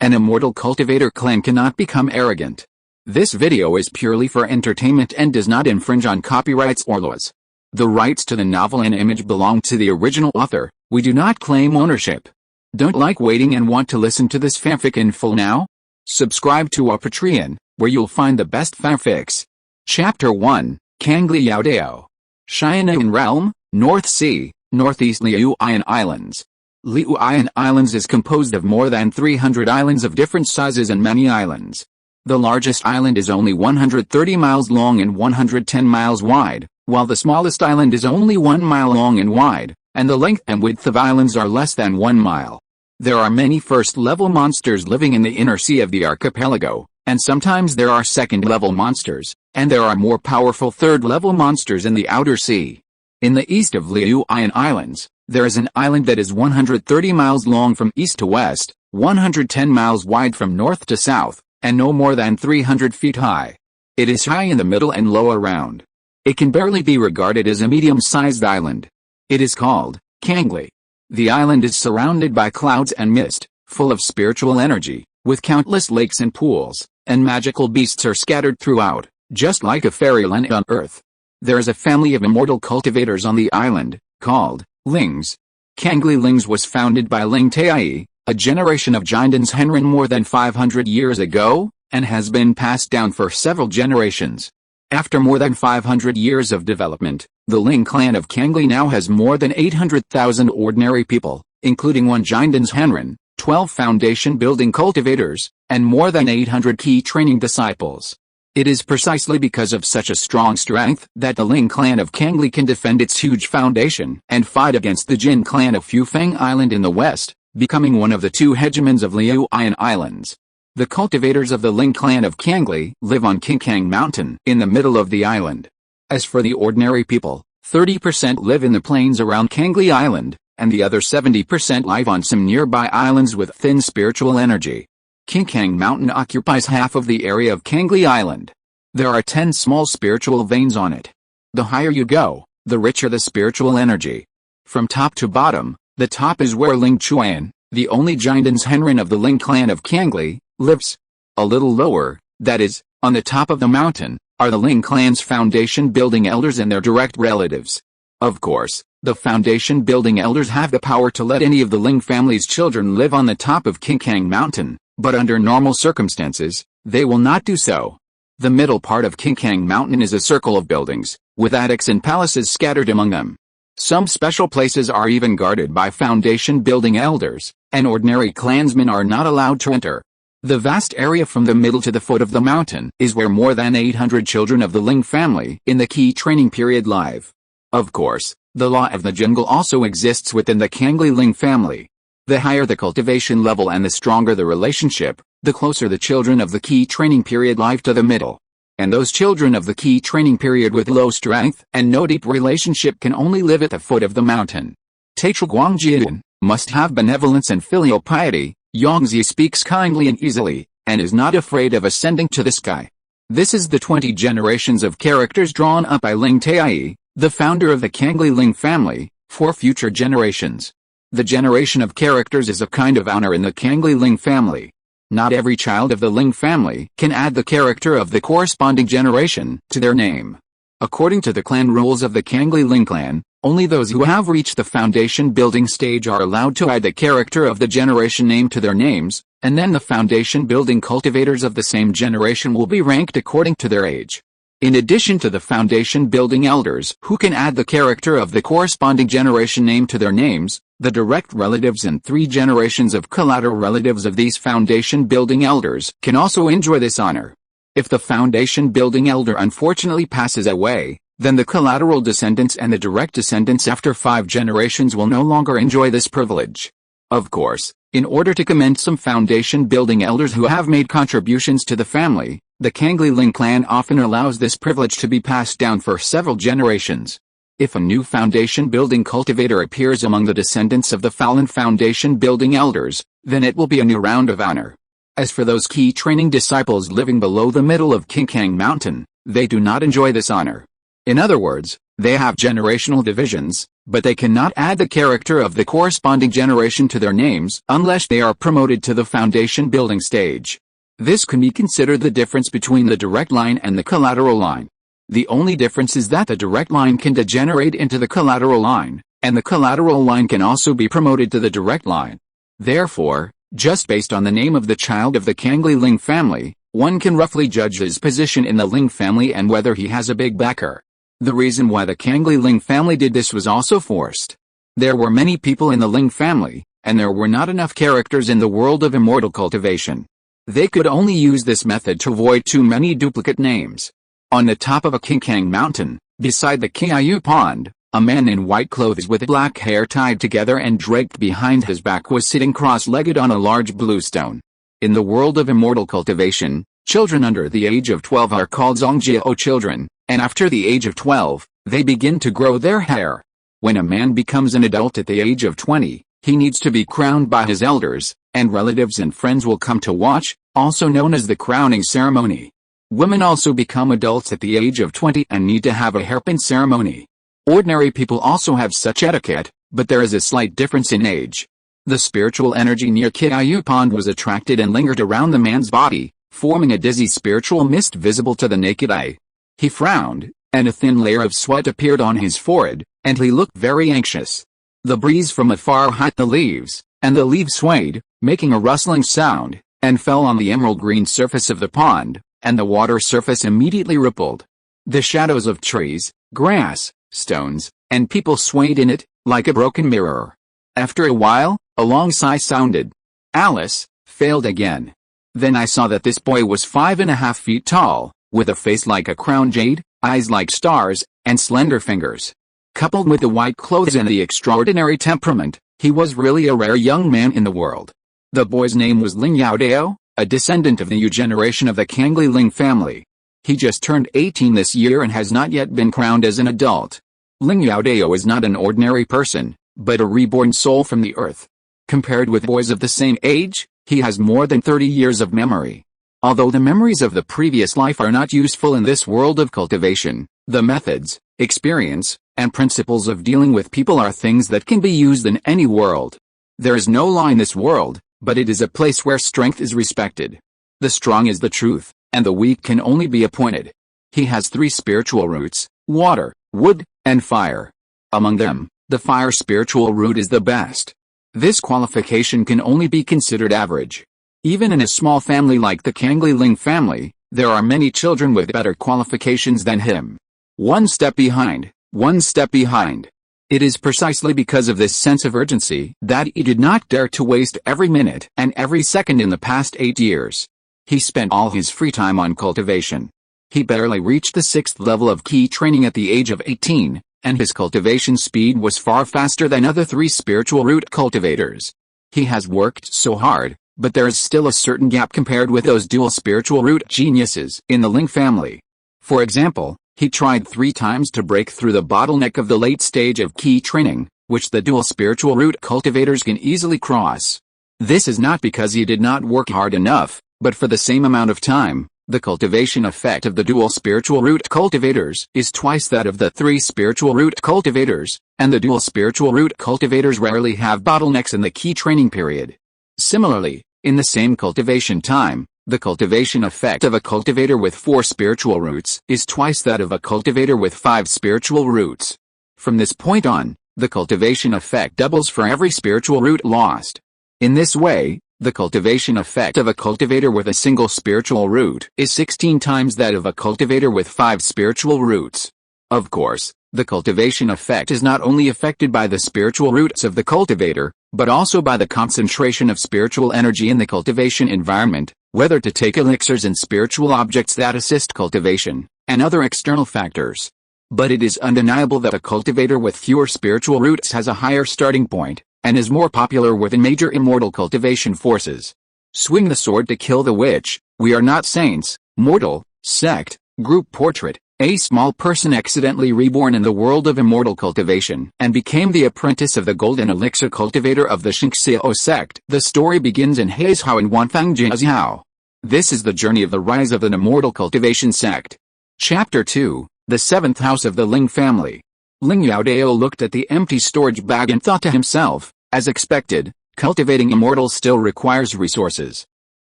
An immortal cultivator clan cannot become arrogant. This video is purely for entertainment and does not infringe on copyrights or laws. The rights to the novel and image belong to the original author. We do not claim ownership. Don't like waiting and want to listen to this fanfic in full now? Subscribe to our Patreon, where you'll find the best fanfics. Chapter 1, Cangli Youdao. Tianyuan Realm, North Sea, Northeast Liuyan Islands. Liuyan Islands is composed of more than 300 islands of different sizes and many islands. The largest island is only 130 miles long and 110 miles wide, while the smallest island is only 1 mile long and wide, and the length and width of islands are less than 1 mile. There are many first-level monsters living in the inner sea of the archipelago, and sometimes there are second-level monsters, and there are more powerful third-level monsters in the outer sea. In the east of Liuyan Islands, there is an island that is 130 miles long from east to west, 110 miles wide from north to south, and no more than 300 feet high. It is high in the middle and low around. It can barely be regarded as a medium-sized island. It is called Cangli. The island is surrounded by clouds and mist, full of spiritual energy, with countless lakes and pools, and magical beasts are scattered throughout, just like a fairyland on Earth. There is a family of immortal cultivators on the island, called Lings. Cangli Lings was founded by Ling Youdao, a generation of Jindan Clan more than 500 years ago, and has been passed down for several generations. After more than 500 years of development, the Ling clan of Cangli now has more than 800,000 ordinary people, including 1 Jindan Clan, 12 foundation-building cultivators, and more than 800 key training disciples. It is precisely because of such a strong strength that the Ling clan of Cangli can defend its huge foundation and fight against the Jin clan of Fufeng Island in the west, becoming one of the 2 hegemons of Liuyan Islands. The cultivators of the Ling clan of Cangli live on Qingkang Mountain in the middle of the island. As for the ordinary people, 30% live in the plains around Cangli Island, and the other 70% live on some nearby islands with thin spiritual energy. Qingkang Mountain occupies half of the area of Cangli Island. There are 10 small spiritual veins on it. The higher you go, the richer the spiritual energy. From top to bottom, the top is where Ling Chuan, the only Jindan Clan of the Ling clan of Cangli, lives. A little lower, that is, on the top of the mountain, are the Ling clan's foundation-building elders and their direct relatives. Of course, the foundation-building elders have the power to let any of the Ling family's children live on the top of Qingkang Mountain, but under normal circumstances, they will not do so. The middle part of Qingkang Mountain is a circle of buildings, with attics and palaces scattered among them. Some special places are even guarded by foundation-building elders, and ordinary clansmen are not allowed to enter. The vast area from the middle to the foot of the mountain is where more than 800 children of the Ling family in the key training period live. Of course, the law of the jungle also exists within the Cangli Ling family. The higher the cultivation level and the stronger the relationship, the closer the children of the key training period live to the middle. And those children of the key training period with low strength and no deep relationship can only live at the foot of the mountain. Taichuguangjian must have benevolence and filial piety. Yongzi speaks kindly and easily, and is not afraid of ascending to the sky. This is the 20 generations of characters drawn up by Ling Youdao, the founder of the Cangli Ling family, for future generations. The generation of characters is a kind of honor in the Cangli Ling family. Not every child of the Ling family can add the character of the corresponding generation to their name. According to the clan rules of the Cangli Ling clan, only those who have reached the foundation-building stage are allowed to add the character of the generation name to their names, and then the foundation-building cultivators of the same generation will be ranked according to their age. In addition to the foundation-building elders who can add the character of the corresponding generation name to their names, the direct relatives and 3 generations of collateral relatives of these foundation-building elders can also enjoy this honor. If the foundation-building elder unfortunately passes away, then the collateral descendants and the direct descendants after 5 generations will no longer enjoy this privilege. Of course, in order to commend some foundation-building elders who have made contributions to the family, the Cangli Ling clan often allows this privilege to be passed down for several generations. If a new foundation-building cultivator appears among the descendants of the fallen foundation-building elders, then it will be a new round of honor. As for those key training disciples living below the middle of Qingkang Mountain, they do not enjoy this honor. In other words, They have generational divisions, but they cannot add the character of the corresponding generation to their names unless they are promoted to the foundation building stage. This can be considered the difference between the direct line and the collateral line. The only difference is that the direct line can degenerate into the collateral line, and the collateral line can also be promoted to the direct line. Therefore, just based on the name of the child of the Cangli Ling family, one can roughly judge his position in the Ling family and whether he has a big backer. The reason why the Cangli Ling family did this was also forced. There were many people in the Ling family, and there were not enough characters in the world of immortal cultivation. They could only use this method to avoid too many duplicate names. On the top of a King mountain, beside the Tianyuan pond, a man in white clothes with black hair tied together and draped behind his back was sitting cross-legged on a large blue stone. In the world of immortal cultivation, children under the age of 12 are called Zongjiao children, and after the age of 12, they begin to grow their hair. When a man becomes an adult at the age of 20, he needs to be crowned by his elders, and relatives and friends will come to watch, also known as the crowning ceremony. Women also become adults at the age of 20 and need to have a hairpin ceremony. Ordinary people also have such etiquette, but there is a slight difference in age. The spiritual energy near Tianyuan pond was attracted and lingered around the man's body, forming a dizzy spiritual mist visible to the naked eye. He frowned, and a thin layer of sweat appeared on his forehead, and he looked very anxious. The breeze from afar hit the leaves, and the leaves swayed, making a rustling sound, and fell on the emerald green surface of the pond, and the water surface immediately rippled. The shadows of trees, grass, stones, and people swayed in it, like a broken mirror. After a while, a long sigh sounded. Alice failed again. Then I saw that this boy was 5.5 feet tall, with a face like a crowned jade, eyes like stars, and slender fingers. Coupled with the white clothes and the extraordinary temperament, he was really a rare young man in the world. The boy's name was Ling Youdao, a descendant of the new generation of the Cangli Ling family. He just turned 18 this year and has not yet been crowned as an adult. Ling Youdao is not an ordinary person, but a reborn soul from the earth. Compared with boys of the same age, he has more than 30 years of memory. Although the memories of the previous life are not useful in this world of cultivation, the methods, experience, and principles of dealing with people are things that can be used in any world. There is no law in this world, but it is a place where strength is respected. The strong is the truth, and the weak can only be appointed. He has 3 spiritual roots: water, wood, and fire. Among them, the fire spiritual root is the best. This qualification can only be considered average. Even in a small family like the Cangli Ling family, there are many children with better qualifications than him. One step behind, one step behind. It is precisely because of this sense of urgency that he did not dare to waste every minute and every second in the past 8 years. He spent all his free time on cultivation. He barely reached the 6th level of key training at the age of 18, and his cultivation speed was far faster than other 3 spiritual root cultivators. He has worked so hard, but there is still a certain gap compared with those dual spiritual root geniuses in the Ling family. For example, he tried 3 times to break through the bottleneck of the late stage of key training, which the dual spiritual root cultivators can easily cross. This is not because he did not work hard enough, but for the same amount of time. The cultivation effect of the dual spiritual root cultivators is twice that of the 3 spiritual root cultivators, and the dual spiritual root cultivators rarely have bottlenecks in the key training period. Similarly, in the same cultivation time, the cultivation effect of a cultivator with 4 spiritual roots is twice that of a cultivator with 5 spiritual roots. From this point on, the cultivation effect doubles for every spiritual root lost. In this way, the cultivation effect of a cultivator with a single spiritual root is 16 times that of a cultivator with 5 spiritual roots. Of course, the cultivation effect is not only affected by the spiritual roots of the cultivator, but also by the concentration of spiritual energy in the cultivation environment, whether to take elixirs and spiritual objects that assist cultivation, and other external factors. But it is undeniable that a cultivator with fewer spiritual roots has a higher starting point, and is more popular within major immortal cultivation forces. Swing the sword to kill the witch. We are not saints. Mortal, sect, group portrait. A small person accidentally reborn in the world of immortal cultivation and became the apprentice of the golden elixir cultivator of the Shinxiao sect. The story begins in Heizhao and Wanfangjiao. This is the journey of the rise of an immortal cultivation sect. Chapter 2, the seventh house of the Ling family. Ling Youdao looked at the empty storage bag and thought to himself, as expected, cultivating immortals still requires resources.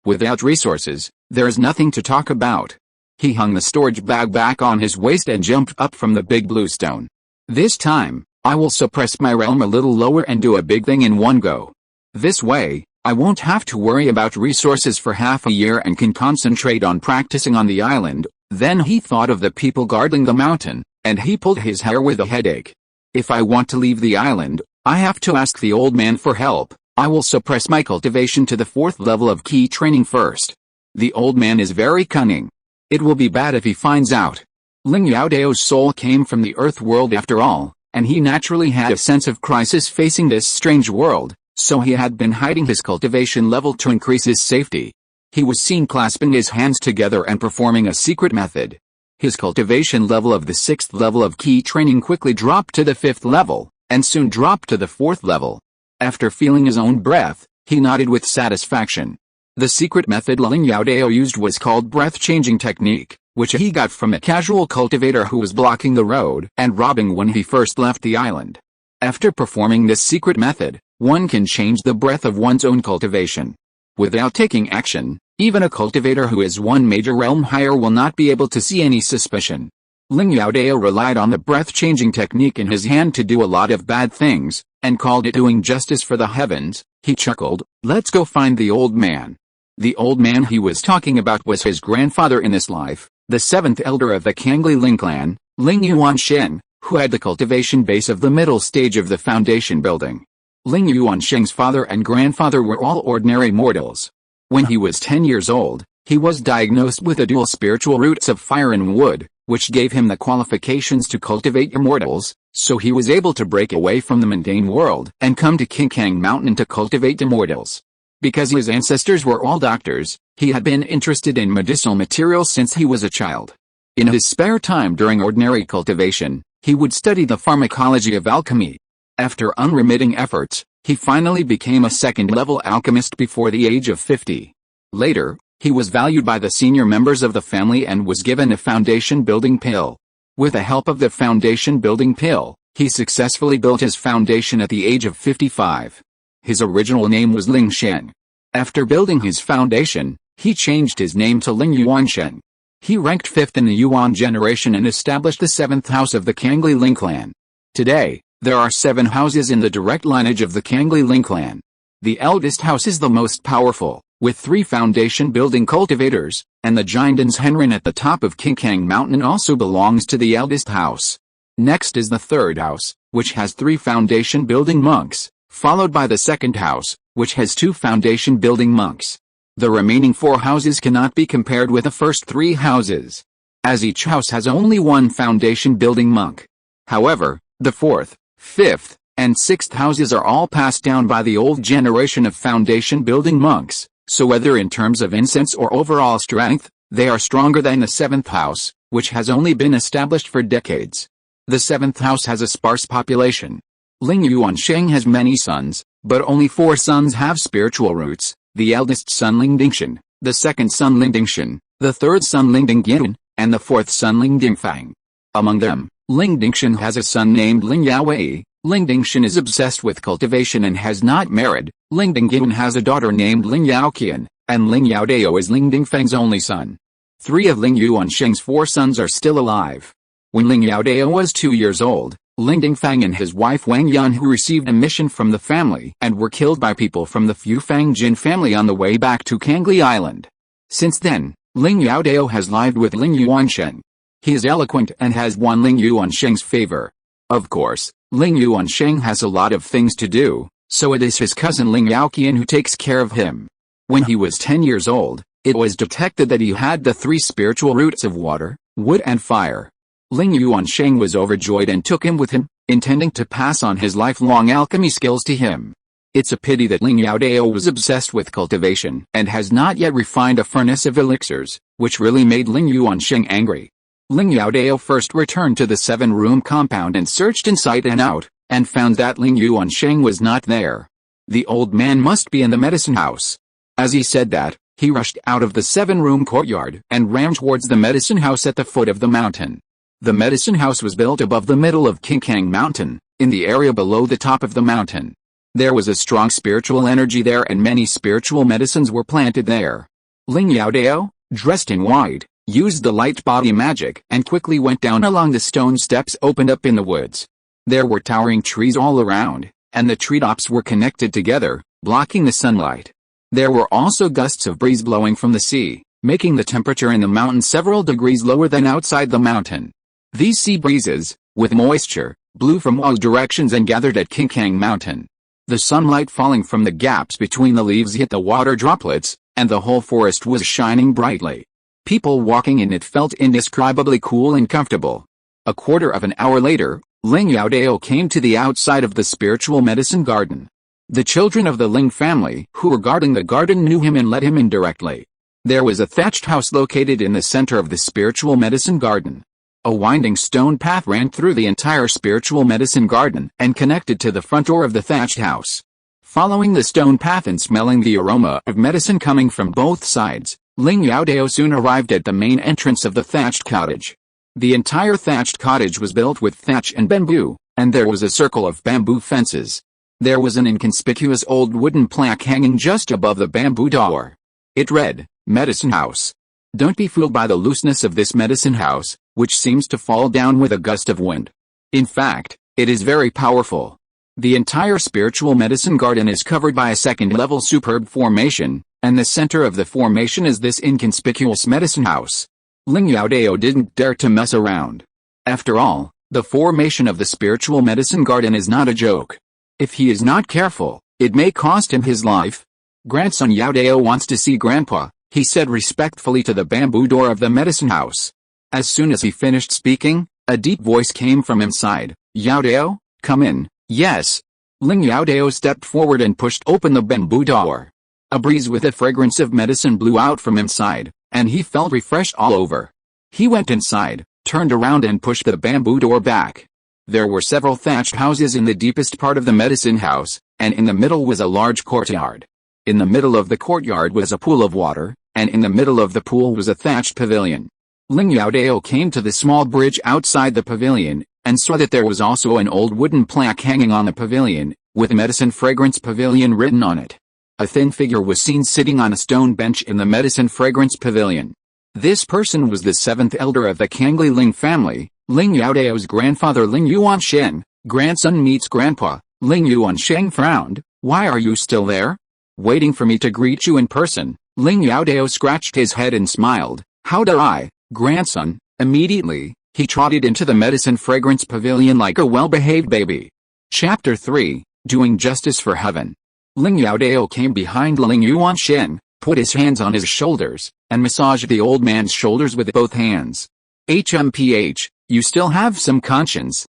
Without resources, there is nothing to talk about. He hung the storage bag back on his waist and jumped up from the big blue stone. This time, I will suppress my realm a little lower and do a big thing in one go. This way, I won't have to worry about resources for half a year and can concentrate on practicing on the island. Then he thought of the people guarding the mountain, and he pulled his hair with a headache. If I want to leave the island, I have to ask the old man for help. I will suppress my cultivation to the 4th level of key training first. The old man is very cunning. It will be bad if he finds out. Ling Youdao's soul came from the earth world after all, and he naturally had a sense of crisis facing this strange world, so he had been hiding his cultivation level to increase his safety. He was seen clasping his hands together and performing a secret method. His cultivation level of the 6th level of key training quickly dropped to the 5th level, and soon dropped to the 4th level. After feeling his own breath, he nodded with satisfaction. The secret method Ling Youdao used was called breath-changing technique, which he got from a casual cultivator who was blocking the road and robbing when he first left the island. After performing this secret method, one can change the breath of one's own cultivation. Without taking action, even a cultivator who is one major realm higher will not be able to see any suspicion. Ling Youdao relied on the breath-changing technique in his hand to do a lot of bad things, and called it doing justice for the heavens. He chuckled, "Let's go find the old man." The old man he was talking about was his grandfather in this life, the 7th elder of the Cangli Ling clan, Ling Yuansheng, who had the cultivation base of the middle stage of the foundation building. Ling Yuansheng's father and grandfather were all ordinary mortals. When he was 10 years old, he was diagnosed with the dual spiritual roots of fire and wood, which gave him the qualifications to cultivate immortals, so he was able to break away from the mundane world and come to Qingkang Mountain to cultivate immortals. Because his ancestors were all doctors, he had been interested in medicinal materials since he was a child. In his spare time during ordinary cultivation, he would study the pharmacology of alchemy. After unremitting efforts, he finally became a 2nd-level alchemist before the age of 50. Later, he was valued by the senior members of the family and was given a foundation-building pill. With the help of the foundation-building pill, he successfully built his foundation at the age of 55. His original name was Ling Shen. After building his foundation, he changed his name to Ling Yuansheng. He ranked 5th in the Yuan generation and established the 7th house of the Cangli Ling clan. Today, there are 7 houses in the direct lineage of the Cangli Ling clan. The eldest house is the most powerful, with 3 foundation-building cultivators, and the Jindan Clan at the top of Qingkang Mountain also belongs to the eldest house. Next is the 3rd house, which has 3 foundation-building monks, followed by the 2nd house, which has 2 foundation-building monks. The remaining 4 houses cannot be compared with the first 3 houses, as each house has only 1 foundation-building monk. However, the 4th, 5th, and 6th houses are all passed down by the old generation of foundation-building monks, so whether in terms of incense or overall strength, they are stronger than the 7th house, which has only been established for decades. The 7th house has a sparse population. Ling Yuansheng has many sons, but only 4 sons have spiritual roots: the eldest son Ling Dingshan, the 2nd son Ling Dingshan, the 3rd son Ling Dingyun, and the 4th son Ling Dingfang. Among them, Ling Dingshan has a son named Ling Yaowei. Ling Dingshan is obsessed with cultivation and has not married. Ling Dingyun has a daughter named Ling Yaoqian, and Ling Youdao is Ling Dingfang's only son. 3 of Ling Yuansheng's 4 sons are still alive. When Ling Youdao was 2 years old, Ling Dingfang and his wife Wang Yun who received a mission from the family and were killed by people from the Fufang Jin family on the way back to Cangli Island. Since then, Ling Youdao has lived with Ling Yuansheng. He is eloquent and has won Ling Yuansheng's favor. Of course, Ling Yuansheng has a lot of things to do, so it is his cousin Ling Yaoqian who takes care of him. When he was 10 years old, it was detected that he had the 3 spiritual roots of water, wood and fire. Ling Yuansheng was overjoyed and took him with him, intending to pass on his lifelong alchemy skills to him. It's a pity that Ling Youdao was obsessed with cultivation and has not yet refined a furnace of elixirs, which really made Ling Yuansheng angry. Ling Youdao first returned to the 7-room compound and searched inside and out, and found that Ling Yuansheng was not there. The old man must be in the medicine house. As he said that, he rushed out of the 7-room courtyard and ran towards the medicine house at the foot of the mountain. The medicine house was built above the middle of Qingkang Mountain, in the area below the top of the mountain. There was a strong spiritual energy there and many spiritual medicines were planted there. Ling Youdao, dressed in white, used the light body magic and quickly went down along the stone steps opened up in the woods. There were towering trees all around, and the treetops were connected together, blocking the sunlight. There were also gusts of breeze blowing from the sea, making the temperature in the mountain several degrees lower than outside the mountain. These sea breezes, with moisture, blew from all directions and gathered at Qingkang Mountain. The sunlight falling from the gaps between the leaves hit the water droplets, and the whole forest was shining brightly. People walking in it felt indescribably cool and comfortable. A quarter of an hour later, Ling Youdao came to the outside of the spiritual medicine garden. The children of the Ling family who were guarding the garden knew him and let him in directly. There was a thatched house located in the center of the spiritual medicine garden. A winding stone path ran through the entire spiritual medicine garden and connected to the front door of the thatched house. Following the stone path and smelling the aroma of medicine coming from both sides, Ling Youdao soon arrived at the main entrance of the thatched cottage. The entire thatched cottage was built with thatch and bamboo, and there was a circle of bamboo fences. There was an inconspicuous old wooden plaque hanging just above the bamboo door. It read, "Medicine House." Don't be fooled by the looseness of this medicine house, which seems to fall down with a gust of wind. In fact, it is very powerful. The entire spiritual medicine garden is covered by a second-level superb formation, and the center of the formation is this inconspicuous medicine house. Ling Youdao didn't dare to mess around. After all, the formation of the spiritual medicine garden is not a joke. If he is not careful, it may cost him his life. "Grandson Youdao wants to see Grandpa," he said respectfully to the bamboo door of the medicine house. As soon as he finished speaking, a deep voice came from inside. "Youdao, come in." "Yes." Ling Youdao stepped forward and pushed open the bamboo door. A breeze with a fragrance of medicine blew out from inside, and he felt refreshed all over. He went inside, turned around and pushed the bamboo door back. There were several thatched houses in the deepest part of the medicine house, and in the middle was a large courtyard. In the middle of the courtyard was a pool of water, and in the middle of the pool was a thatched pavilion. Ling Youdao came to the small bridge outside the pavilion, and saw that there was also an old wooden plaque hanging on the pavilion, with Medicine Fragrance Pavilion written on it. A thin figure was seen sitting on a stone bench in the Medicine Fragrance Pavilion. This person was the seventh elder of the Cangli Ling family, Ling Youdao's grandfather Ling Yuansheng. "Grandson meets grandpa." Ling Yuansheng frowned. "Why are you still there?" "Waiting for me to greet you in person." Ling Youdao scratched his head and smiled. "How dare I, grandson?" Immediately, he trotted into the Medicine Fragrance Pavilion like a well-behaved baby. Chapter 3, Doing Justice for Heaven. Ling Youdao came behind Ling Yuansheng, put his hands on his shoulders, and massaged the old man's shoulders with both hands. "HMPH, you still have some conscience."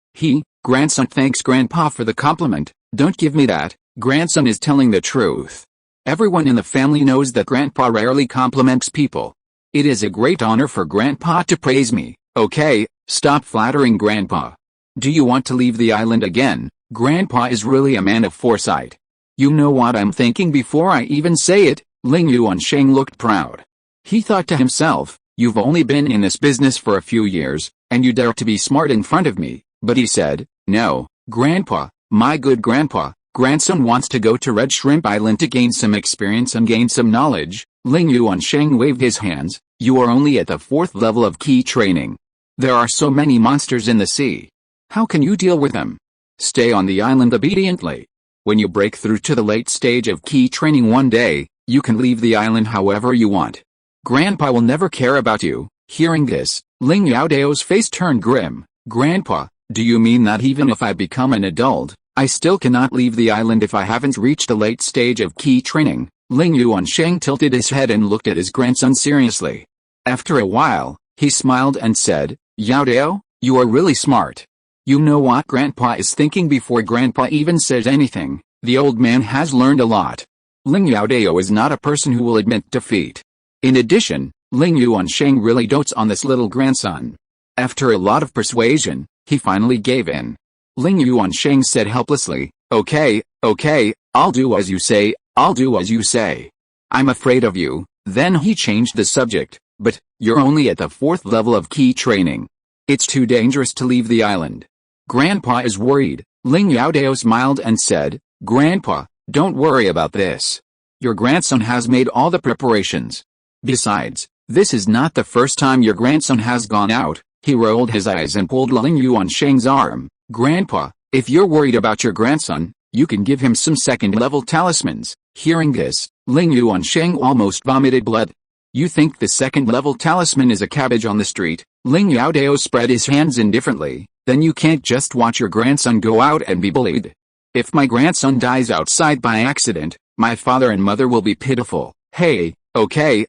Grandson thanks grandpa for the compliment. "Don't give me that." Grandson is telling the truth. Everyone in the family knows that grandpa rarely compliments people. It is a great honor for grandpa to praise me. "Okay, stop flattering grandpa. Do you want to leave the island again?" Grandpa is really a man of foresight. "You know what I'm thinking before I even say it." Ling Yuansheng looked proud. He thought to himself, "You've only been in this business for a few years, and you dare to be smart in front of me." But he said, "No, grandpa, my good grandpa. Grandson wants to go to Red Shrimp Island to gain some experience and gain some knowledge." Ling Yuansheng waved his hands. "You are only at the 4th level of key training. There are so many monsters in the sea. How can you deal with them? Stay on the island obediently. When you break through to the late stage of key training one day, you can leave the island however you want. Grandpa will never care about you." Hearing this, Ling Youdao's face turned grim. "Grandpa, do you mean that even if I become an adult, I still cannot leave the island if I haven't reached the late stage of key training?" Ling Yuansheng tilted his head and looked at his grandson seriously. After a while, he smiled and said, "Youdao, you are really smart. You know what grandpa is thinking before grandpa even says anything." The old man has learned a lot. Ling Youdao is not a person who will admit defeat. In addition, Ling Yuansheng really dotes on this little grandson. After a lot of persuasion, he finally gave in. Ling Yuansheng said helplessly, Okay, I'll do as you say, I'll do as you say. I'm afraid of you." Then he changed the subject. "But, you're only at the 4th level of key training. It's too dangerous to leave the island. Grandpa is worried. Ling Youdao smiled and said, Grandpa, don't worry about this. Your grandson has made all the preparations. Besides, this is not the first time your grandson has gone out. He rolled his eyes and pulled Ling Yuansheng's arm. Grandpa, if you're worried about your grandson, you can give him some second-level talismans. Hearing this, Ling Yuansheng almost vomited blood. You think the second-level talisman is a cabbage on the street? Ling Youdao spread his hands indifferently. Then you can't just watch your grandson go out and be bullied. If my grandson dies outside by accident, my father and mother will be pitiful. Hey, okay,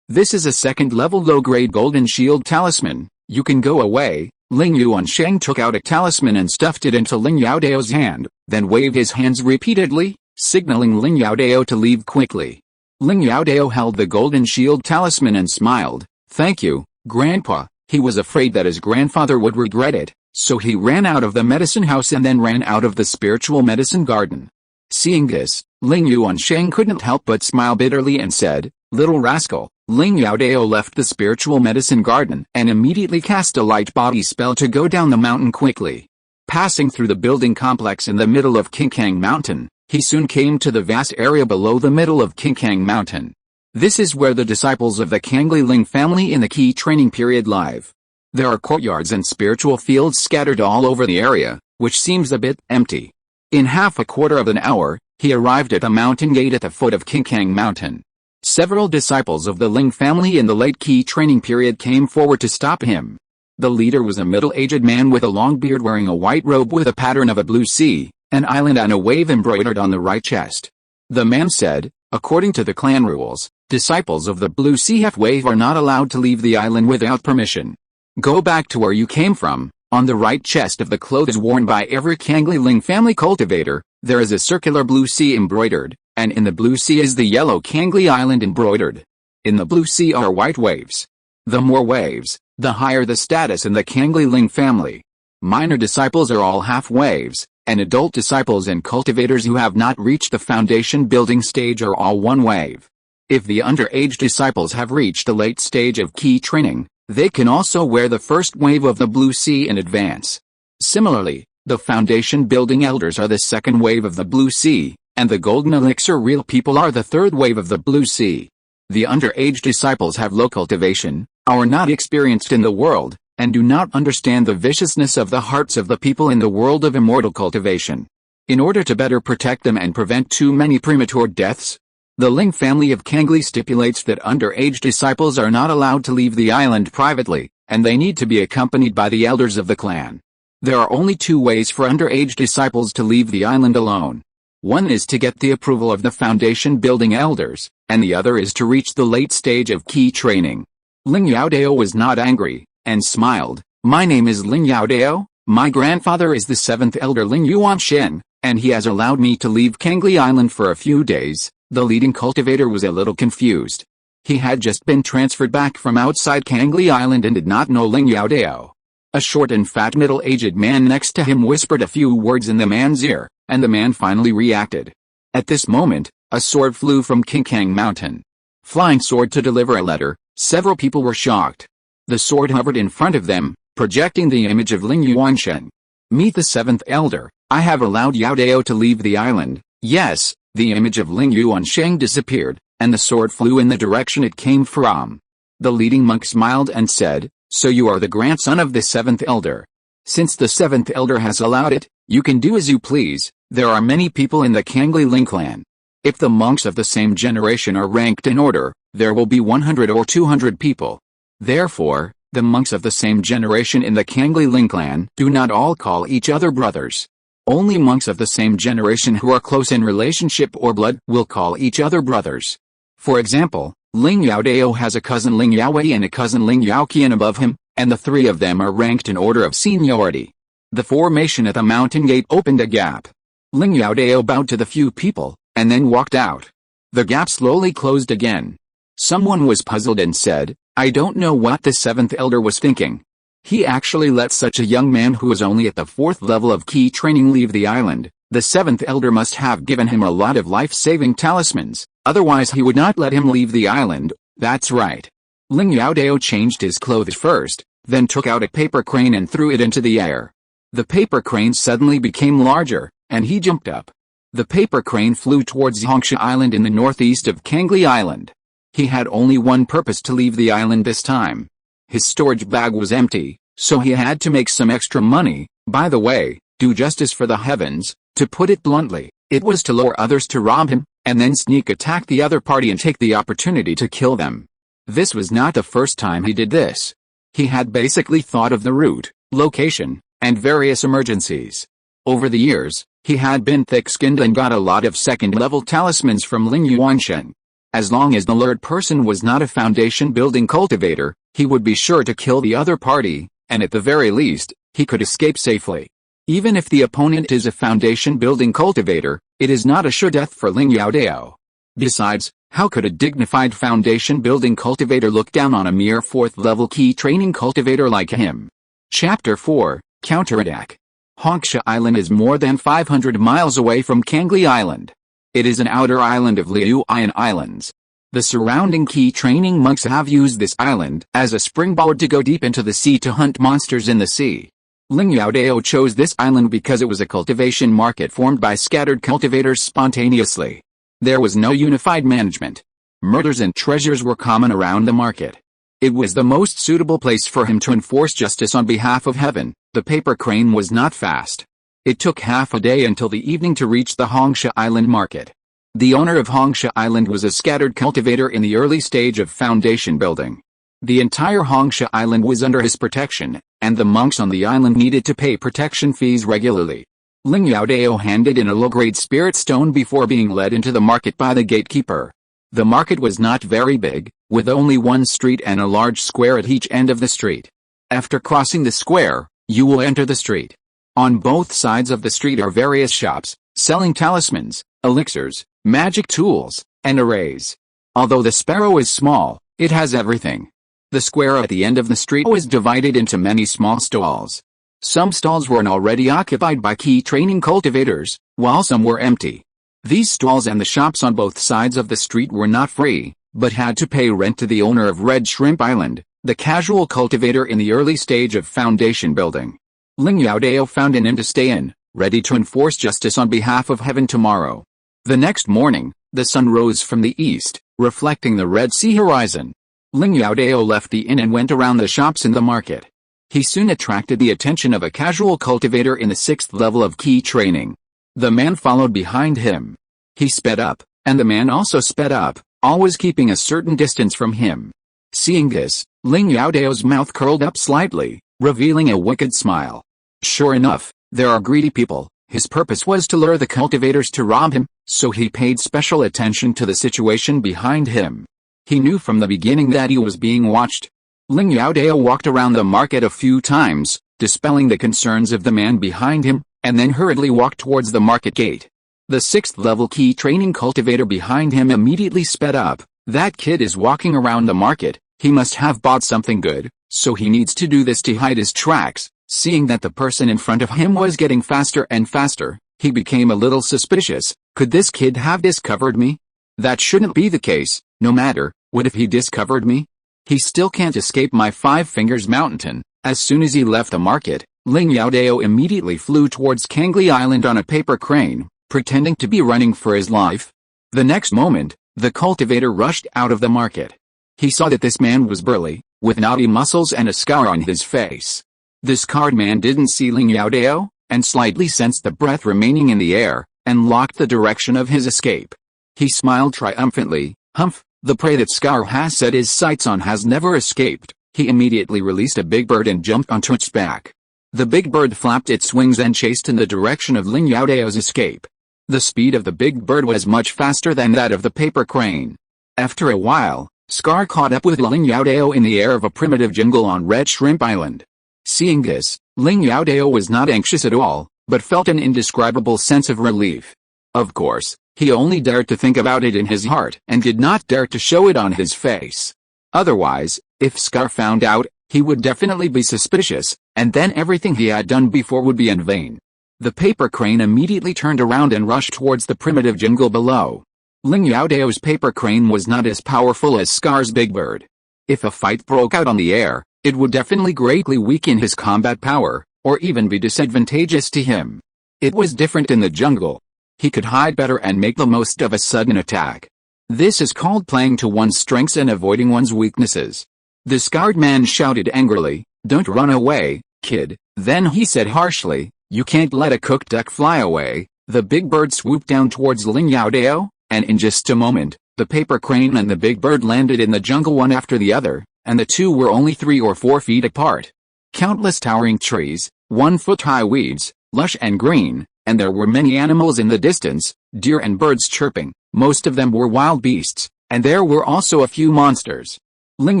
this is a second-level low-grade golden shield talisman. You can go away. Ling Yuansheng took out a talisman and stuffed it into Ling Youdao's hand, then waved his hands repeatedly, signaling Ling Youdao to leave quickly. Ling Youdao held the golden shield talisman and smiled. Thank you, Grandpa. He was afraid that his grandfather would regret it, so he ran out of the medicine house and then ran out of the spiritual medicine garden. Seeing this, Ling Yuansheng couldn't help but smile bitterly and said, Little rascal. Ling Youdao left the spiritual medicine garden and immediately cast a light body spell to go down the mountain quickly. Passing through the building complex in the middle of Qingkang Mountain, he soon came to the vast area below the middle of Qingkang Mountain. This is where the disciples of the Cangli Ling family in the key training period live. There are courtyards and spiritual fields scattered all over the area, which seems a bit empty. In half a quarter of an hour, he arrived at the mountain gate at the foot of Qingkang Mountain. Several disciples of the Ling family in the late key training period came forward to stop him. The leader was a middle-aged man with a long beard wearing a white robe with a pattern of a blue sea, an island and a wave embroidered on the right chest. The man said, according to the clan rules, disciples of the blue sea wave are not allowed to leave the island without permission. Go back to where you came from. On the right chest of the clothes worn by every Cangli Ling family cultivator, there is a circular blue sea embroidered, and in the blue sea is the yellow Cangli Island embroidered. In the blue sea are white waves. The more waves, the higher the status in the Cangli Ling family. Minor disciples are all half waves, and adult disciples and cultivators who have not reached the foundation building stage are all one wave. If the underage disciples have reached the late stage of key training, they can also wear the first wave of the blue sea in advance. Similarly, the foundation building elders are the second wave of the blue sea, and the golden elixir real people are the third wave of the blue sea. The underage disciples have low cultivation, are not experienced in the world, and do not understand the viciousness of the hearts of the people in the world of immortal cultivation. In order to better protect them and prevent too many premature deaths, the Ling family of Cangli stipulates that underage disciples are not allowed to leave the island privately, and they need to be accompanied by the elders of the clan. There are only two ways for underage disciples to leave the island alone. One is to get the approval of the foundation building elders, and the other is to reach the late stage of key training. Ling Youdao was not angry, and smiled. My name is Ling Youdao, my grandfather is the 7th elder Ling Yuansheng, and he has allowed me to leave Cangli Island for a few days. The leading cultivator was a little confused. He had just been transferred back from outside Cangli Island and did not know Ling Youdao. A short and fat middle-aged man next to him whispered a few words in the man's ear, and the man finally reacted. At this moment, a sword flew from Qingkang Mountain. Flying sword to deliver a letter, several people were shocked. The sword hovered in front of them, projecting the image of Ling Yuansheng. Meet the 7th elder. I have allowed Youdao to leave the island. Yes, the image of Ling Yuansheng disappeared, and the sword flew in the direction it came from. The leading monk smiled and said, so you are the grandson of the 7th elder. Since the 7th elder has allowed it, you can do as you please. There are many people in the Cangli Ling clan. If the monks of the same generation are ranked in order, there will be 100 or 200 people. Therefore, the monks of the same generation in the Cangli Ling clan do not all call each other brothers. Only monks of the same generation who are close in relationship or blood will call each other brothers. For example, Ling Youdao has a cousin Ling Yaowei and a cousin Ling Yaoqian above him, and the three of them are ranked in order of seniority. The formation at the mountain gate opened a gap. Ling Youdao bowed to the few people, and then walked out. The gap slowly closed again. Someone was puzzled and said, I don't know what the 7th elder was thinking. He actually let such a young man who was only at the 4th level of key training leave the island. The 7th elder must have given him a lot of life-saving talismans, otherwise he would not let him leave the island. That's right. Ling Youdao changed his clothes first, then took out a paper crane and threw it into the air. The paper crane suddenly became larger, and he jumped up. The paper crane flew towards Cangli Island in the northeast of Cangli Island. He had only one purpose to leave the island this time. His storage bag was empty, so he had to make some extra money. By the way, do justice for the heavens. To put it bluntly, it was to lure others to rob him, and then sneak attack the other party and take the opportunity to kill them. This was not the first time he did this. He had basically thought of the route, location, and various emergencies. Over the years, he had been thick-skinned and got a lot of second-level talismans from Ling Youdao. As long as the lured person was not a foundation-building cultivator, he would be sure to kill the other party, and at the very least, he could escape safely. Even if the opponent is a foundation-building cultivator, it is not a sure death for Ling Youdao. Besides, how could a dignified foundation-building cultivator look down on a mere 4th-level key training cultivator like him? Chapter 4, Counterattack. Cangli Island is more than 500 miles away from Cangli Island. It is an outer island of Liuyan Islands. The surrounding key training monks have used this island as a springboard to go deep into the sea to hunt monsters in the sea. Ling Youdao chose this island because it was a cultivation market formed by scattered cultivators spontaneously. There was no unified management. Murders and treasures were common around the market. It was the most suitable place for him to enforce justice on behalf of heaven. The paper crane was not fast. It took half a day until the evening to reach the Cangli Island market. The owner of Cangli Island was a scattered cultivator in the early stage of foundation building. The entire Cangli Island was under his protection, and the monks on the island needed to pay protection fees regularly. Ling Youdao handed in a low-grade spirit stone before being led into the market by the gatekeeper. The market was not very big, with only one street and a large square at each end of the street. After crossing the square, you will enter the street. On both sides of the street are various shops, selling talismans, elixirs, magic tools, and arrays. Although the sparrow is small, it has everything. The square at the end of the street was divided into many small stalls. Some stalls were already occupied by key training cultivators, while some were empty. These stalls and the shops on both sides of the street were not free, but had to pay rent to the owner of Red Shrimp Island, the casual cultivator in the early stage of foundation building. Ling Youdao found an inn to stay in, ready to enforce justice on behalf of heaven tomorrow. The next morning, the sun rose from the east, reflecting the Red Sea horizon. Ling Youdao left the inn and went around the shops in the market. He soon attracted the attention of a casual cultivator in the 6th level of key training. The man followed behind him. He sped up, and the man also sped up, always keeping a certain distance from him. Seeing this, Ling Youdao's mouth curled up slightly, revealing a wicked smile. Sure enough, there are greedy people. His purpose was to lure the cultivators to rob him, so he paid special attention to the situation behind him. He knew from the beginning that he was being watched. Ling Youdao walked around the market a few times, dispelling the concerns of the man behind him, and then hurriedly walked towards the market gate. The 6th level key training cultivator behind him immediately sped up. That kid is walking around the market, he must have bought something good, so he needs to do this to hide his tracks. Seeing that the person in front of him was getting faster and faster, he became a little suspicious. Could this kid have discovered me? That shouldn't be the case. No matter, what if he discovered me? He still can't escape my 5 Fingers Mountain. As soon as he left the market, Ling Youdao immediately flew towards Cangli Island on a paper crane, pretending to be running for his life. The next moment, the cultivator rushed out of the market. He saw that this man was burly, with knotty muscles and a scar on his face. The scarred man didn't see Ling Youdao, and slightly sensed the breath remaining in the air, and locked the direction of his escape. He smiled triumphantly. Humph, the prey that Scar has set his sights on has never escaped. He immediately released a big bird and jumped onto its back. The big bird flapped its wings and chased in the direction of Ling Youdao's escape. The speed of the big bird was much faster than that of the paper crane. After a while, Scar caught up with Ling Youdao in the air of a primitive jungle on Red Shrimp Island. Seeing this, Ling Youdao was not anxious at all, but felt an indescribable sense of relief. Of course, he only dared to think about it in his heart and did not dare to show it on his face. Otherwise, if Scar found out, he would definitely be suspicious, and then everything he had done before would be in vain. The paper crane immediately turned around and rushed towards the primitive jungle below. Ling Youdao's paper crane was not as powerful as Scar's big bird. If a fight broke out on the air, It would definitely greatly weaken his combat power, or even be disadvantageous to him. It was different in the jungle. He could hide better and make the most of a sudden attack. This is called playing to one's strengths and avoiding one's weaknesses. The scarred man shouted angrily, "Don't run away, kid." Then he said harshly, "You can't let a cooked duck fly away." The big bird swooped down towards Ling Youdao, and in just a moment, the paper crane and the big bird landed in the jungle one after the other, and the two were only 3 or 4 feet apart. Countless towering trees, 1-foot-high weeds, lush and green, and there were many animals in the distance, deer and birds chirping. Most of them were wild beasts, and there were also a few monsters. Ling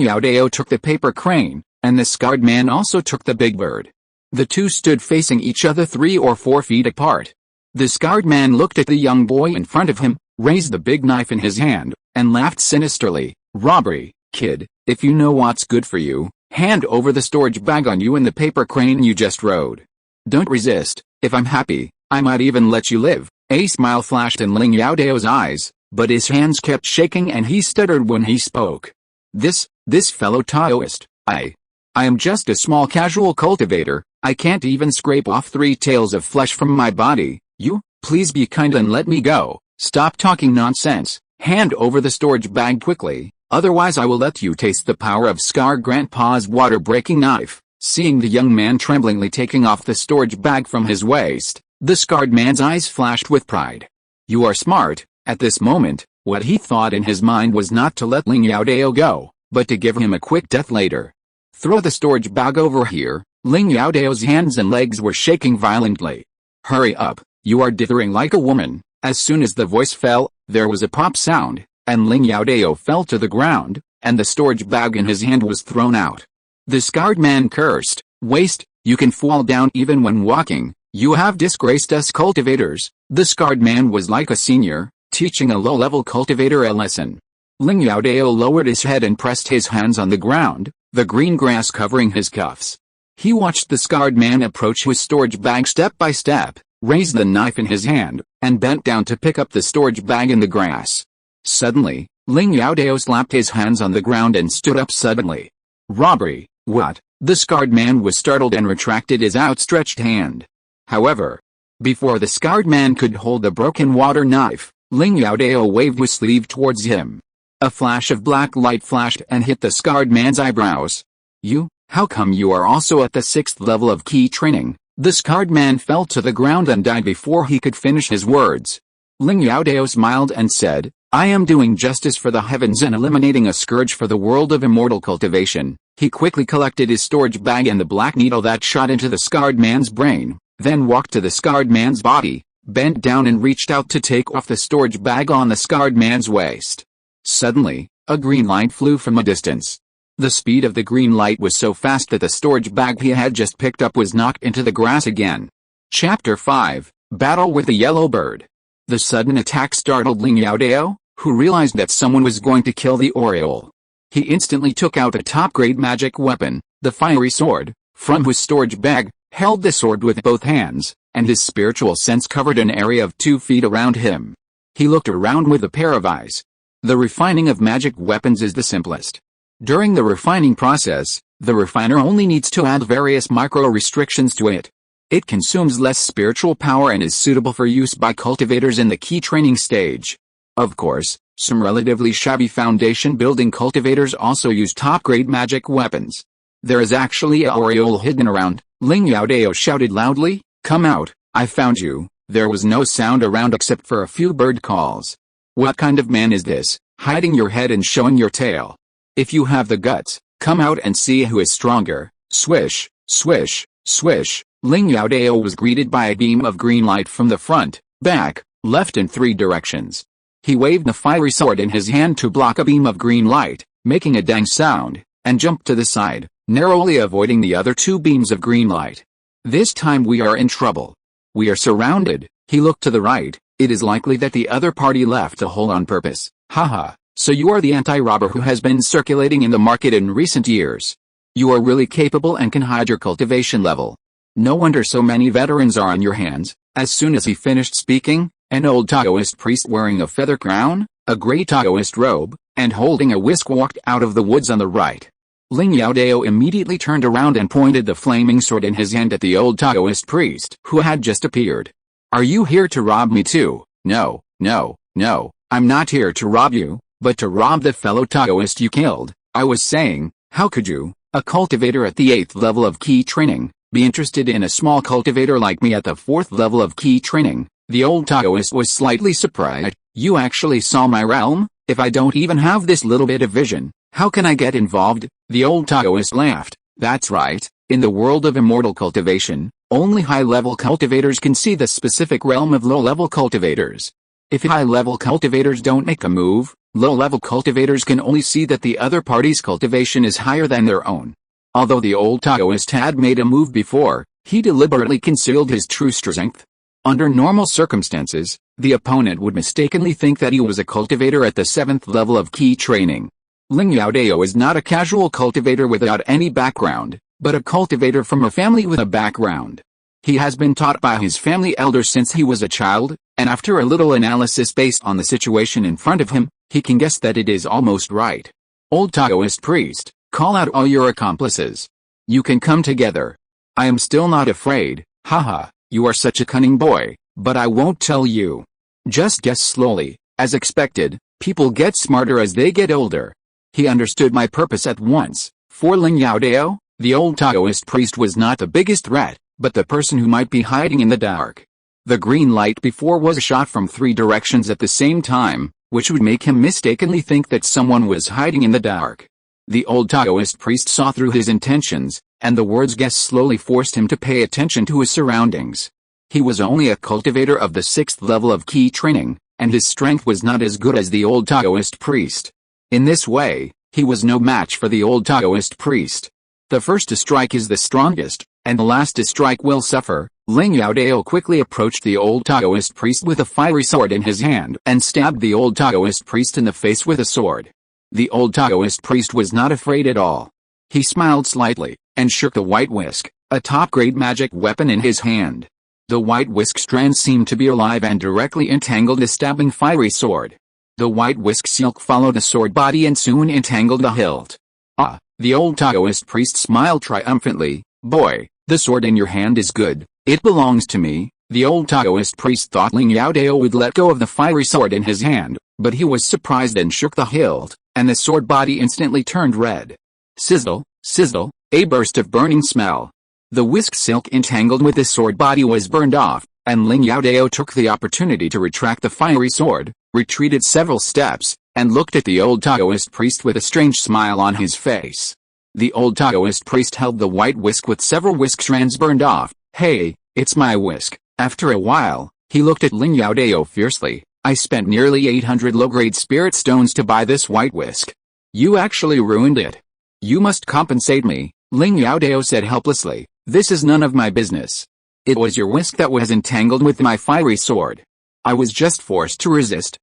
Youdao took the paper crane, and the scarred man also took the big bird. The two stood facing each other 3 or 4 feet apart. The scarred man looked at the young boy in front of him, raised the big knife in his hand, and laughed sinisterly. "Robbery, kid, if you know what's good for you, hand over the storage bag on you and the paper crane you just rode. Don't resist. If I'm happy, I might even let you live." A smile flashed in Ling Youdao's eyes, but his hands kept shaking and he stuttered when he spoke. This fellow Taoist, I am just a small casual cultivator. I can't even scrape off 3 tails of flesh from my body. You, please be kind and let me go. Stop talking nonsense. Hand over the storage bag quickly, otherwise I will let you taste the power of Scar Grandpa's water-breaking knife. Seeing the young man tremblingly taking off the storage bag from his waist, the scarred man's eyes flashed with pride. "You are smart." At this moment, what he thought in his mind was not to let Ling Youdao go, but to give him a quick death later. "Throw the storage bag over here." Ling Youdao's hands and legs were shaking violently. "Hurry up, you are dithering like a woman." As soon as the voice fell, there was a pop sound, and Ling Youdao fell to the ground, and the storage bag in his hand was thrown out. The scarred man cursed, "Waste, you can fall down even when walking. You have disgraced us cultivators." The scarred man was like a senior, teaching a low-level cultivator a lesson. Ling Youdao lowered his head and pressed his hands on the ground, the green grass covering his cuffs. He watched the scarred man approach his storage bag step by step, raised the knife in his hand, and bent down to pick up the storage bag in the grass. Suddenly, Ling Youdao slapped his hands on the ground and stood up suddenly. "Robbery, what?" The scarred man was startled and retracted his outstretched hand. However, before the scarred man could hold the broken water knife, Ling Youdao waved his sleeve towards him. A flash of black light flashed and hit the scarred man's eyebrows. "You, how come you are also at the 6th level of key training?" The scarred man fell to the ground and died before he could finish his words. Ling Youdao smiled and said, "I am doing justice for the heavens and eliminating a scourge for the world of immortal cultivation." He quickly collected his storage bag and the black needle that shot into the scarred man's brain, then walked to the scarred man's body, bent down and reached out to take off the storage bag on the scarred man's waist. Suddenly, a green light flew from a distance. The speed of the green light was so fast that the storage bag he had just picked up was knocked into the grass again. Chapter 5, Battle with the Yellow Bird. The sudden attack startled Ling Youdao, who realized that someone was going to kill the Oriole. He instantly took out a top-grade magic weapon, the fiery sword, from his storage bag, held the sword with both hands, and his spiritual sense covered an area of 2 feet around him. He looked around with a pair of eyes. The refining of magic weapons is the simplest. During the refining process, the refiner only needs to add various micro-restrictions to it. It consumes less spiritual power and is suitable for use by cultivators in the key training stage. Of course, some relatively shabby foundation-building cultivators also use top-grade magic weapons. "There is actually a Oriole hidden around," Ling Youdao shouted loudly. "Come out, I found you." There was no sound around except for a few bird calls. "What kind of man is this, hiding your head and showing your tail? If you have the guts, come out and see who is stronger." Swish, swish, swish. Ling Youdao was greeted by a beam of green light from the front, back, left and 3 directions. He waved the fiery sword in his hand to block a beam of green light, making a dang sound, and jumped to the side, narrowly avoiding the other 2 beams of green light. "This time we are in trouble. We are surrounded." He looked to the right. "It is likely that the other party left the hole on purpose." "Haha, so you are the anti-robber who has been circulating in the market in recent years. You are really capable and can hide your cultivation level. No wonder so many veterans are on your hands." As soon as he finished speaking, an old Taoist priest wearing a feather crown, a grey Taoist robe, and holding a whisk walked out of the woods on the right. Ling Youdao immediately turned around and pointed the flaming sword in his hand at the old Taoist priest who had just appeared. Are you here to rob me too? No, no, no, I'm not here to rob you, but to rob the fellow Taoist you killed. I was saying, how could you, a cultivator at the 8th level of key training, be interested in a small cultivator like me at the 4th level of key training? The old Taoist was slightly surprised. You actually saw my realm? If I don't even have this little bit of vision, how can I get involved? The old Taoist laughed. That's right, in the world of immortal cultivation, only high-level cultivators can see the specific realm of low-level cultivators. If high-level cultivators don't make a move, low-level cultivators can only see that the other party's cultivation is higher than their own. Although the old Taoist had made a move before, he deliberately concealed his true strength. Under normal circumstances, the opponent would mistakenly think that he was a cultivator at the 7th level of key training. Ling Youdao is not a casual cultivator without any background, but a cultivator from a family with a background. He has been taught by his family elders since he was a child, and after a little analysis based on the situation in front of him, he can guess that it is almost right. Old Taoist priest, call out all your accomplices. You can come together. I am still not afraid, haha, you are such a cunning boy, but I won't tell you. Just guess slowly. As expected, people get smarter as they get older. He understood my purpose at once. For Ling Youdao, the old Taoist priest was not the biggest threat, but the person who might be hiding in the dark. The green light before was shot from 3 directions at the same time, which would make him mistakenly think that someone was hiding in the dark. The old Taoist priest saw through his intentions, and the words guess slowly forced him to pay attention to his surroundings. He was only a cultivator of the 6th level of key training, and his strength was not as good as the old Taoist priest. In this way, he was no match for the old Taoist priest. The first to strike is the strongest, and the last to strike will suffer. Ling Youdao quickly approached the old Taoist priest with a fiery sword in his hand and stabbed the old Taoist priest in the face with a sword. The old Taoist priest was not afraid at all. He smiled slightly, and shook the white whisk, a top-grade magic weapon in his hand. The white whisk strands seemed to be alive and directly entangled the stabbing fiery sword. The white whisk silk followed the sword body and soon entangled the hilt. Ah, the old Taoist priest smiled triumphantly. Boy, the sword in your hand is good, it belongs to me. The old Taoist priest thought Ling Youdao would let go of the fiery sword in his hand, but he was surprised and shook the hilt, and the sword body instantly turned red. Sizzle, sizzle, a burst of burning smell. The whisk silk entangled with the sword body was burned off, and Ling Youdao took the opportunity to retract the fiery sword, retreated several steps, and looked at the old Taoist priest with a strange smile on his face. The old Taoist priest held the white whisk with several whisk strands burned off. Hey, it's my whisk. After a while, he looked at Ling Youdao fiercely. I spent nearly 800 low-grade spirit stones to buy this white whisk. You actually ruined it. You must compensate me, Ling Youdao said helplessly. This is none of my business. It was your whisk that was entangled with my fiery sword. I was just forced to resist.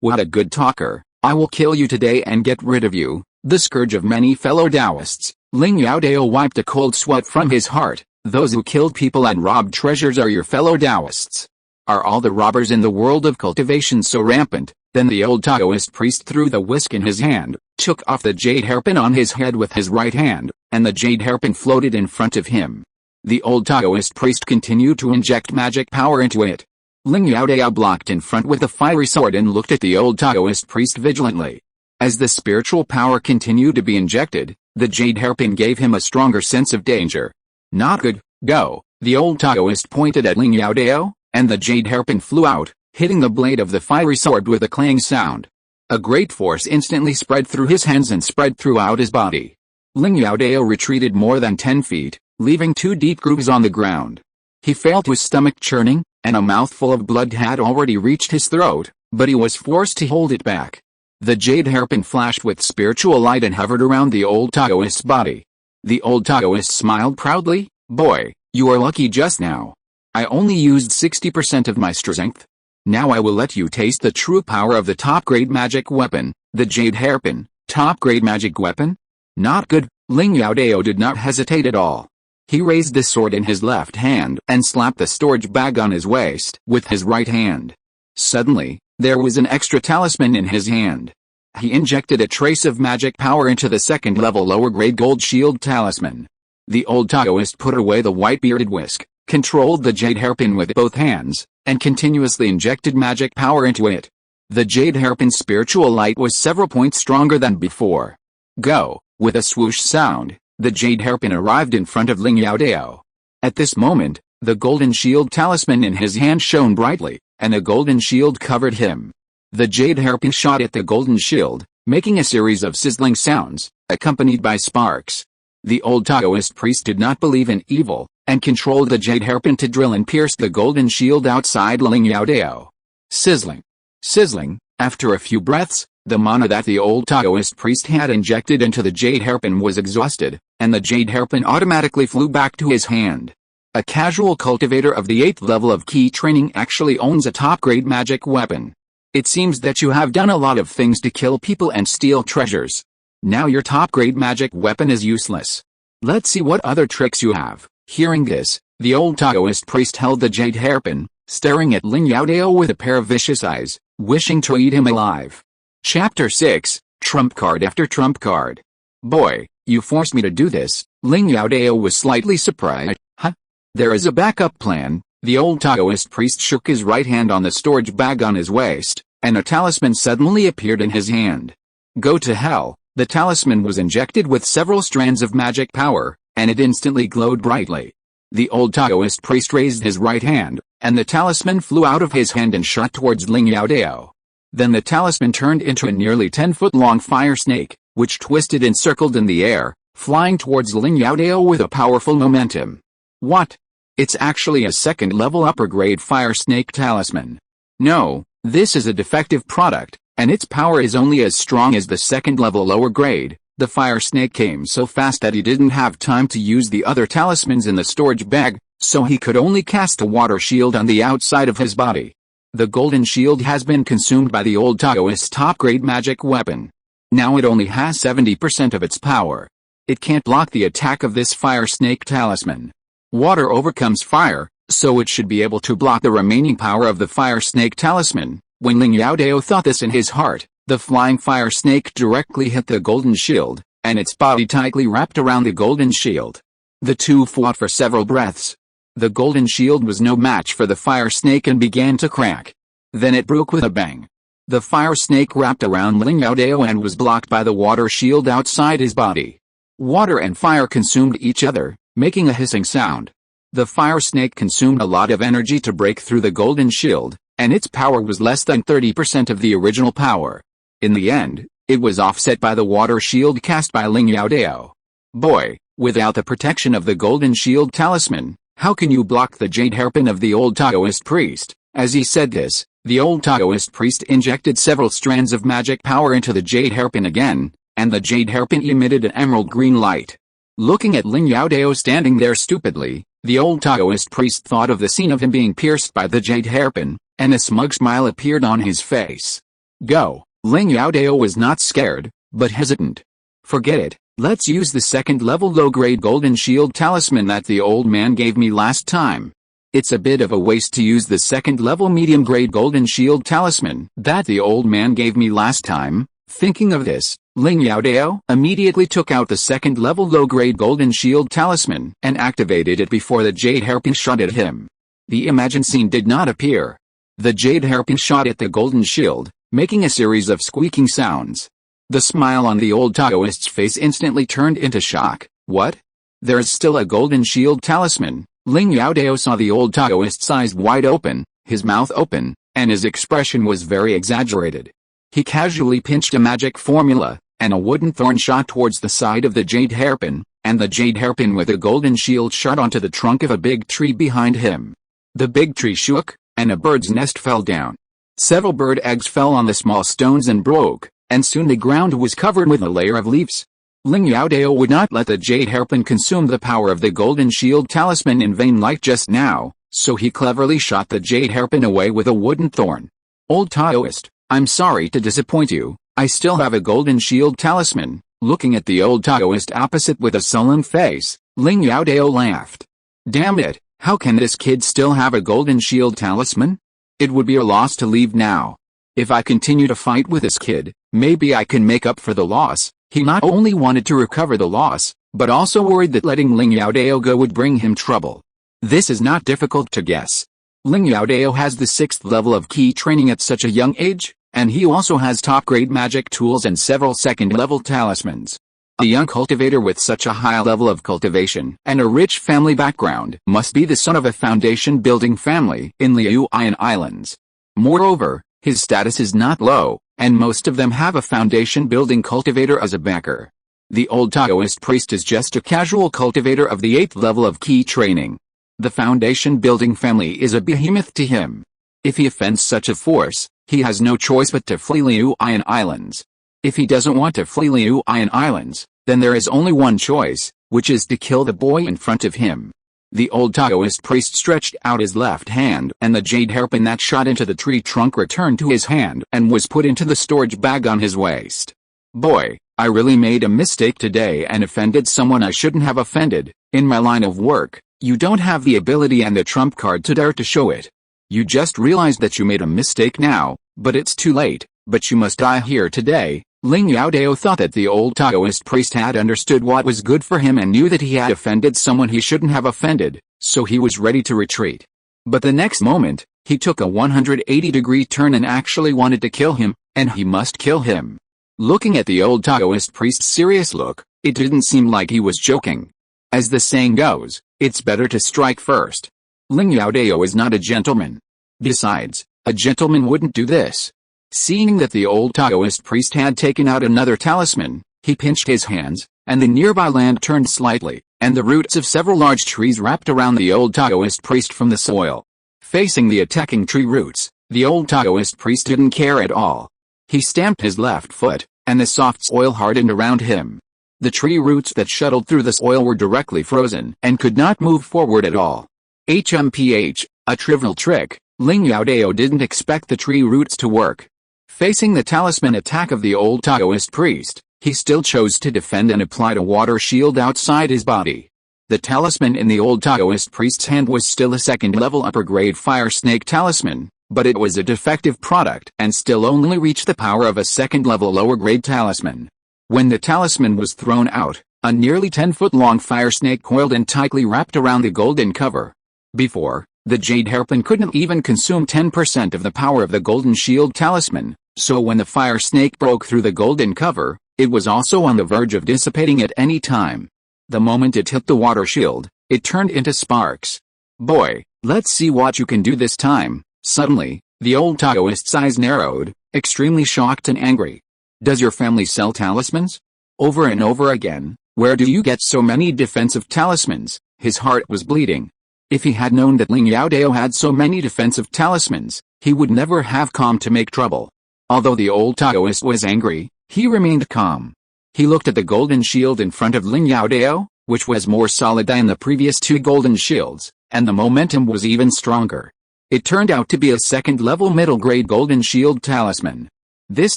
What a good talker. I will kill you today and get rid of you, the scourge of many fellow Taoists. Ling Youdao wiped a cold sweat from his heart. Those who killed people and robbed treasures are your fellow Taoists. Are all the robbers in the world of cultivation so rampant? Then the old Taoist priest threw the whisk in his hand, took off the jade hairpin on his head with his right hand, and the jade hairpin floated in front of him. The old Taoist priest continued to inject magic power into it. Ling Youdao blocked in front with the fiery sword and looked at the old Taoist priest vigilantly. As the spiritual power continued to be injected, the jade hairpin gave him a stronger sense of danger. Not good, go. The old Taoist pointed at Ling Youdao, and the jade hairpin flew out, hitting the blade of the fiery sword with a clang sound. A great force instantly spread through his hands and spread throughout his body. Ling Youdao retreated more than 10 feet, leaving 2 deep grooves on the ground. He felt his stomach churning, and a mouthful of blood had already reached his throat, but he was forced to hold it back. The jade hairpin flashed with spiritual light and hovered around the old Taoist's body. The old Taoist smiled proudly. Boy, you are lucky just now. I only used 60% of my strength. Now I will let you taste the true power of the top-grade magic weapon, the jade hairpin. Top-grade magic weapon? Not good. Ling Youdao did not hesitate at all. He raised the sword in his left hand and slapped the storage bag on his waist with his right hand. Suddenly, there was an extra talisman in his hand. He injected a trace of magic power into the second-level lower-grade gold shield talisman. The old Taoist put away the white-bearded whisk, controlled the jade hairpin with both hands, and continuously injected magic power into it. The jade hairpin's spiritual light was several points stronger than before. Go! With a swoosh sound, the jade hairpin arrived in front of Ling Youdao. At this moment, the golden shield talisman in his hand shone brightly, and a golden shield covered him. The jade hairpin shot at the golden shield, making a series of sizzling sounds, accompanied by sparks. The old Taoist priest did not believe in evil, and controlled the jade hairpin to drill and pierce the golden shield outside Ling Youdao. Sizzling. Sizzling. After a few breaths, the mana that the old Taoist priest had injected into the jade hairpin was exhausted, and the jade hairpin automatically flew back to his hand. A casual cultivator of the 8th level of key training actually owns a top-grade magic weapon. It seems that you have done a lot of things to kill people and steal treasures. Now your top-grade magic weapon is useless. Let's see what other tricks you have. Hearing this, the old Taoist priest held the jade hairpin, staring at Ling Youdao with a pair of vicious eyes, wishing to eat him alive. Chapter 6, Trump Card After Trump Card. Boy, you forced me to do this. Ling Youdao was slightly surprised. Huh? There is a backup plan. The old Taoist priest shook his right hand on the storage bag on his waist, and a talisman suddenly appeared in his hand. Go to hell. The talisman was injected with several strands of magic power, and it instantly glowed brightly. The old Taoist priest raised his right hand, and the talisman flew out of his hand and shot towards Ling Youdao. Then the talisman turned into a nearly 10-foot-long fire snake, which twisted and circled in the air, flying towards Ling Youdao with a powerful momentum. What? It's actually a second-level upper-grade fire snake talisman. No, this is a defective product, and its power is only as strong as the second-level lower grade. The fire snake came so fast that he didn't have time to use the other talismans in the storage bag, so he could only cast a water shield on the outside of his body. The golden shield has been consumed by the old Taoist's top-grade magic weapon. Now it only has 70% of its power. It can't block the attack of this fire snake talisman. Water overcomes fire, so it should be able to block the remaining power of the fire snake talisman. When Ling Youdao thought this in his heart, the flying fire snake directly hit the golden shield, and its body tightly wrapped around the golden shield. The two fought for several breaths. The golden shield was no match for the fire snake and began to crack. Then it broke with a bang. The fire snake wrapped around Ling Youdao and was blocked by the water shield outside his body. Water and fire consumed each other, making a hissing sound. The fire snake consumed a lot of energy to break through the golden shield, and its power was less than 30% of the original power. In the end, it was offset by the water shield cast by Ling Youdao. Boy, without the protection of the golden shield talisman, how can you block the jade hairpin of the old Taoist priest? As he said this, the old Taoist priest injected several strands of magic power into the jade hairpin again, and the jade hairpin emitted an emerald green light. Looking at Ling Youdao standing there stupidly, the old Taoist priest thought of the scene of him being pierced by the jade hairpin, and a smug smile appeared on his face. Go! Ling Youdao was not scared, but hesitant. Forget it, let's use the second-level low-grade golden shield talisman that the old man gave me last time. It's a bit of a waste to use the second-level medium-grade golden shield talisman that the old man gave me last time. Thinking of this, Ling Youdao immediately took out the second-level low-grade golden shield talisman and activated it before the jade hairpin shot at him. The imagined scene did not appear. The jade hairpin shot at the golden shield, making a series of squeaking sounds. The smile on the old Taoist's face instantly turned into shock. What? There's still a golden shield talisman? Ling Youdao saw the old Taoist's eyes wide open, his mouth open, and his expression was very exaggerated. He casually pinched a magic formula, and a wooden thorn shot towards the side of the jade hairpin, and the jade hairpin with a golden shield shot onto the trunk of a big tree behind him. The big tree shook, and a bird's nest fell down. Several bird eggs fell on the small stones and broke, and soon the ground was covered with a layer of leaves. Ling Youdao would not let the jade hairpin consume the power of the golden shield talisman in vain like just now, so he cleverly shot the jade hairpin away with a wooden thorn. Old Taoist, I'm sorry to disappoint you, I still have a golden shield talisman. Looking at the old Taoist opposite with a sullen face, Ling Youdao laughed. Damn it, how can this kid still have a golden shield talisman? It would be a loss to leave now. If I continue to fight with this kid, Maybe I can make up for the loss. He not only wanted to recover the loss, but also worried that letting Ling Youdao go would bring him trouble. This is not difficult to guess. Ling Youdao has the 6th level of key training at such a young age, and he also has top-grade magic tools and several second-level talismans. A young cultivator with such a high level of cultivation and a rich family background must be the son of a foundation-building family in Liuyan Islands. Moreover, his status is not low, and most of them have a foundation-building cultivator as a backer. The old Taoist priest is just a casual cultivator of the 8th level of key training. The foundation-building family is a behemoth to him. If he offends such a force, he has no choice but to flee Liuyan Islands. If he doesn't want to flee Liuyan Islands, then there is only one choice, which is to kill the boy in front of him. The old Taoist priest stretched out his left hand, and the jade hairpin that shot into the tree trunk returned to his hand and was put into the storage bag on his waist. Boy, I really made a mistake today and offended someone I shouldn't have offended. In my line of work, you don't have the ability and the trump card to dare to show it. You just realized that you made a mistake now, but it's too late, but you must die here today. Ling Youdao thought that the old Taoist priest had understood what was good for him and knew that he had offended someone he shouldn't have offended, so he was ready to retreat. But the next moment, he took a 180-degree turn and actually wanted to kill him, and he must kill him. Looking at the old Taoist priest's serious look, it didn't seem like he was joking. As the saying goes, it's better to strike first. Ling Youdao is not a gentleman. Besides, a gentleman wouldn't do this. Seeing that the old Taoist priest had taken out another talisman, he pinched his hands, and the nearby land turned slightly, and the roots of several large trees wrapped around the old Taoist priest from the soil. Facing the attacking tree roots, the old Taoist priest didn't care at all. He stamped his left foot, and the soft soil hardened around him. The tree roots that shuttled through the soil were directly frozen and could not move forward at all. HMPH, a trivial trick. Ling Youdao didn't expect the tree roots to work. Facing the talisman attack of the old Taoist priest, he still chose to defend and applied a water shield outside his body. The talisman in the old Taoist priest's hand was still a second-level upper-grade fire snake talisman, but it was a defective product and still only reached the power of a second-level lower-grade talisman. When the talisman was thrown out, a nearly 10-foot-long fire snake coiled and tightly wrapped around the golden cover. Before, the jade hairpin couldn't even consume 10% of the power of the golden shield talisman, so when the fire snake broke through the golden cover, it was also on the verge of dissipating at any time. The moment it hit the water shield, it turned into sparks. Boy, let's see what you can do this time. Suddenly, the old Taoist's eyes narrowed, extremely shocked and angry. Does your family sell talismans? Over and over again. Where do you get so many defensive talismans? His heart was bleeding. If he had known that Ling Youdao had so many defensive talismans, he would never have come to make trouble. Although the old Taoist was angry, he remained calm. He looked at the golden shield in front of Ling Youdao, which was more solid than the previous two golden shields, and the momentum was even stronger. It turned out to be a second-level middle-grade golden shield talisman. This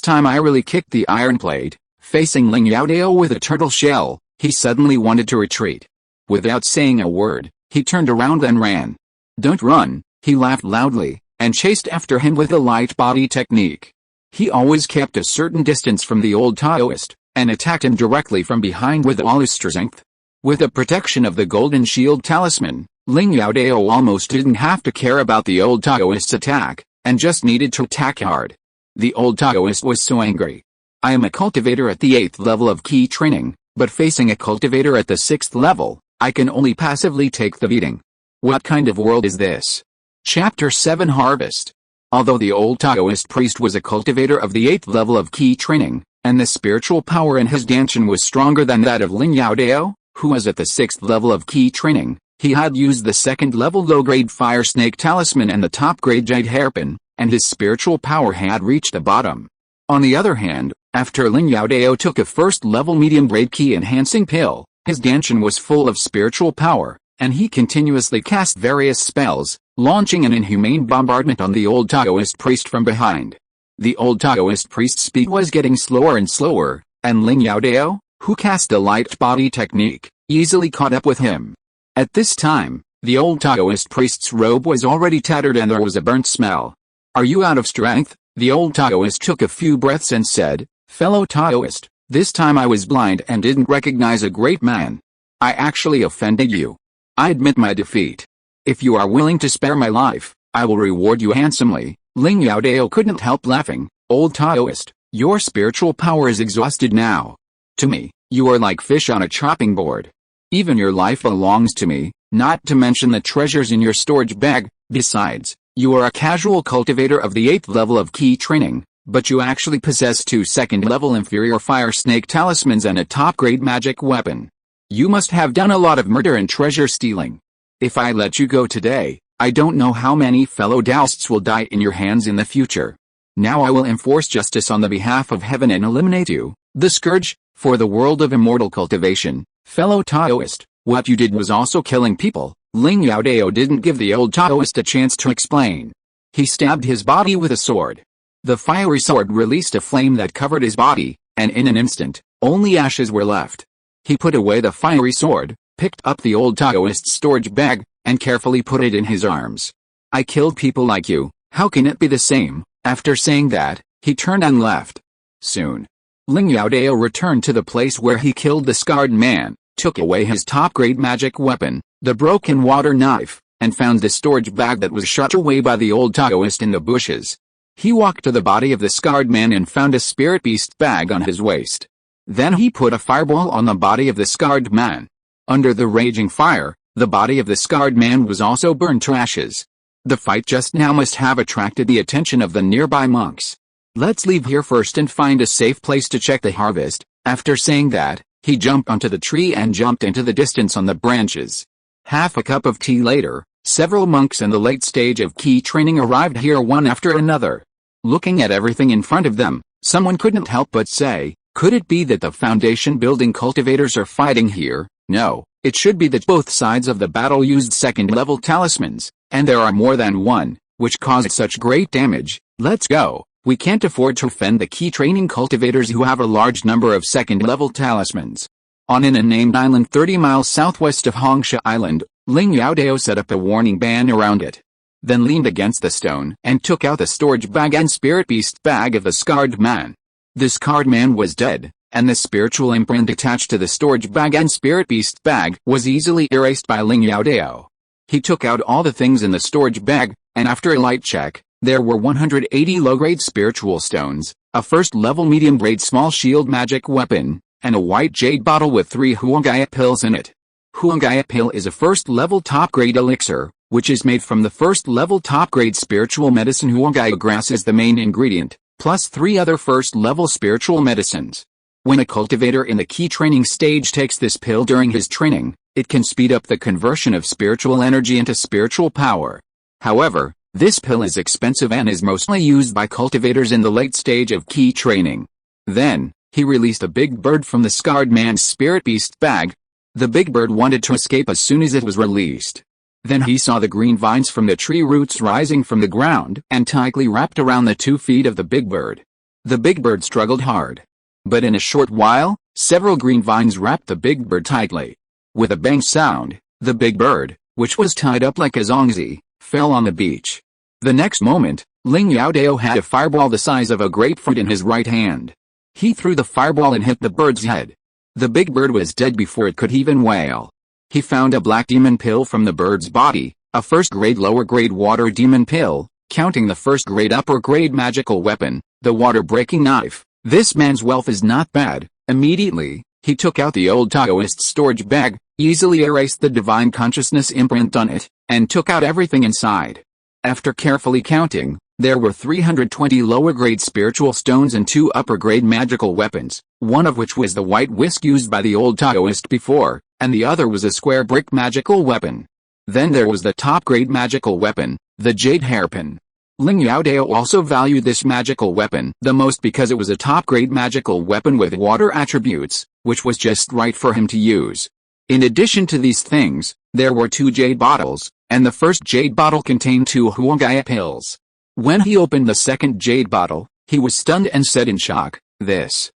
time I really kicked the iron plate. Facing Ling Youdao with a turtle shell, he suddenly wanted to retreat. Without saying a word, he turned around and ran. Don't run, he laughed loudly, and chased after him with a light body technique. He always kept a certain distance from the old Taoist, and attacked him directly from behind with all his strength. With the protection of the golden shield talisman, Ling Youdao almost didn't have to care about the old Taoist's attack, and just needed to attack hard. The old Taoist was so angry. I am a cultivator at the 8th level of key training, but facing a cultivator at the 6th level, I can only passively take the beating. What kind of world is this? Chapter 7 Harvest. Although the old Taoist priest was a cultivator of the 8th level of key training, and the spiritual power in his Danshan was stronger than that of Ling Youdao, who was at the 6th level of key training, he had used the second-level low-grade fire snake talisman and the top-grade jade hairpin, and his spiritual power had reached the bottom. On the other hand, after Ling Youdao took a first-level medium-grade key-enhancing pill, his Danshan was full of spiritual power, and he continuously cast various spells, launching an inhumane bombardment on the old Taoist priest from behind. The old Taoist priest's speed was getting slower and slower, and Ling Youdao, who cast a light body technique, easily caught up with him. At this time, the old Taoist priest's robe was already tattered and there was a burnt smell. Are you out of strength? The old Taoist took a few breaths and said, Fellow Taoist, this time I was blind and didn't recognize a great man. I actually offended you. I admit my defeat. If you are willing to spare my life, I will reward you handsomely." Ling Youdao couldn't help laughing. "Old Taoist, your spiritual power is exhausted now. To me, you are like fish on a chopping board. Even your life belongs to me, not to mention the treasures in your storage bag. Besides, you are a casual cultivator of the 8th level of key training, but you actually possess 2 second-level inferior fire snake talismans and a top-grade magic weapon. You must have done a lot of murder and treasure stealing. If I let you go today, I don't know how many fellow Taoists will die in your hands in the future. Now I will enforce justice on the behalf of heaven and eliminate you, the scourge, for the world of immortal cultivation." Fellow Taoist, what you did was also killing people. Ling Youdao didn't give the old Taoist a chance to explain. He stabbed his body with a sword. The fiery sword released a flame that covered his body, and in an instant, only ashes were left. He put away the fiery sword, picked up the old Taoist's storage bag, and carefully put it in his arms. "I killed people like you, how can it be the same?" After saying that, he turned and left. Soon, Ling Youdao returned to the place where he killed the scarred man, took away his top-grade magic weapon, the broken water knife, and found the storage bag that was shut away by the old Taoist in the bushes. He walked to the body of the scarred man and found a spirit beast bag on his waist. Then he put a fireball on the body of the scarred man. Under the raging fire, the body of the scarred man was also burned to ashes. The fight just now must have attracted the attention of the nearby monks. "Let's leave here first and find a safe place to check the harvest." After saying that, he jumped onto the tree and jumped into the distance on the branches. Half a cup of tea later, several monks in the late stage of key training arrived here one after another. Looking at everything in front of them, someone couldn't help but say, "Could it be that the foundation building cultivators are fighting here?" No, it should be that both sides of the battle used second-level talismans, and there are more than one, which caused such great damage. "Let's go. We can't afford to offend the key training cultivators who have a large number of second-level talismans." On an unnamed island 30 miles southwest of Cangli Island, Ling Youdao set up a warning band around it. Then leaned against the stone and took out the storage bag and spirit beast bag of the scarred man. The scarred man was dead, and the spiritual imprint attached to the storage bag and spirit beast bag was easily erased by Ling Youdao. He took out all the things in the storage bag, and after a light check, there were 180 low-grade spiritual stones, a first-level medium-grade small shield magic weapon, and a white jade bottle with 3 huangaya pills in it. Huangaya pill is a first-level top-grade elixir, which is made from the first-level top-grade spiritual medicine huangaya grass as the main ingredient, plus 3 other first-level spiritual medicines. When a cultivator in the key training stage takes this pill during his training, it can speed up the conversion of spiritual energy into spiritual power. However, this pill is expensive and is mostly used by cultivators in the late stage of key training. Then, he released a big bird from the scarred man's spirit beast bag. The big bird wanted to escape as soon as it was released. Then he saw the green vines from the tree roots rising from the ground and tightly wrapped around the 2 feet of the big bird. The big bird struggled hard. But in a short while, several green vines wrapped the big bird tightly. With a bang sound, the big bird, which was tied up like a zongzi, fell on the beach. The next moment, Ling Youdao had a fireball the size of a grapefruit in his right hand. He threw the fireball and hit the bird's head. The big bird was dead before it could even wail. He found a black demon pill from the bird's body, a first-grade lower-grade water demon pill, counting the first-grade upper-grade magical weapon, the water-breaking knife. This man's wealth is not bad. Immediately, he took out the old Taoist storage bag, easily erased the divine consciousness imprint on it, and took out everything inside. After carefully counting, there were 320 lower-grade spiritual stones and 2 upper-grade magical weapons, one of which was the white whisk used by the old Taoist before, and the other was a square brick magical weapon. Then there was the top-grade magical weapon, the jade hairpin. Ling Youdao also valued this magical weapon the most because it was a top-grade magical weapon with water attributes, which was just right for him to use. In addition to these things, there were 2 jade bottles, and the first jade bottle contained 2 huangaya pills. When he opened the second jade bottle, he was stunned and said in shock, This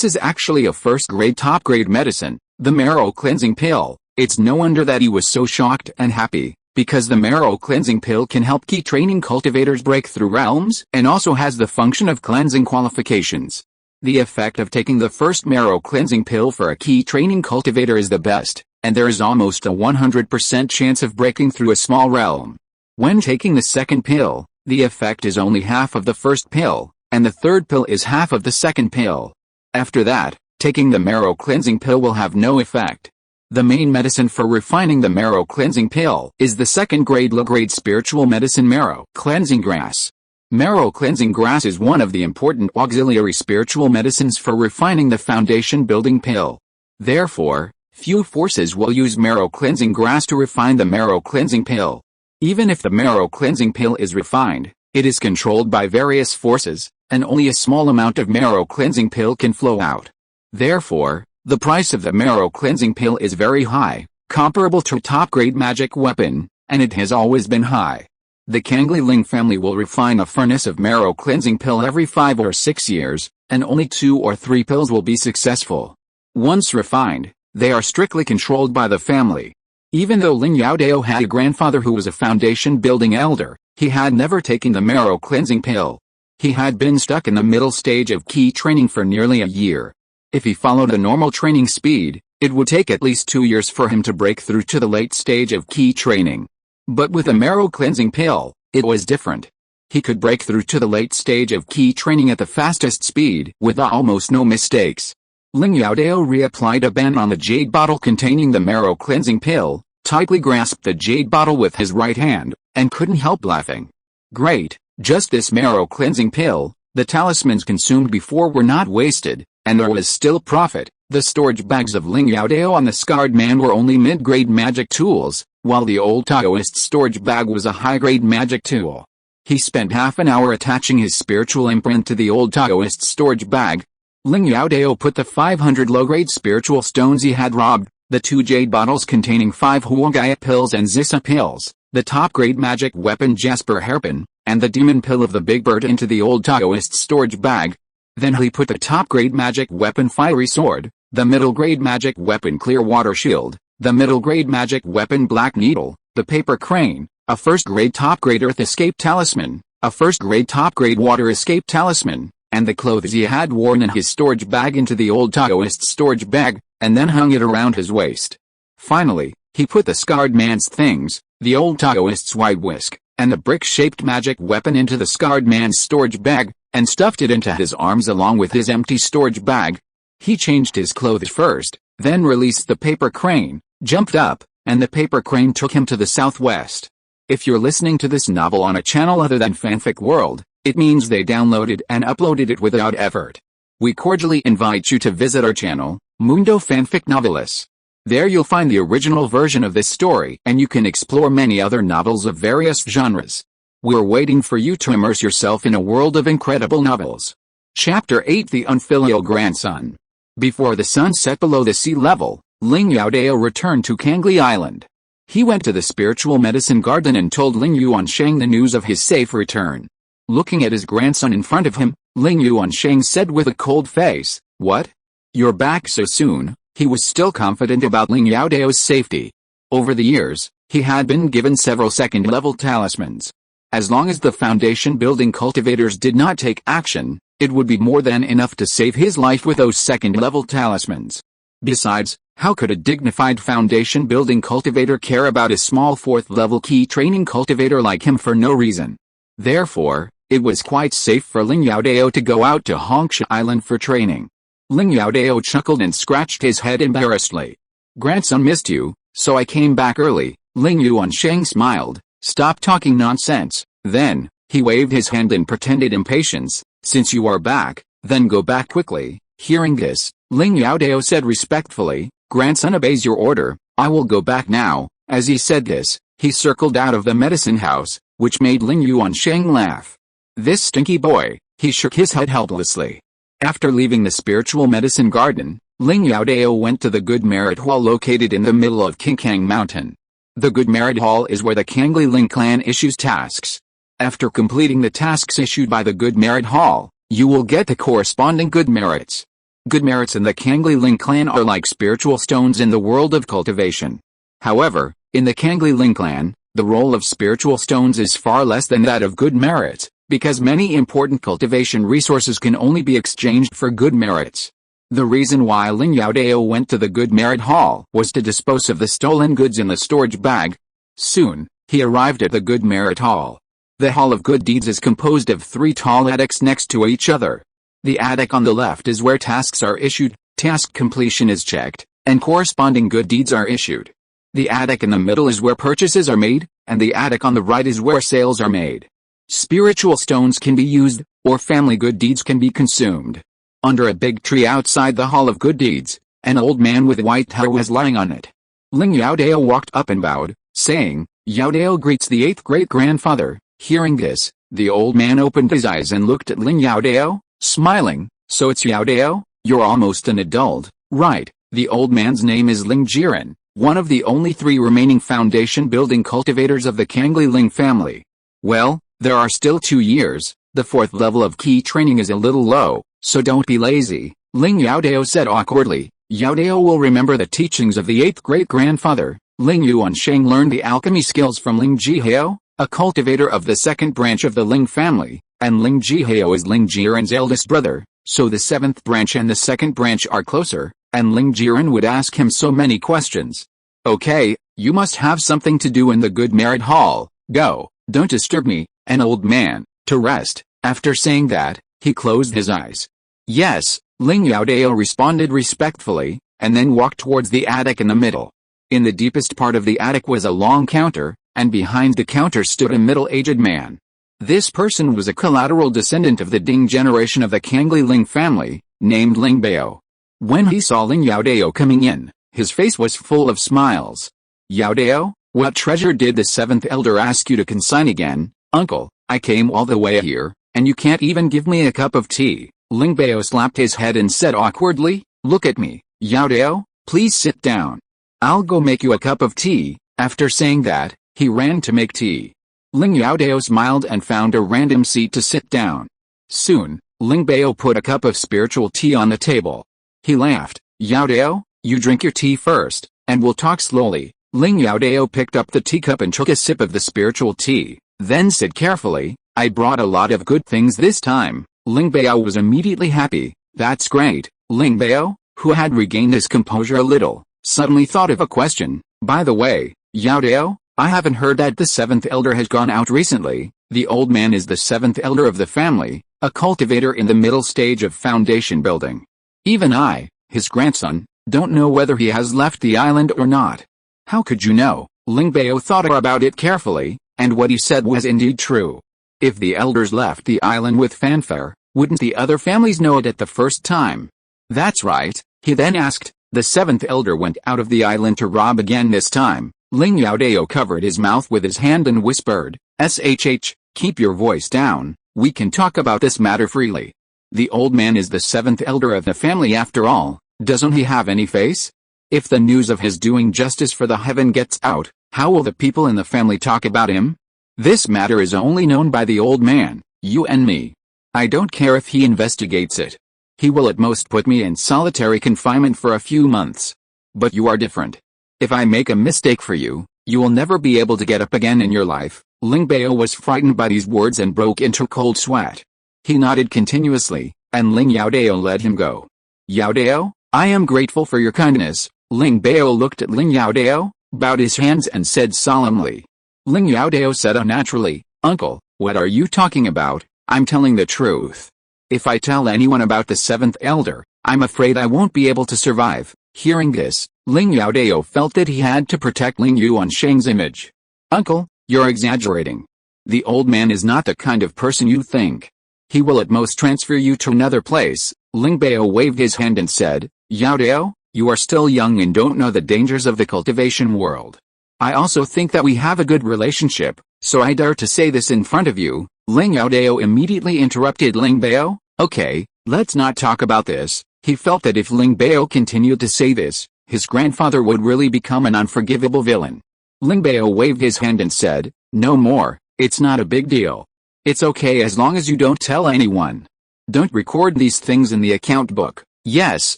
is actually a first-grade top-grade medicine, the marrow cleansing pill." It's no wonder that he was so shocked and happy, because the marrow cleansing pill can help key training cultivators break through realms and also has the function of cleansing qualifications. The effect of taking the first marrow cleansing pill for a key training cultivator is the best, and there is almost a 100% chance of breaking through a small realm. When taking the second pill, the effect is only half of the first pill, and the third pill is half of the second pill. After that, taking the marrow cleansing pill will have no effect. The main medicine for refining the marrow cleansing pill is the second-grade low-grade spiritual medicine marrow cleansing grass. Marrow cleansing grass is one of the important auxiliary spiritual medicines for refining the foundation building pill. Therefore, few forces will use marrow cleansing grass to refine the marrow cleansing pill. Even if the marrow cleansing pill is refined, it is controlled by various forces, and only a small amount of marrow cleansing pill can flow out. Therefore, the price of the marrow cleansing pill is very high, comparable to a top-grade magic weapon, and it has always been high. The Cangli Ling family will refine a furnace of marrow cleansing pill every 5 or 6 years, and only 2 or 3 pills will be successful. Once refined, they are strictly controlled by the family. Even though Ling Youdao had a grandfather who was a foundation-building elder, he had never taken the marrow cleansing pill. He had been stuck in the middle stage of key training for nearly a year. If he followed a normal training speed, it would take at least 2 years for him to break through to the late stage of key training. But with a marrow cleansing pill, it was different. He could break through to the late stage of key training at the fastest speed with almost no mistakes. Ling Youdao reapplied a band on the jade bottle containing the marrow cleansing pill, tightly grasped the jade bottle with his right hand, and couldn't help laughing. Great, just this marrow cleansing pill, the talismans consumed before were not wasted, and there was still profit. The storage bags of Ling Youdao on the scarred man were only mid-grade magic tools, while the old Taoist storage bag was a high-grade magic tool. He spent half an hour attaching his spiritual imprint to the old Taoist storage bag. Ling Youdao put the 500 low-grade spiritual stones he had robbed, the 2 jade bottles containing 5 Huangaya pills and Zissa pills, the top-grade magic weapon Jasper hairpin, and the demon pill of the big bird into the old Taoist storage bag. Then he put the top-grade magic weapon Fiery Sword, the middle-grade magic weapon Clear Water Shield, the middle-grade magic weapon Black Needle, the paper crane, a first-grade top-grade Earth Escape Talisman, a first-grade top-grade Water Escape Talisman, and the clothes he had worn in his storage bag into the old Taoist storage bag, and then hung it around his waist. Finally, he put the scarred man's things, the old Taoist's white whisk, and the brick-shaped magic weapon into the scarred man's storage bag, and stuffed it into his arms along with his empty storage bag. He changed his clothes first, then released the paper crane, jumped up, and the paper crane took him to the southwest. If you're listening to this novel on a channel other than Fanfic World, it means they downloaded and uploaded it without effort. We cordially invite you to visit our channel, Mundo Fanfic Novelis. There you'll find the original version of this story and you can explore many other novels of various genres. We're waiting for you to immerse yourself in a world of incredible novels. Chapter 8: The Unfilial Grandson. Before the sun set below the sea level, Ling Youdao returned to Cangli Island. He went to the spiritual medicine garden and told Ling Yuansheng the news of his safe return. Looking at his grandson in front of him, Ling Yuansheng said with a cold face, "What? You're back so soon?" He was still confident about Ling Youdao's safety. Over the years, he had been given several second-level talismans. As long as the foundation-building cultivators did not take action, it would be more than enough to save his life with those second-level talismans. Besides, how could a dignified foundation-building cultivator care about a small fourth-level key-training cultivator like him for no reason? Therefore, it was quite safe for Ling Youdao to go out to Cangli Island for training. Ling Youdao chuckled and scratched his head embarrassedly. "Grandson missed you, so I came back early." Ling Yuansheng smiled. "Stop talking nonsense." Then, he waved his hand in pretended impatience. "Since you are back, then go back quickly." Hearing this, Ling Youdao said respectfully, "Grandson obeys your order, I will go back now." As he said this, he circled out of the medicine house, which made Ling Yuansheng laugh. "This stinky boy," he shook his head helplessly. After leaving the spiritual medicine garden, Ling Youdao went to the Good Merit Hall located in the middle of Qingkang Mountain. The Good Merit Hall is where the Cangli Ling clan issues tasks. After completing the tasks issued by the Good Merit Hall, you will get the corresponding good merits. Good merits in the Cangli Ling clan are like spiritual stones in the world of cultivation. However, in the Cangli Ling clan, the role of spiritual stones is far less than that of good merits, because many important cultivation resources can only be exchanged for good merits. The reason why Ling Youdao went to the good merit hall was to dispose of the stolen goods in the storage bag. Soon, he arrived at the good merit hall. The hall of good deeds is composed of 3 tall attics next to each other. The attic on the left is where tasks are issued, task completion is checked, and corresponding good deeds are issued. The attic in the middle is where purchases are made, and the attic on the right is where sales are made. Spiritual stones can be used, or family good deeds can be consumed. Under a big tree outside the Hall of Good Deeds, an old man with white hair was lying on it. Ling Youdao walked up and bowed, saying, "Youdao greets the 8th great-grandfather." Hearing this, the old man opened his eyes and looked at Ling Youdao, smiling. "So it's Youdao? You're almost an adult, right?" The old man's name is Ling Jiren, one of the only 3 remaining foundation-building cultivators of the Cangli Ling family. "Well, there are still 2 years. The 4th level of key training is a little low, so don't be lazy," Ling Youdao said awkwardly. Youdao will remember the teachings of the 8th great-grandfather. Ling Yuansheng learned the alchemy skills from Ling Jihao, a cultivator of the 2nd branch of the Ling family, and Ling Jihao is Ling Jiren's eldest brother, so the 7th branch and the 2nd branch are closer, and Ling Jiren would ask him so many questions. "Okay, you must have something to do in the good merit hall. Go, don't disturb me, an old man, to rest." After saying that, he closed his eyes. "Yes," Ling Youdao responded respectfully, and then walked towards the attic in the middle. In the deepest part of the attic was a long counter, and behind the counter stood a middle-aged man. This person was a collateral descendant of the Ding generation of the Cangli Ling family, named Ling Bao. When he saw Ling Youdao coming in, his face was full of smiles. "Youdao, what treasure did the 7th elder ask you to consign again?" "Uncle, I came all the way here, and you can't even give me a cup of tea." Ling Bao slapped his head and said awkwardly, "Look at me, Youdao, please sit down. I'll go make you a cup of tea." After saying that, he ran to make tea. Ling Youdao smiled and found a random seat to sit down. Soon, Ling Bao put a cup of spiritual tea on the table. He laughed. "Youdao, you drink your tea first, and we'll talk slowly." Ling Youdao picked up the teacup and took a sip of the spiritual tea, then said carefully, "I brought a lot of good things this time." Ling Bao was immediately happy. "That's great." Ling Bao, who had regained his composure a little, suddenly thought of a question. "By the way, Youdao, I haven't heard that the 7th elder has gone out recently." The old man is the 7th elder of the family, a cultivator in the middle stage of foundation building. Even I, his grandson, don't know whether he has left the island or not. "How could you know?" Ling Bao thought about it carefully, and what he said was indeed true. If the elders left the island with fanfare, wouldn't the other families know it at the first time? "That's right," he then asked. "The 7th elder went out of the island to rob again this time." Ling Youdao covered his mouth with his hand and whispered, "Shh, keep your voice down, we can talk about this matter freely. The old man is the 7th elder of the family after all, doesn't he have any face? If the news of his doing justice for the heaven gets out, how will the people in the family talk about him? This matter is only known by the old man, you and me. I don't care if he investigates it. He will at most put me in solitary confinement for a few months. But you are different. If I make a mistake for you, you will never be able to get up again in your life." Ling Bao was frightened by these words and broke into cold sweat. He nodded continuously, and Ling Youdao let him go. "Youdao, I am grateful for your kindness." Ling Bao looked at Ling Youdao, bowed his hands and said solemnly. Ling Youdao said unnaturally, "Uncle, what are you talking about? I'm telling the truth. If I tell anyone about the 7th elder, I'm afraid I won't be able to survive." Hearing this, Ling Youdao felt that he had to protect Ling Yuansheng's image. "Uncle, you're exaggerating. The old man is not the kind of person you think. He will at most transfer you to another place." Ling Bao waved his hand and said, "Youdao, you are still young and don't know the dangers of the cultivation world. I also think that we have a good relationship, so I dare to say this in front of you." Ling Youdao immediately interrupted Ling Bao. "Okay, let's not talk about this." He felt that if Ling Bao continued to say this, his grandfather would really become an unforgivable villain. Ling Bao waved his hand and said, "No more, it's not a big deal. It's okay as long as you don't tell anyone. Don't record these things in the account book. Yes,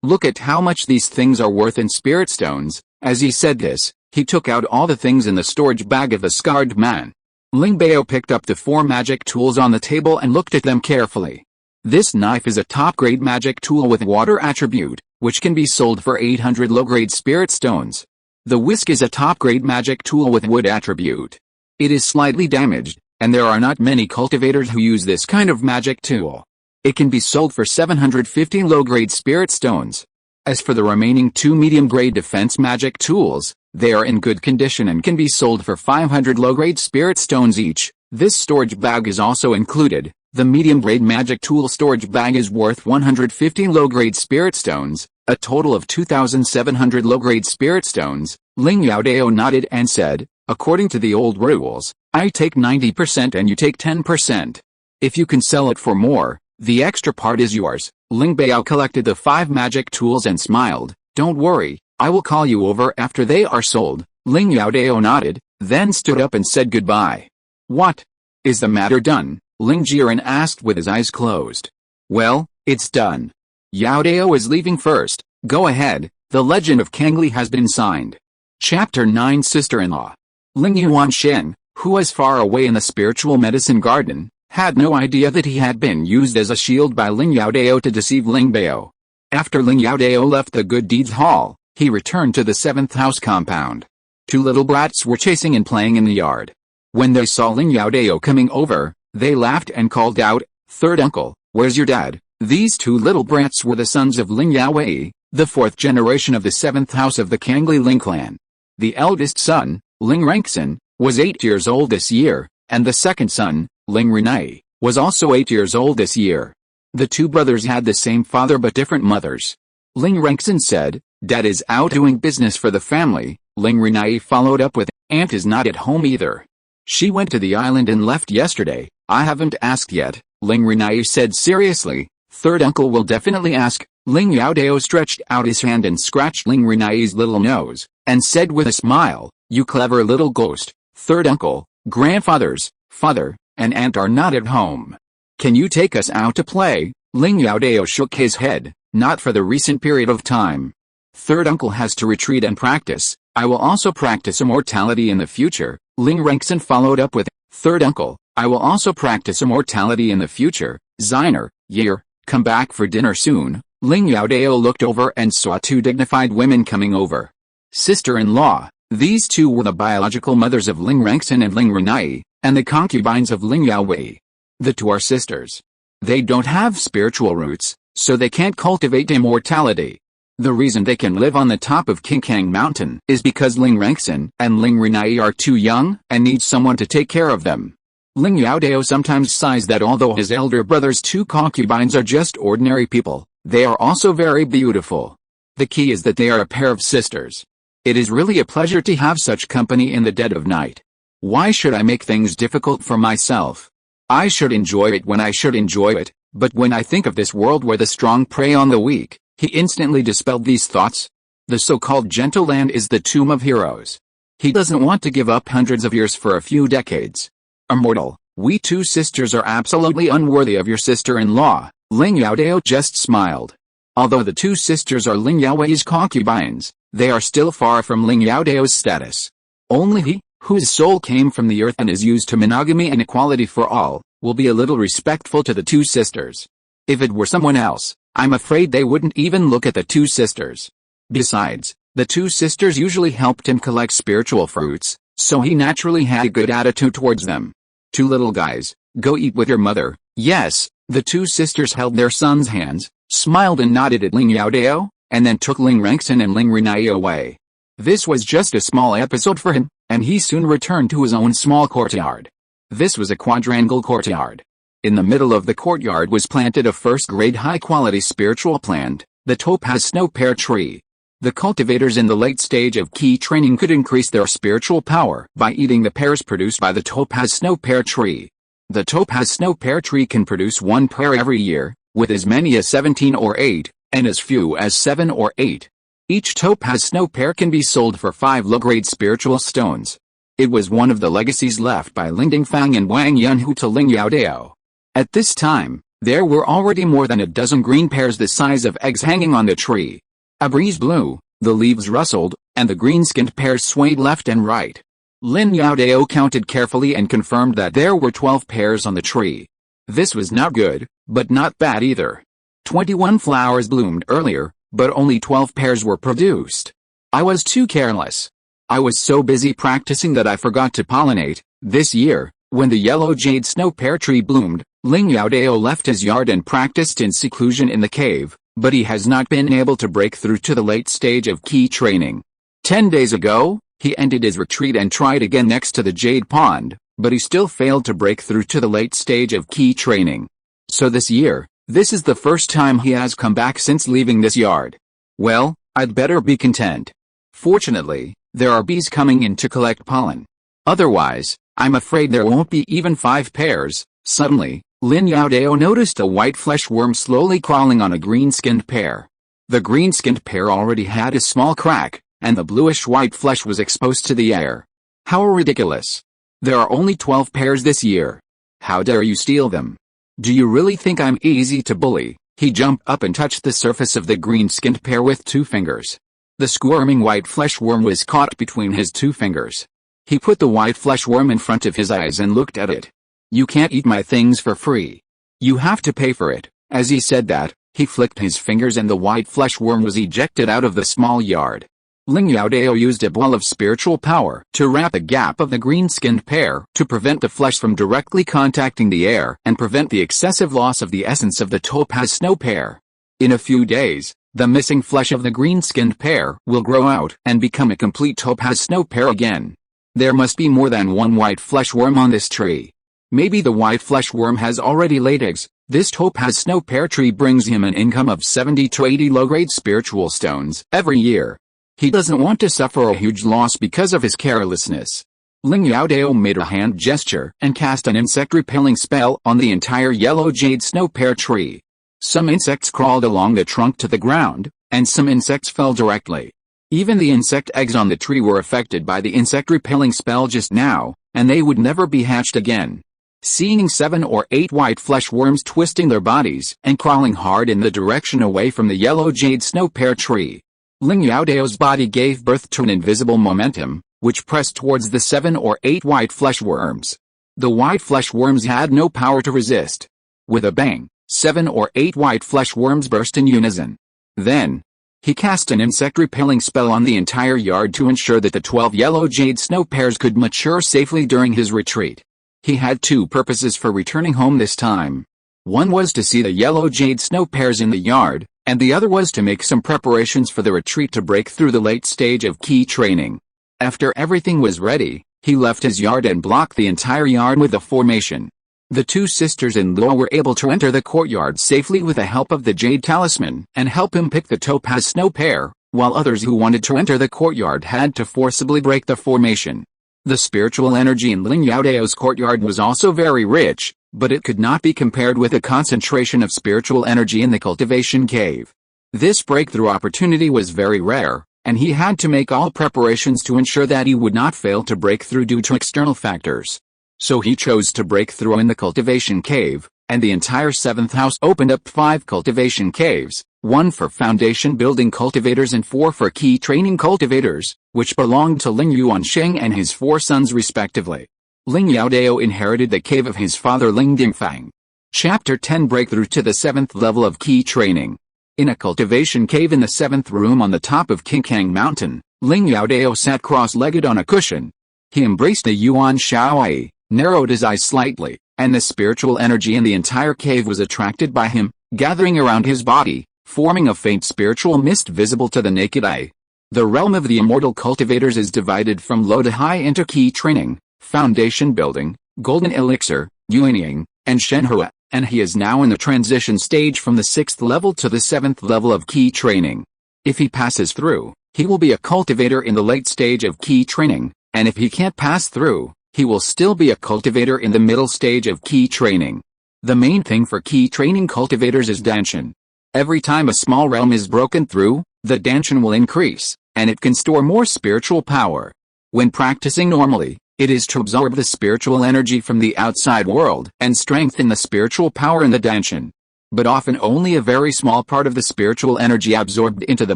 look at how much these things are worth in spirit stones." As he said this, he took out all the things in the storage bag of the scarred man. Ling Bao picked up the 4 magic tools on the table and looked at them carefully. This knife is a top-grade magic tool with water attribute, which can be sold for 800 low-grade spirit stones. The whisk is a top-grade magic tool with wood attribute. It is slightly damaged, and there are not many cultivators who use this kind of magic tool. It can be sold for 750 low-grade spirit stones. As for the remaining 2 medium-grade defense magic tools, they are in good condition and can be sold for 500 low-grade spirit stones each. This storage bag is also included. The medium-grade magic tool storage bag is worth 150 low-grade spirit stones, a total of 2,700 low-grade spirit stones. Ling Youdao nodded and said, according to the old rules, I take 90% and you take 10%. If you can sell it for more, the extra part is yours. Ling Bao collected the 5 magic tools and smiled. Don't worry, I will call you over after they are sold. Ling Youdao nodded, then stood up and said goodbye. What? Is the matter done? Ling Jiren asked with his eyes closed. Well, it's done. Youdao is leaving first. Go ahead, the legend of Cangli has been signed. Chapter 9 Sister-in-law. Ling Yuanshen, who was far away in the spiritual medicine garden, had no idea that he had been used as a shield by Ling Youdao to deceive Ling Bao. After Ling Youdao left the Good Deeds Hall, he returned to the 7th house compound. 2 little brats were chasing and playing in the yard. When they saw Ling Youdao coming over, they laughed and called out, "Third uncle, where's your dad?" These 2 little brats were the sons of Ling Yaowei, the 4th generation of the 7th house of the Cangli Ling clan. The eldest son, Ling Rankson, was 8 years old this year, and the second son, Ling Renai, was also 8 years old this year. The 2 brothers had the same father but different mothers. Ling Rankson said, "Dad is out doing business for the family." Ling Renai followed up with, "Aunt is not at home either. She went to the island and left yesterday. I haven't asked yet." Ling Renai said seriously, "Third uncle will definitely ask." Ling Youdao stretched out his hand and scratched Ling Renai's little nose, and said with a smile, "You clever little ghost. Third uncle, grandfathers, father, and aunt are not at home. Can you take us out to play?" Ling Youdao shook his head, "Not for the recent period of time. Third uncle has to retreat and practice. I will also practice immortality in the future." Ling Rankson followed up with, "Third uncle, I will also practice immortality in the future. Ziner, Year, come back for dinner soon." Ling Youdao looked over and saw 2 dignified women coming over. Sister-in-law, these 2 were the biological mothers of Ling Rankson and Ling Renai, and the concubines of Ling Yaowei. The 2 are sisters. They don't have spiritual roots, so they can't cultivate immortality. The reason they can live on the top of King Mountain is because Ling Rankson and Ling Renai are too young and need someone to take care of them. Ling Youdao sometimes sighs that although his elder brother's 2 concubines are just ordinary people, they are also very beautiful. The key is that they are a pair of sisters. It is really a pleasure to have such company in the dead of night. Why should I make things difficult for myself? I should enjoy it when I should enjoy it, but when I think of this world where the strong prey on the weak, he instantly dispelled these thoughts. The so-called gentle land is the tomb of heroes. He doesn't want to give up hundreds of years for a few decades. Immortal, we 2 sisters are absolutely unworthy of your sister-in-law. Ling Youdao just smiled. Although the 2 sisters are Ling Yaowei's concubines, they are still far from Ling Youdao's status. Only he, whose soul came from the earth and is used to monogamy and equality for all, will be a little respectful to the 2 sisters. If it were someone else, I'm afraid they wouldn't even look at the 2 sisters. Besides, the 2 sisters usually helped him collect spiritual fruits, so he naturally had a good attitude towards them. 2 little guys, go eat with your mother. Yes, the 2 sisters held their sons' hands, smiled and nodded at Ling Youdao, and then took Ling Rankson and Ling Renai away. This was just a small episode for him, and he soon returned to his own small courtyard. This was a quadrangle courtyard. In the middle of the courtyard was planted a first-grade high-quality spiritual plant, the topaz snow pear tree. The cultivators in the late stage of key training could increase their spiritual power by eating the pears produced by the topaz snow pear tree. The topaz snow pear tree can produce 1 pear every year, with as many as 17 or 8, and as few as 7 or 8. Each topaz snow pear can be sold for 5 low-grade spiritual stones. It was one of the legacies left by Ling Dingfang and Wang Yunhu to Ling Youdao. At this time, there were already more than a dozen green pears the size of eggs hanging on the tree. A breeze blew, the leaves rustled, and the green-skinned pears swayed left and right. Ling Youdao counted carefully and confirmed that there were 12 pears on the tree. This was not good, but not bad either. 21 flowers bloomed earlier, but only 12 pears were produced. I was too careless. I was so busy practicing that I forgot to pollinate. This year, when the yellow jade snow pear tree bloomed, Ling Youdao left his yard and practiced in seclusion in the cave, but he has not been able to break through to the late stage of key training. 10 days ago, he ended his retreat and tried again next to the jade pond, but he still failed to break through to the late stage of key training. So this year, this is the first time he has come back since leaving this yard. Well, I'd better be content. Fortunately, there are bees coming in to collect pollen. Otherwise, I'm afraid there won't be even 5 pears. Suddenly, Ling Youdao noticed a white flesh worm slowly crawling on a green-skinned pear. The green-skinned pear already had a small crack, and the bluish-white flesh was exposed to the air. How ridiculous! There are only 12 pears this year. How dare you steal them? Do you really think I'm easy to bully? He jumped up and touched the surface of the green-skinned pear with 2 fingers. The squirming white flesh worm was caught between his 2 fingers. He put the white flesh worm in front of his eyes and looked at it. You can't eat my things for free. You have to pay for it. As he said that, he flicked his fingers and the white flesh worm was ejected out of the small yard. Ling Youdao used a ball of spiritual power to wrap the gap of the green-skinned pear to prevent the flesh from directly contacting the air and prevent the excessive loss of the essence of the topaz snow pear. In a few days, the missing flesh of the green-skinned pear will grow out and become a complete topaz snow pear again. There must be more than one white flesh worm on this tree. Maybe the white flesh worm has already laid eggs. This topaz snow pear tree brings him an income of 70 to 80 low-grade spiritual stones every year. He doesn't want to suffer a huge loss because of his carelessness. Ling Youdao made a hand gesture and cast an insect-repelling spell on the entire yellow jade snow pear tree. Some insects crawled along the trunk to the ground, and some insects fell directly. Even the insect eggs on the tree were affected by the insect-repelling spell just now, and they would never be hatched again. Seeing 7 or 8 white flesh worms twisting their bodies and crawling hard in the direction away from the yellow jade snow pear tree, Ling Youdao's body gave birth to an invisible momentum, which pressed towards the 7 or 8 white flesh worms. The white flesh worms had no power to resist. With a bang, 7 or 8 white flesh worms burst in unison. Then, he cast an insect-repelling spell on the entire yard to ensure that the 12 yellow jade snow pears could mature safely during his retreat. He had 2 purposes for returning home this time. One was to see the yellow jade snow pears in the yard, and the other was to make some preparations for the retreat to break through the late stage of key training. After everything was ready, he left his yard and blocked the entire yard with a formation. The 2 sisters-in-law were able to enter the courtyard safely with the help of the jade talisman and help him pick the topaz snow pear, while others who wanted to enter the courtyard had to forcibly break the formation. The spiritual energy in Ling Youdao's courtyard was also very rich, but it could not be compared with the concentration of spiritual energy in the cultivation cave. This breakthrough opportunity was very rare, and he had to make all preparations to ensure that he would not fail to break through due to external factors. So he chose to break through in the cultivation cave, and the entire 7th house opened up 5 cultivation caves, 1 for foundation building cultivators and 4 for key training cultivators, which belonged to Ling Yuansheng and his 4 sons respectively. Ling Youdao inherited the cave of his father Ling Dingfang. Chapter 10 Breakthrough to the 7th level of key training. In a cultivation cave in the 7th room on the top of Qingkang Mountain, Ling Youdao sat cross-legged on a cushion. He embraced the Yuan Shaoai, narrowed his eyes slightly, and the spiritual energy in the entire cave was attracted by him, gathering around his body, forming a faint spiritual mist visible to the naked eye. The realm of the immortal cultivators is divided from low to high into key training, foundation building, golden elixir, yuanying, and shenhua, and he is now in the transition stage from the 6th level to the 7th level of key training. If he passes through, he will be a cultivator in the late stage of key training, and if he can't pass through, he will still be a cultivator in the middle stage of key training. The main thing for key training cultivators is danshan. Every time a small realm is broken through, the danshan will increase, and it can store more spiritual power. When practicing normally, it is to absorb the spiritual energy from the outside world and strengthen the spiritual power in the danshan. But often only a very small part of the spiritual energy absorbed into the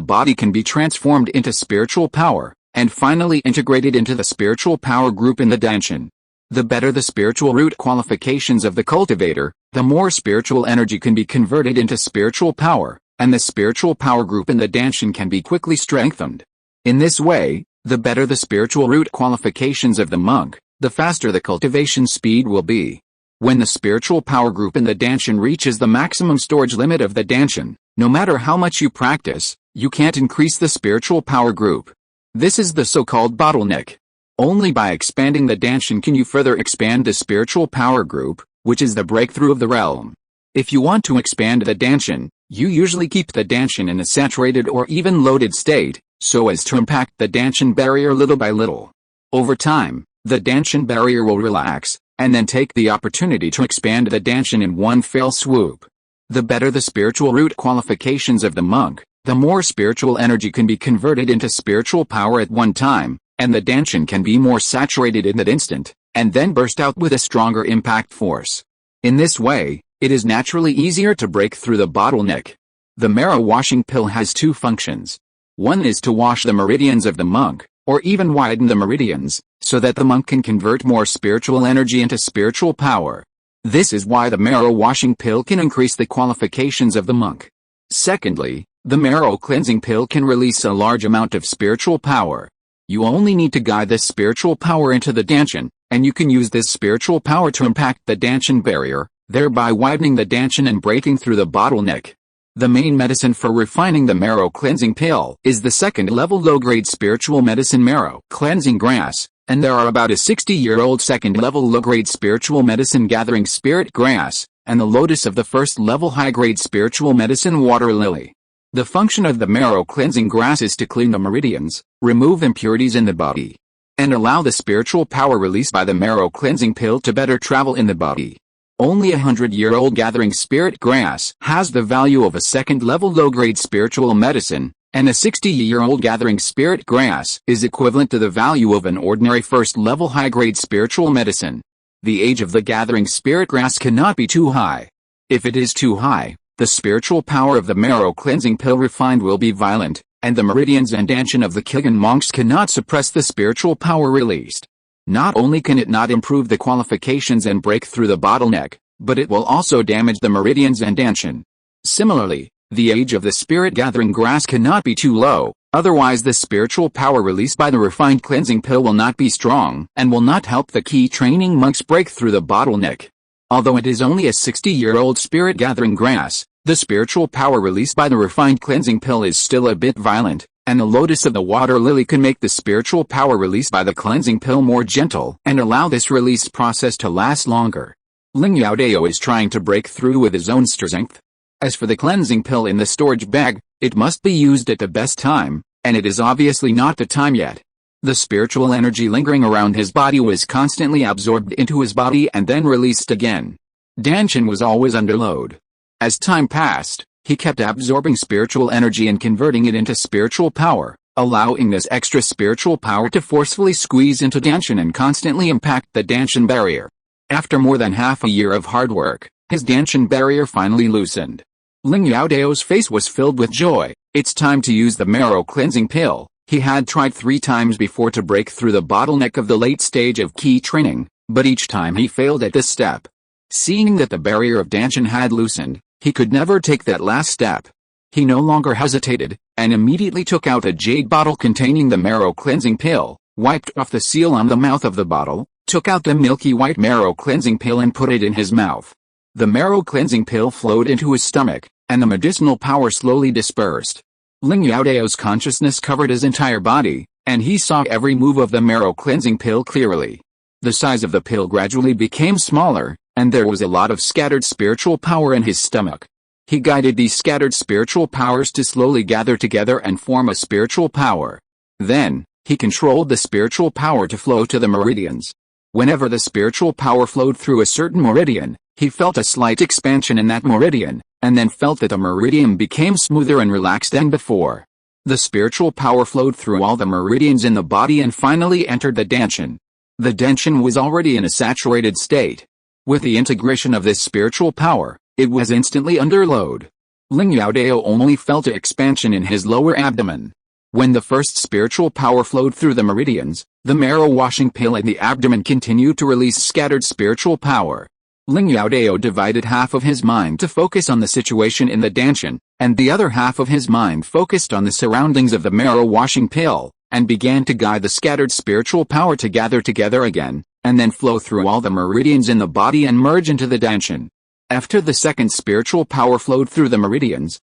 body can be transformed into spiritual power, and finally integrated into the spiritual power group in the Danshin. The better the spiritual root qualifications of the cultivator, the more spiritual energy can be converted into spiritual power, and the spiritual power group in the Danshin can be quickly strengthened. In this way, the better the spiritual root qualifications of the monk, the faster the cultivation speed will be. When the spiritual power group in the Danshin reaches the maximum storage limit of the Danshin, no matter how much you practice, you can't increase the spiritual power group. This is the so-called bottleneck. Only by expanding the Danshin can you further expand the spiritual power group, which is the breakthrough of the realm. If you want to expand the Danshin, you usually keep the Danshin in a saturated or even loaded state, so as to impact the Danshin barrier little by little. Over time, the Danshin barrier will relax, and then take the opportunity to expand the Danshin in one fell swoop. The better the spiritual root qualifications of the monk, the more spiritual energy can be converted into spiritual power at one time, and the Danshin can be more saturated in that instant, and then burst out with a stronger impact force. In this way, it is naturally easier to break through the bottleneck. The marrow washing pill has two functions. One is to wash the meridians of the monk, or even widen the meridians, so that the monk can convert more spiritual energy into spiritual power. This is why the marrow washing pill can increase the qualifications of the monk. Secondly, the marrow cleansing pill can release a large amount of spiritual power. You only need to guide this spiritual power into the Danshin, and you can use this spiritual power to impact the Danshin barrier, thereby widening the Danshin and breaking through the bottleneck. The main medicine for refining the marrow cleansing pill is the second-level low-grade spiritual medicine marrow cleansing grass, and there are about a 60-year-old second-level low-grade spiritual medicine gathering spirit grass, and the lotus of the first-level high-grade spiritual medicine water lily. The function of the marrow cleansing grass is to clean the meridians, remove impurities in the body, and allow the spiritual power released by the marrow cleansing pill to better travel in the body. Only a 100-year-old gathering spirit grass has the value of a second-level low-grade spiritual medicine, and a 60-year-old gathering spirit grass is equivalent to the value of an ordinary first-level high-grade spiritual medicine. The age of the gathering spirit grass cannot be too high. If it is too high, the spiritual power of the marrow cleansing pill refined will be violent, and the meridians and Danshin of the Kyogen monks cannot suppress the spiritual power released. Not only can it not improve the qualifications and break through the bottleneck, but it will also damage the meridians and Danshin. Similarly, the age of the spirit gathering grass cannot be too low, otherwise the spiritual power released by the refined cleansing pill will not be strong and will not help the key training monks break through the bottleneck. Although it is only a 60-year-old spirit gathering grass, the spiritual power released by the refined cleansing pill is still a bit violent, and the lotus of the water lily can make the spiritual power released by the cleansing pill more gentle and allow this release process to last longer. Ling Youdao is trying to break through with his own strength. As for the cleansing pill in the storage bag, it must be used at the best time, and it is obviously not the time yet. The spiritual energy lingering around his body was constantly absorbed into his body and then released again. Danshin was always under load. As time passed, he kept absorbing spiritual energy and converting it into spiritual power, allowing this extra spiritual power to forcefully squeeze into Danshin and constantly impact the Danshin barrier. After more than half a year of hard work, his Danshin barrier finally loosened. Ling Youdao's face was filled with joy. It's time to use the marrow cleansing pill. He had tried 3 times before to break through the bottleneck of the late stage of key training, but each time he failed at this step. Seeing that the barrier of Danshin had loosened, he could never take that last step. He no longer hesitated, and immediately took out a jade bottle containing the marrow cleansing pill, wiped off the seal on the mouth of the bottle, took out the milky white marrow cleansing pill and put it in his mouth. The marrow cleansing pill flowed into his stomach, and the medicinal power slowly dispersed. Ling Youdao's consciousness covered his entire body, and he saw every move of the marrow cleansing pill clearly. The size of the pill gradually became smaller, and there was a lot of scattered spiritual power in his stomach. He guided these scattered spiritual powers to slowly gather together and form a spiritual power. Then, he controlled the spiritual power to flow to the meridians. Whenever the spiritual power flowed through a certain meridian, he felt a slight expansion in that meridian, and then felt that the meridian became smoother and relaxed than before. The spiritual power flowed through all the meridians in the body and finally entered the Danshin. The Danshin was already in a saturated state. With the integration of this spiritual power, it was instantly under load. Ling Youdao only felt an expansion in his lower abdomen. When the first spiritual power flowed through the meridians, the marrow-washing pill in the abdomen continued to release scattered spiritual power. Ling Youdao divided half of his mind to focus on the situation in the Danshan, and the other half of his mind focused on the surroundings of the marrow-washing pill, and began to guide the scattered spiritual power to gather together again, and then flow through all the meridians in the body and merge into the Danshan. After the second spiritual power flowed through the meridians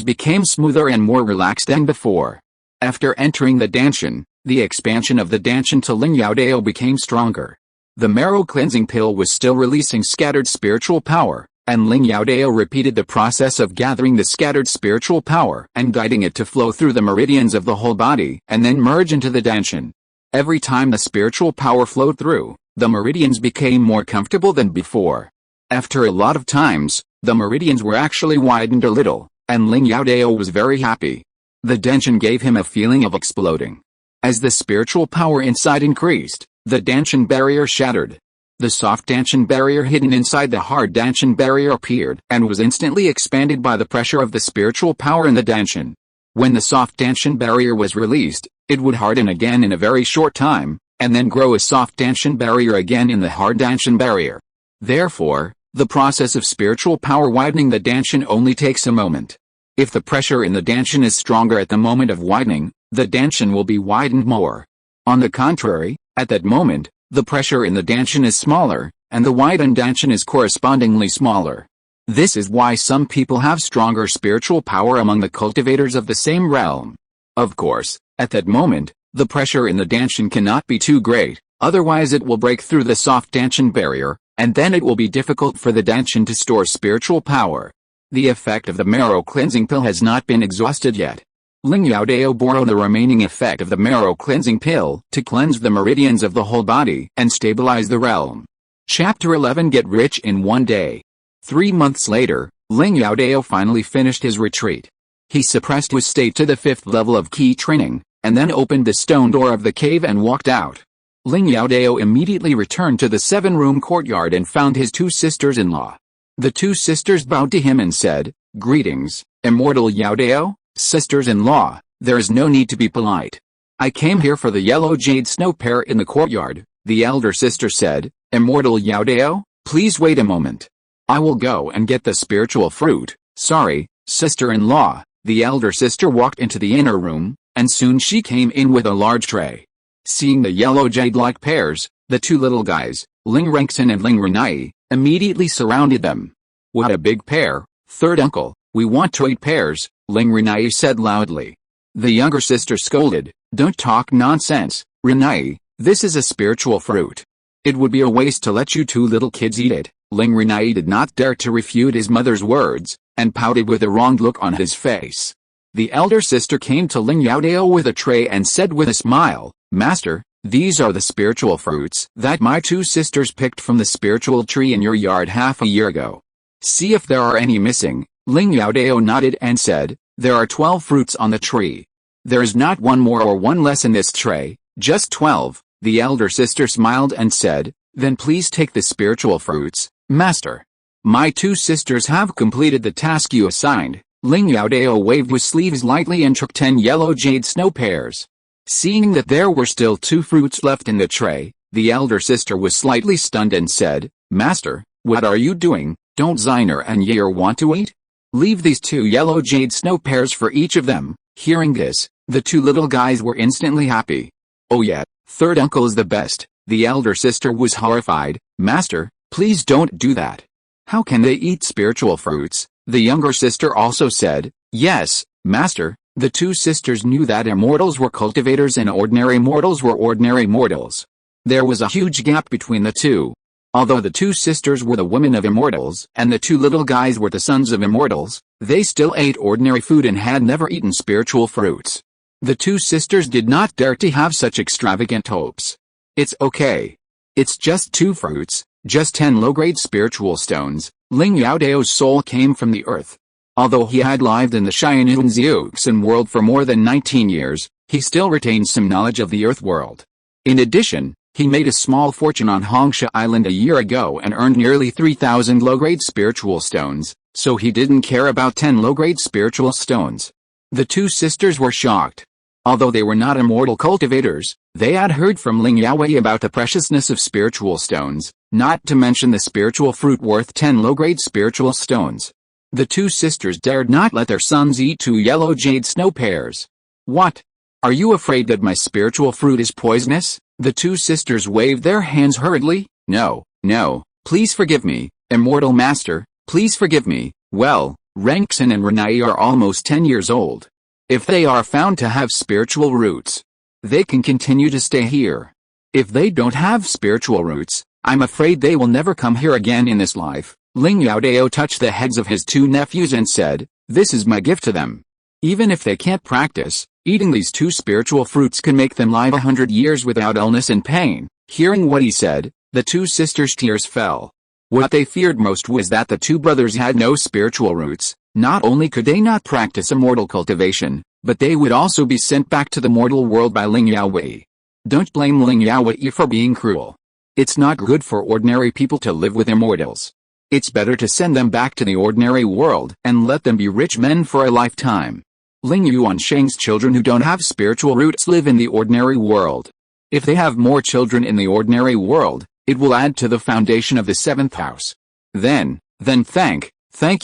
became smoother and more relaxed than before. After entering the Danshan, the expansion of the Danshan to Ling Youdao became stronger. The marrow cleansing pill was still releasing scattered spiritual power, and Ling Youdao repeated the process of gathering the scattered spiritual power and guiding it to flow through the meridians of the whole body and then merge into the Danshan. Every time the spiritual power flowed through, the meridians became more comfortable than before. After a lot of times, the meridians were actually widened a little, and Ling Youdao was very happy. The Danshan gave him a feeling of exploding. As the spiritual power inside increased, the Danshan barrier shattered. The soft Danshan barrier hidden inside the hard Danshan barrier appeared and was instantly expanded by the pressure of the spiritual power in the Danshan. When the soft Danshan barrier was released, it would harden again in a very short time, and then grow a soft Danshan barrier again in the hard Danshan barrier. Therefore, the process of spiritual power widening the Danshan only takes a moment. If the pressure in the Danshan is stronger at the moment of widening, the Danshan will be widened more. On the contrary, at that moment, the pressure in the Danshan is smaller, and the widened Danshan is correspondingly smaller. This is why some people have stronger spiritual power among the cultivators of the same realm. Of course, at that moment, the pressure in the Danshan cannot be too great, otherwise it will break through the soft Danshan barrier, and then it will be difficult for the Danshan to store spiritual power. The effect of the marrow cleansing pill has not been exhausted yet. Ling Youdao borrowed the remaining effect of the marrow cleansing pill to cleanse the meridians of the whole body and stabilize the realm. Chapter 11 Get Rich in One Day. 3 months later, Ling Youdao finally finished his retreat. He suppressed his state to the 5th level of key training, and then opened the stone door of the cave and walked out. Ling Youdao immediately returned to the 7-room courtyard and found his 2 sisters-in-law. The 2 sisters bowed to him and said, "Greetings, immortal Youdao, sisters-in-law, there is no need to be polite. I came here for the yellow jade snow pear in the courtyard." The elder sister said, "Immortal Youdao, please wait a moment. I will go and get the spiritual fruit." "Sorry, sister-in-law." The elder sister walked into the inner room, and soon she came in with a large tray. Seeing the yellow jade-like pears, the 2 little guys, Ling Rengxin and Ling Renai, immediately surrounded them. "What a big pear, third uncle, we want to eat pears," Ling Renai said loudly. The younger sister scolded, "Don't talk nonsense, Renai, this is a spiritual fruit. It would be a waste to let you 2 little kids eat it." Ling Renai did not dare to refute his mother's words, and pouted with a wronged look on his face. The elder sister came to Ling Youdao with a tray and said with a smile, "Master, these are the spiritual fruits that my 2 sisters picked from the spiritual tree in your yard half a year ago. See if there are any missing." Ling Youdao nodded and said, "There are 12 fruits on the tree. There is not one more or one less in this tray, just 12. The elder sister smiled and said, "Then please take the spiritual fruits, Master. My 2 sisters have completed the task you assigned." Ling Youdao waved his sleeves lightly and took 10 yellow jade snow pears. Seeing that there were still 2 fruits left in the tray, the elder sister was slightly stunned and said, "Master, what are you doing? Don't Ziner and Yair want to eat? Leave these 2 yellow jade snow pears for each of them." Hearing this, the 2 little guys were instantly happy. "Oh yeah, third uncle is the best." The elder sister was horrified. "Master, please don't do that. How can they eat spiritual fruits?" The younger sister also said, "Yes, Master." The 2 sisters knew that immortals were cultivators and ordinary mortals were ordinary mortals. There was a huge gap between the 2. Although the 2 sisters were the women of immortals and the 2 little guys were the sons of immortals, they still ate ordinary food and had never eaten spiritual fruits. The 2 sisters did not dare to have such extravagant hopes. "It's okay. It's just 2 fruits, just 10 low-grade spiritual stones." Ling Youdao's soul came from the earth. Although he had lived in the Tianyuan world for more than 19 years, he still retained some knowledge of the earth world. In addition, he made a small fortune on Cangli Island a year ago and earned nearly 3,000 low-grade spiritual stones, so he didn't care about 10 low-grade spiritual stones. The 2 sisters were shocked. Although they were not immortal cultivators, they had heard from Ling Youdao about the preciousness of spiritual stones, not to mention the spiritual fruit worth 10 low-grade spiritual stones. The two sisters dared not let their sons eat 2 yellow jade snow pears. What? Are you afraid that my spiritual fruit is poisonous? The two sisters waved their hands hurriedly. No, no, please forgive me, immortal master, please forgive me. Well, Renxin and Renai are almost 10 years old. If they are found to have spiritual roots, they can continue to stay here. If they don't have spiritual roots, I'm afraid they will never come here again in this life. Ling Youdao touched the heads of his 2 nephews and said, this is my gift to them. Even if they can't practice, eating these 2 spiritual fruits can make them live 100 years without illness and pain. Hearing what he said, the 2 sisters' tears fell. What they feared most was that the 2 brothers had no spiritual roots. Not only could they not practice immortal cultivation, but they would also be sent back to the mortal world by Ling Youdao. Don't blame Ling Youdao for being cruel. It's not good for ordinary people to live with immortals. It's better to send them back to the ordinary world and let them be rich men for a lifetime. Ling Yuansheng's children who don't have spiritual roots live in the ordinary world. If they have more children in the ordinary world, it will add to the foundation of the 7th house. Then thank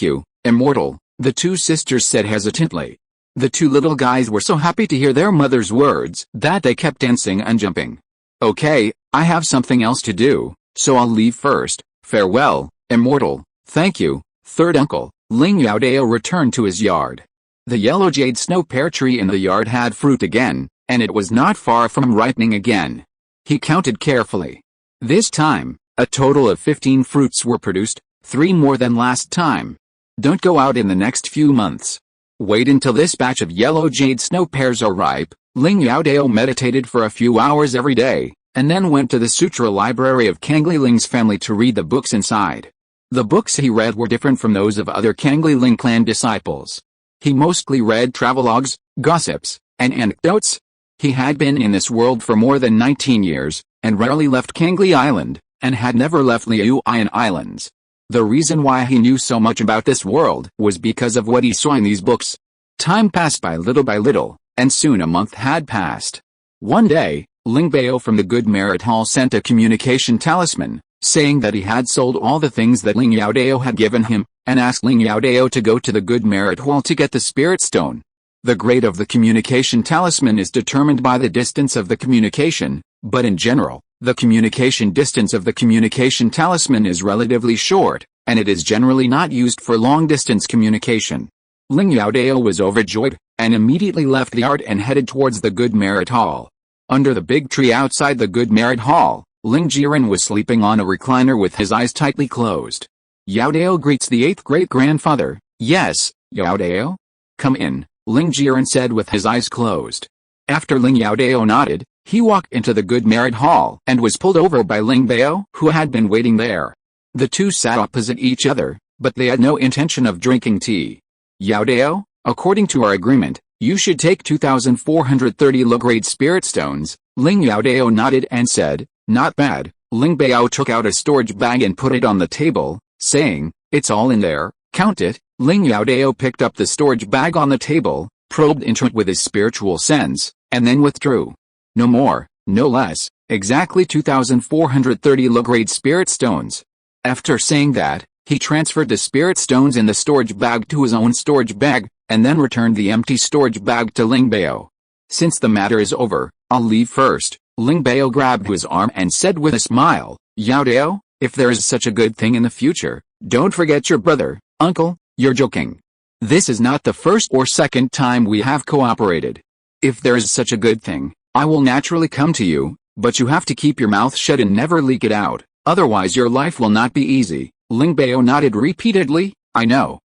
you, immortal, the 2 sisters said hesitantly. The 2 little guys were so happy to hear their mother's words that they kept dancing and jumping. Okay, I have something else to do, so I'll leave first. Farewell, immortal, thank you, third uncle. Ling Youdao returned to his yard. The yellow jade snow pear tree in the yard had fruit again, and it was not far from ripening again. He counted carefully. This time, a total of 15 fruits were produced, 3 more than last time. Don't go out in the next few months. Wait until this batch of yellow jade snow pears are ripe. Ling Youdao meditated for a few hours every day, and then went to the sutra library of Cangli Ling's family to read the books inside. The books he read were different from those of other Cangli Ling clan disciples. He mostly read travelogues, gossips, and anecdotes. He had been in this world for more than 19 years, and rarely left Cangli Island, and had never left Liuyan Islands. The reason why he knew so much about this world was because of what he saw in these books. Time passed by little, and soon a month had passed. One day, Ling Bao from the Good Merit Hall sent a communication talisman, saying that he had sold all the things that Ling Youdao had given him, and asked Ling Youdao to go to the Good Merit Hall to get the Spirit Stone. The grade of the communication talisman is determined by the distance of the communication, but in general, the communication distance of the communication talisman is relatively short, and it is generally not used for long-distance communication. Ling Youdao was overjoyed, and immediately left the yard and headed towards the Good Merit Hall. Under the big tree outside the Good Merit Hall, Ling Jiren was sleeping on a recliner with his eyes tightly closed. Youdao greets the 8th great-grandfather. Yes, Youdao? Come in, Ling Jiren said with his eyes closed. After Ling Youdao nodded, he walked into the Good Merit Hall and was pulled over by Ling Bao, who had been waiting there. The two sat opposite each other, but they had no intention of drinking tea. Youdao, according to our agreement, you should take 2,430 low-grade spirit stones. Ling Youdao nodded and said, not bad. Ling Bao took out a storage bag and put it on the table, saying, it's all in there, count it. Ling Youdao picked up the storage bag on the table, probed into it with his spiritual sense, and then withdrew. No more, no less, exactly 2,430 low-grade spirit stones. After saying that, he transferred the spirit stones in the storage bag to his own storage bag, and then returned the empty storage bag to Ling Bao. Since the matter is over, I'll leave first. Ling Bao grabbed his arm and said with a smile, Youdao, if there is such a good thing in the future, don't forget your brother. Uncle, you're joking. This is not the first or second time we have cooperated. If there is such a good thing, I will naturally come to you, but you have to keep your mouth shut and never leak it out, otherwise your life will not be easy. Ling Bao nodded repeatedly. I know,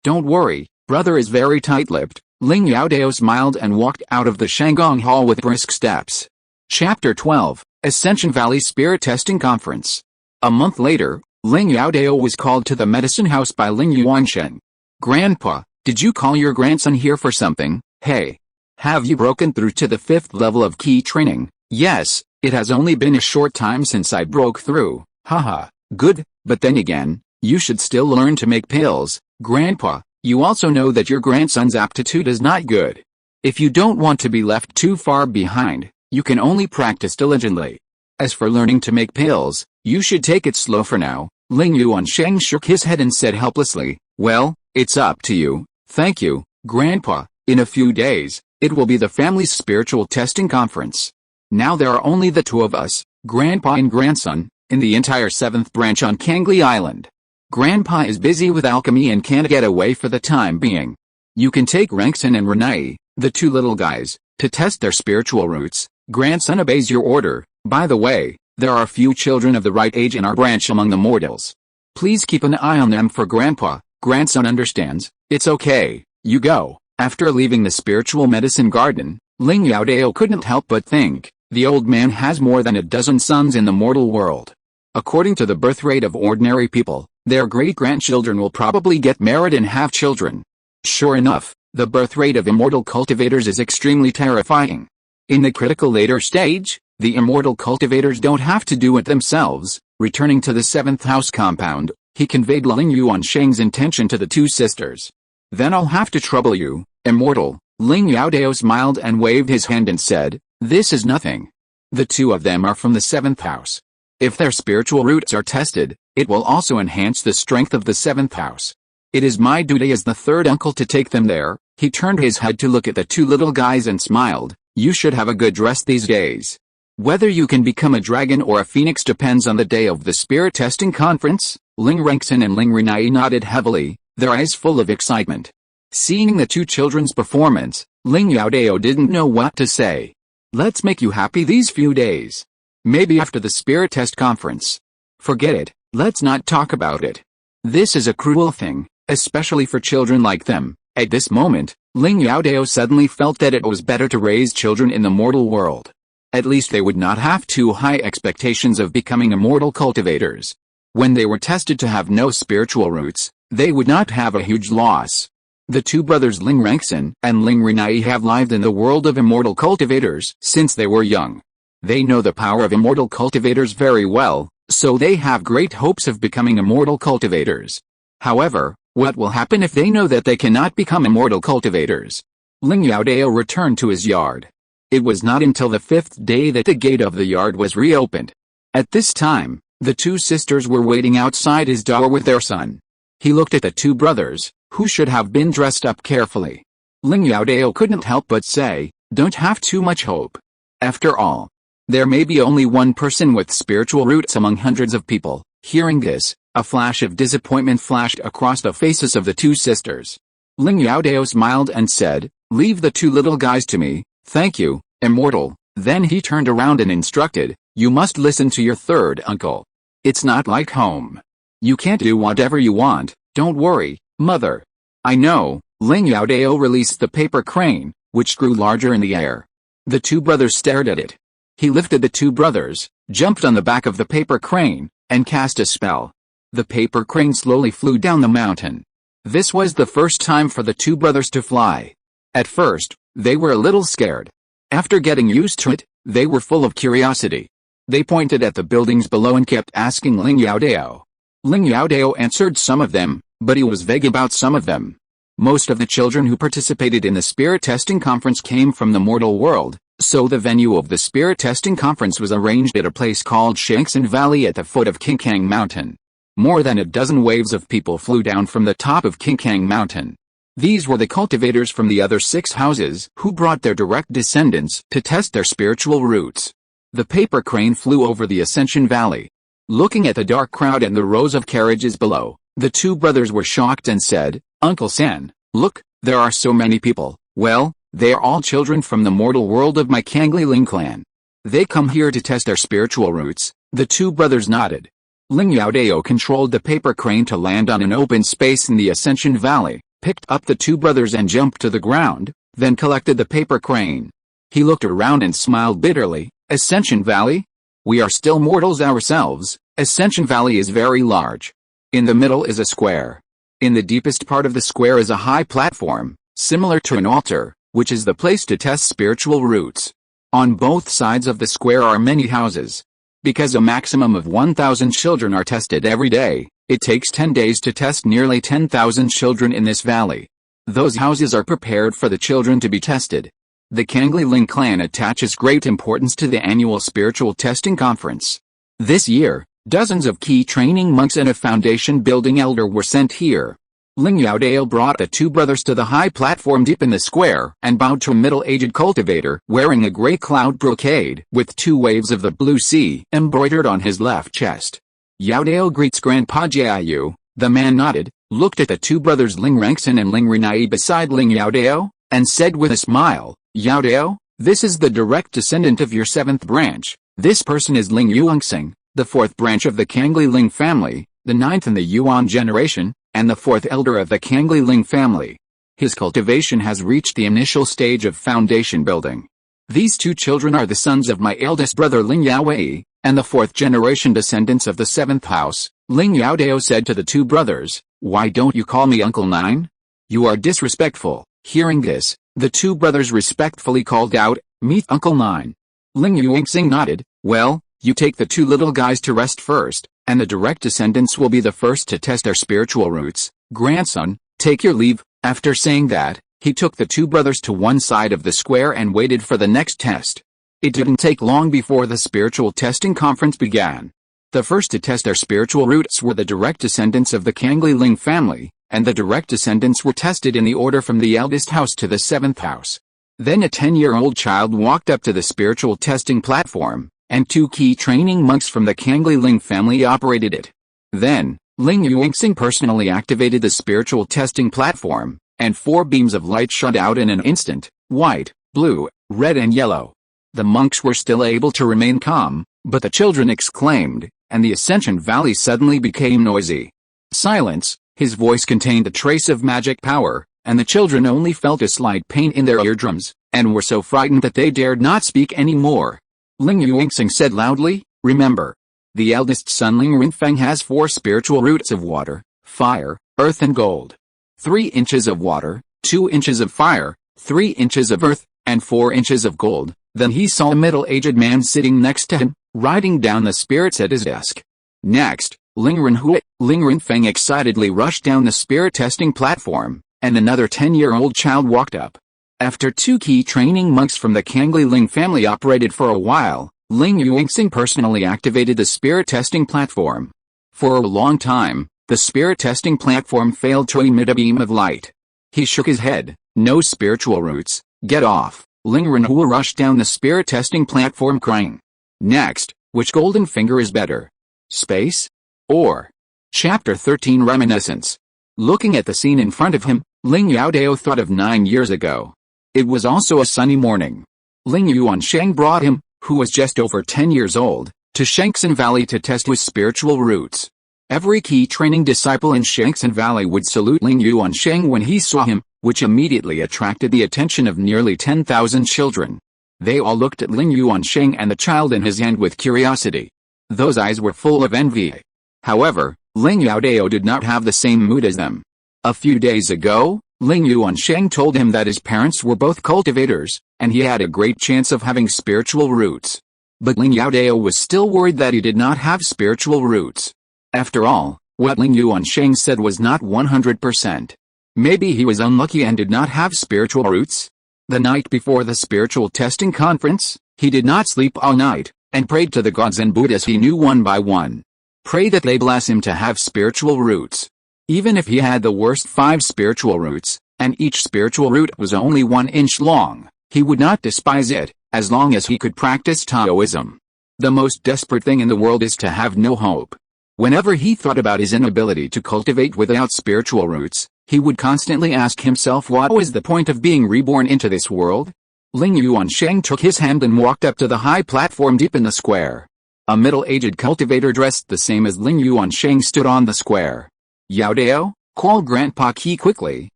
don't worry, brother is very tight-lipped. Ling Youdao smiled and walked out of the Shanggong Hall with brisk steps. Chapter 12, Ascension Valley Spirit Testing Conference. A month later, Ling Youdao was called to the medicine house by Ling Yuansheng. Grandpa, did you call your grandson here for something? Hey. Have you broken through to the 5th level of key training? Yes, it has only been a short time since I broke through. Haha, good, but then again, you should still learn to make pills. Grandpa, you also know that your grandson's aptitude is not good. If you don't want to be left too far behind, you can only practice diligently. As for learning to make pills, you should take it slow for now. Ling Yuansheng shook his head and said helplessly, well, it's up to you. Thank you, Grandpa. In a few days, it will be the family's spiritual testing conference. Now there are only the two of us, Grandpa and Grandson, in the entire 7th branch on Cangli Island. Grandpa is busy with alchemy and can't get away for the time being. You can take Rankson and Renai, the two little guys, to test their spiritual roots. Grandson obeys your order. By the way, there are a few children of the right age in our branch among the mortals. Please keep an eye on them for Grandpa. Grandson understands. It's okay, you go. After leaving the spiritual medicine garden, Ling Youdao couldn't help but think, the old man has more than a dozen sons in the mortal world. According to the birth rate of ordinary people, their great-grandchildren will probably get married and have children. Sure enough, the birth rate of immortal cultivators is extremely terrifying. In the critical later stage, the immortal cultivators don't have to do it themselves. Returning to the 7th house compound, he conveyed Ling Yuansheng's intention to the two sisters. Then I'll have to trouble you, immortal. Ling Youdao smiled and waved his hand and said, this is nothing. The two of them are from the 7th house. If their spiritual roots are tested, it will also enhance the strength of the 7th house. It is my duty as the third uncle to take them there. He turned his head to look at the two little guys and smiled. You should have a good rest these days. Whether you can become a dragon or a phoenix depends on the day of the spirit testing conference. Ling Rankson and Ling Renai nodded heavily, their eyes full of excitement. Seeing the two children's performance, Ling Youdao didn't know what to say. Let's make you happy these few days. Maybe after the spirit test conference. Forget it, let's not talk about it. This is a cruel thing, especially for children like them. At this moment, Ling Youdao suddenly felt that it was better to raise children in the mortal world. At least they would not have too high expectations of becoming immortal cultivators. When they were tested to have no spiritual roots, they would not have a huge loss. The two brothers Ling Rankson and Ling Renai have lived in the world of immortal cultivators since they were young. They know the power of immortal cultivators very well, so they have great hopes of becoming immortal cultivators. However, what will happen if they know that they cannot become immortal cultivators? Ling Youdao returned to his yard. It was not until the 5th day that the gate of the yard was reopened. At this time, the two sisters were waiting outside his door with their son. He looked at the two brothers, who should have been dressed up carefully. Ling Youdao couldn't help but say, don't have too much hope. After all, there may be only one person with spiritual roots among hundreds of people. Hearing this, a flash of disappointment flashed across the faces of the two sisters. Ling Youdao smiled and said, leave the two little guys to me. Thank you, immortal. Then he turned around and instructed, you must listen to your third uncle. It's not like home. You can't do whatever you want. Don't worry, mother. I know. Ling Youdao released the paper crane, which grew larger in the air. The two brothers stared at it. He lifted the two brothers, jumped on the back of the paper crane, and cast a spell. The paper crane slowly flew down the mountain. This was the first time for the two brothers to fly. At first, they were a little scared. After getting used to it, they were full of curiosity. They pointed at the buildings below and kept asking Ling Youdao. Ling Youdao answered some of them, but he was vague about some of them. Most of the children who participated in the spirit testing conference came from the mortal world, so the venue of the spirit testing conference was arranged at a place called Shangxin Valley at the foot of Qingkang Mountain. More than a dozen waves of people flew down from the top of Qingkang Mountain. These were the cultivators from the other 6 houses who brought their direct descendants to test their spiritual roots. The paper crane flew over the Ascension Valley. Looking at the dark crowd and the rows of carriages below, the two brothers were shocked and said, Uncle San, look, there are so many people. Well, they are all children from the mortal world of my Cangli Ling clan. They come here to test their spiritual roots. The two brothers nodded. Ling Youdao controlled the paper crane to land on an open space in the Ascension Valley, picked up the two brothers and jumped to the ground, then collected the paper crane. He looked around and smiled bitterly. Ascension Valley? We are still mortals ourselves. Ascension Valley is very large. In the middle is a square. In the deepest part of the square is a high platform, similar to an altar, which is the place to test spiritual roots. On both sides of the square are many houses. Because a maximum of 1,000 children are tested every day, it takes 10 days to test nearly 10,000 children in this valley. Those houses are prepared for the children to be tested. The Cangli Ling clan attaches great importance to the annual spiritual testing conference. This year, dozens of key training monks and a foundation-building elder were sent here. Ling Youdao brought the two brothers to the high platform deep in the square and bowed to a middle-aged cultivator wearing a gray cloud brocade with two waves of the blue sea embroidered on his left chest. Youdao greets Grandpa Jiayu. The man nodded, looked at the two brothers Ling Rangxin and Ling Renai beside Ling Youdao, and said with a smile, "Youdao, this is the direct descendant of your seventh branch. This person is Ling Yuanxing, the fourth branch of the Cangli Ling family, the ninth in the Yuan generation, and the fourth elder of the Cangli Ling family. His cultivation has reached the initial stage of foundation building. These two children are the sons of my eldest brother Ling Yaowei, and the fourth generation descendants of the seventh house." Ling Youdao said to the two brothers, "Why don't you call me Uncle Nine? You are disrespectful." Hearing this, the two brothers respectfully called out, "Meet Uncle Nine." Ling Yuanxing nodded, "Well, you take the two little guys to rest first, and the direct descendants will be the first to test their spiritual roots. Grandson, take your leave." After saying that, he took the two brothers to one side of the square and waited for the next test. It didn't take long before the spiritual testing conference began. The first to test their spiritual roots were the direct descendants of the Cangli Ling family, and the direct descendants were tested in the order from the eldest house to the seventh house. Then a 10-year-old child walked up to the spiritual testing platform, and two key training monks from the Cangli Ling family operated it. Then, Ling Yuanxing personally activated the spiritual testing platform, and 4 beams of light shot out in an instant: white, blue, red and yellow. The monks were still able to remain calm, but the children exclaimed, and the Ascension Valley suddenly became noisy. Silence. His voice contained a trace of magic power, and the children only felt a slight pain in their eardrums, and were so frightened that they dared not speak any more. Ling Yuanxing said loudly, "Remember, the eldest son Ling Renfeng has 4 spiritual roots of water, fire, earth and gold. 3 inches of water, 2 inches of fire, 3 inches of earth, and 4 inches of gold." Then he saw a middle-aged man sitting next to him, writing down the spirits at his desk. Next, Ling Renfeng excitedly rushed down the spirit testing platform, and another 10-year-old child walked up. After 2 key training monks from the Cangli Ling family operated for a while, Ling Yuanxing personally activated the spirit testing platform. For a long time, the spirit testing platform failed to emit a beam of light. He shook his head. "No spiritual roots, get off." Ling Renhua rushed down the spirit testing platform crying. Next, which golden finger is better? Space? Or? Chapter 13 Reminiscence. Looking at the scene in front of him, Ling Youdao thought of 9 years ago. It was also a sunny morning. Ling Yuansheng brought him, who was just over 10 years old, to Shangxin Valley to test his spiritual roots. Every key training disciple in Shangxin Valley would salute Ling Yuansheng when he saw him, which immediately attracted the attention of nearly 10,000 children. They all looked at Ling Yuansheng and the child in his hand with curiosity. Those eyes were full of envy. However, Ling Youdao did not have the same mood as them. A few days ago, Ling Yuansheng told him that his parents were both cultivators, and he had a great chance of having spiritual roots. But Ling Youdao was still worried that he did not have spiritual roots. After all, what Ling Yuansheng said was not 100%. Maybe he was unlucky and did not have spiritual roots? The night before the spiritual testing conference, he did not sleep all night, and prayed to the gods and Buddhas he knew one by one. Pray that they bless him to have spiritual roots. Even if he had the worst 5 spiritual roots, and each spiritual root was only 1 inch long, he would not despise it, as long as he could practice Taoism. The most desperate thing in the world is to have no hope. Whenever he thought about his inability to cultivate without spiritual roots, he would constantly ask himself, what was the point of being reborn into this world? Ling Yuansheng took his hand and walked up to the high platform deep in the square. A middle-aged cultivator dressed the same as Ling Yuansheng stood on the square. "Youdao, call Grandpa Qi quickly."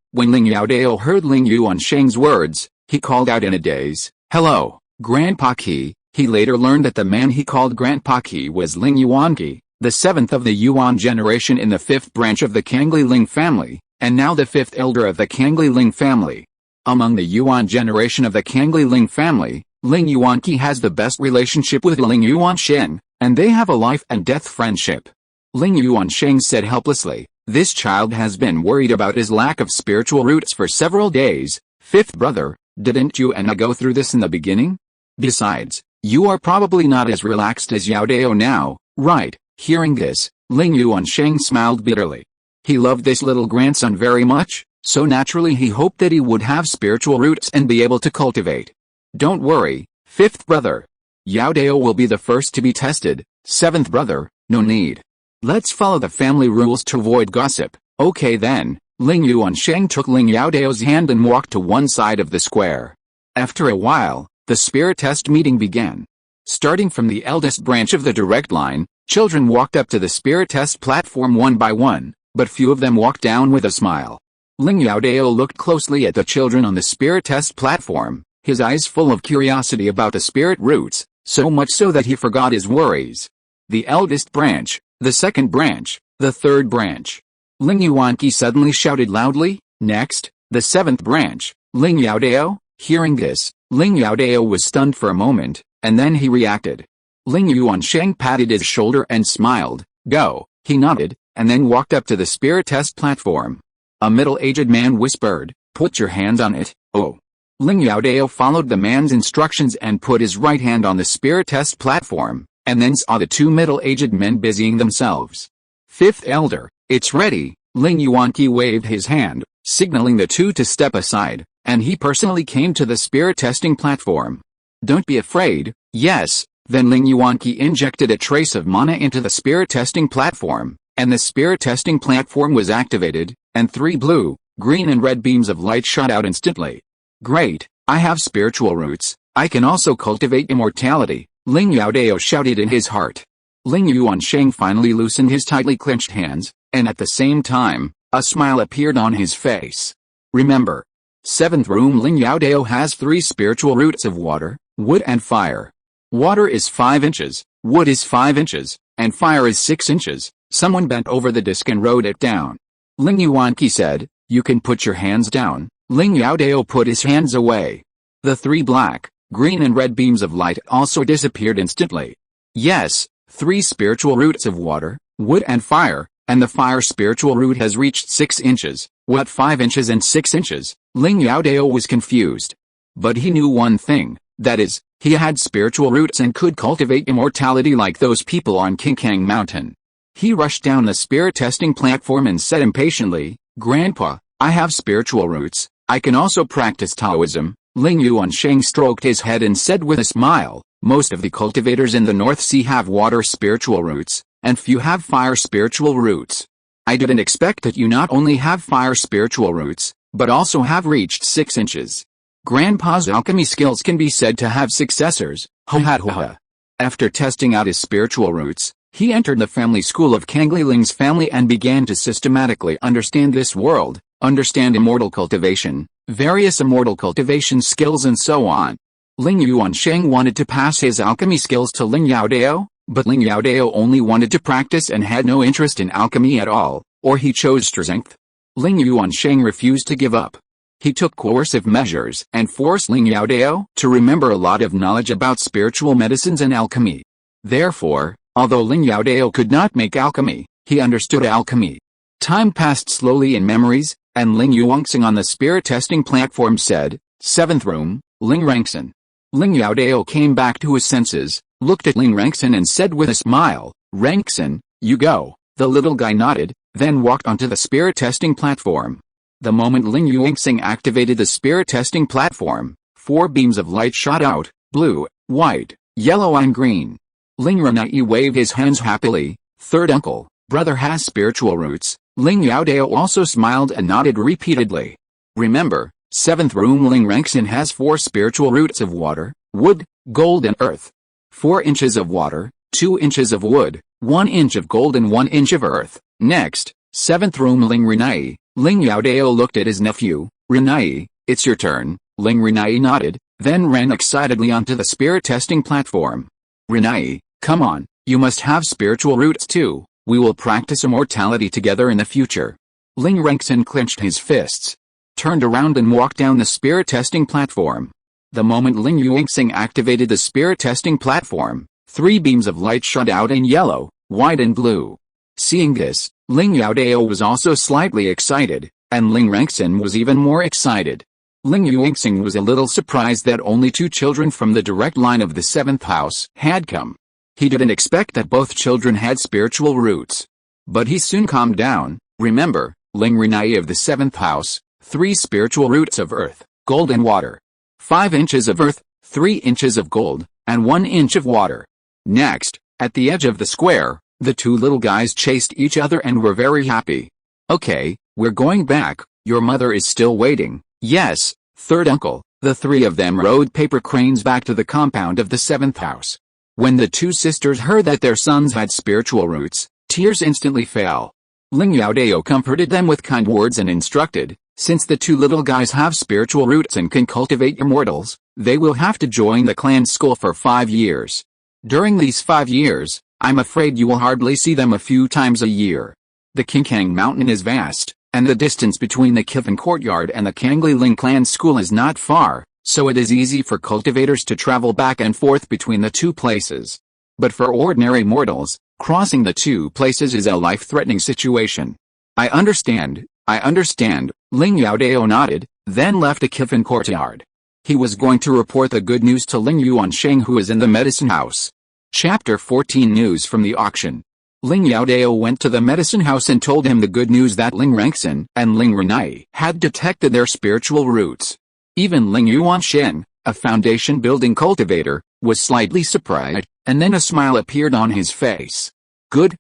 When Ling Youdao heard Ling Yuansheng's words, he called out in a daze, "Hello, Grandpa Qi." He later learned that the man he called Grandpa Qi was Ling Yuanqi, the 7th of the Yuan generation in the 5th branch of the Cangli Ling family, and now the 5th elder of the Cangli Ling family. Among the Yuan generation of the Cangli Ling family, Ling Yuanqi has the best relationship with Ling Yuansheng, and they have a life and death friendship. Ling Yuansheng said helplessly, This child has been worried about his lack of spiritual roots for several days. Fifth brother, didn't you and I go through this in the beginning? Besides, you are probably not as relaxed as Youdao now, right? Hearing this, Ling Yuansheng smiled bitterly. He loved this little grandson very much, so naturally he hoped that he would have spiritual roots and be able to cultivate. Don't worry, fifth brother. Youdao will be the first to be tested. Seventh brother, no need. Let's follow the family rules to avoid gossip. Okay then. Ling Yuansheng took Ling Youdao's hand and walked to one side of the square. After a while, the spirit test meeting began. Starting from the eldest branch of the direct line, children walked up to the spirit test platform one by one, but few of them walked down with a smile. Ling Youdao looked closely at the children on the spirit test platform, his eyes full of curiosity about the spirit roots, so much so that he forgot his worries. The eldest branch, the second branch, the third branch. Ling Yuanqi suddenly shouted loudly, next, the seventh branch, Ling Youdao. Hearing this, Ling Youdao was stunned for a moment, and then he reacted. Ling Yuansheng patted his shoulder and smiled. Go, he nodded, and then walked up to the spirit test platform. A middle-aged man whispered, put your hands on it, oh. Ling Youdao followed the man's instructions and put his right hand on the spirit test platform, and then saw the two middle-aged men busying themselves. Fifth elder, it's ready. Ling Yuanqi waved his hand, signaling the two to step aside, and he personally came to the spirit testing platform. Don't be afraid. Yes. Then Ling Yuanqi injected a trace of mana into the spirit testing platform, and the spirit testing platform was activated, and 3 blue, green and red beams of light shot out instantly. Great, I have spiritual roots, I can also cultivate immortality, Ling Youdao shouted in his heart. Ling Yuansheng finally loosened his tightly clenched hands, and at the same time, a smile appeared on his face. Remember, 7th room Ling Youdao has 3 spiritual roots of water, wood and fire. Water is 5 inches, wood is 5 inches, and fire is 6 inches. Someone bent over the disc and wrote it down. Ling Yuanqi said, you can put your hands down. Ling Youdao put his hands away. The 3 black, green and red beams of light also disappeared instantly. Yes, 3 spiritual roots of water, wood and fire, and the fire spiritual root has reached 6 inches, what 5 inches and 6 inches? Ling Youdao was confused. But he knew one thing, that is, he had spiritual roots and could cultivate immortality like those people on Qingkang Mountain. He rushed down the spirit testing platform and said impatiently, Grandpa, I have spiritual roots, I can also practice Taoism. Ling Yuansheng stroked his head and said with a smile, most of the cultivators in the North Sea have water spiritual roots, and few have fire spiritual roots. I didn't expect that you not only have fire spiritual roots, but also have reached 6 inches. Grandpa's alchemy skills can be said to have successors, ha. After testing out his spiritual roots, he entered the family school of Cangli Ling's family and began to systematically understand this world, understand immortal cultivation, various immortal cultivation skills and so on. Ling Yuansheng wanted to pass his alchemy skills to Ling Youdao, but Ling Youdao only wanted to practice and had no interest in alchemy at all, or he chose strength. Ling Yuansheng refused to give up. He took coercive measures and forced Ling Youdao to remember a lot of knowledge about spiritual medicines and alchemy. Therefore, although Ling Youdao could not make alchemy, he understood alchemy. Time passed slowly in memories, and Ling Yuanxing on the spirit testing platform said, 7th room, Ling Rangxin. Ling Youdao came back to his senses, looked at Ling Rangxin and said with a smile, Rangxin, you go. The little guy nodded, then walked onto the spirit testing platform. The moment Ling Yuanxing activated the spirit testing platform, 4 beams of light shot out, blue, white, yellow and green. Ling Renai waved his hands happily, 3rd uncle, brother has spiritual roots. Ling Youdao also smiled and nodded repeatedly. Remember, 7th room Ling Rangxin has 4 spiritual roots of water, wood, gold and earth. 4 inches of water, 2 inches of wood, 1 inch of gold and 1 inch of earth. Next, 7th room Ling Renai. Ling Youdao looked at his nephew, Renai, it's your turn. Ling Renai nodded, then ran excitedly onto the spirit testing platform. Renai, come on, you must have spiritual roots too, we will practice immortality together in the future. Ling Rangxin clenched his fists, turned around and walked down the spirit testing platform. The moment Ling Yuanxing activated the spirit testing platform, 3 beams of light shot out in yellow, white and blue. Seeing this, Ling Youdao was also slightly excited, and Ling Rengxin was even more excited. Ling Yuanxing was a little surprised that only 2 children from the direct line of the 7th house had come. He didn't expect that both children had spiritual roots. But he soon calmed down. Remember, Ling Renai of the 7th house, 3 spiritual roots of earth, gold and water. 5 inches of earth, 3 inches of gold, and 1 inch of water. Next, at the edge of the square, the 2 little guys chased each other and were very happy. Okay, we're going back, your mother is still waiting. Yes, third uncle. The 3 of them rode paper cranes back to the compound of the 7th house. When the 2 sisters heard that their sons had spiritual roots, tears instantly fell. Ling Youdao comforted them with kind words and instructed, since the 2 little guys have spiritual roots and can cultivate immortals, they will have to join the clan school for 5 years. During these 5 years, I'm afraid you will hardly see them a few times a year. The Qingkang mountain is vast, and the distance between the Kifan courtyard and the Cangli Ling clan school is not far, so it is easy for cultivators to travel back and forth between the 2 places. But for ordinary mortals, crossing the 2 places is a life-threatening situation. I understand, Ling Youdao nodded, then left the Kifan courtyard. He was going to report the good news to Ling Yuansheng, who is in the medicine house. Chapter 14 News from the auction. Ling Youdao went to the medicine house and told him the good news that Ling Rengxin and Ling Renai had detected their spiritual roots. Even Ling Yuansheng, a foundation-building cultivator, was slightly surprised, and then a smile appeared on his face. Good,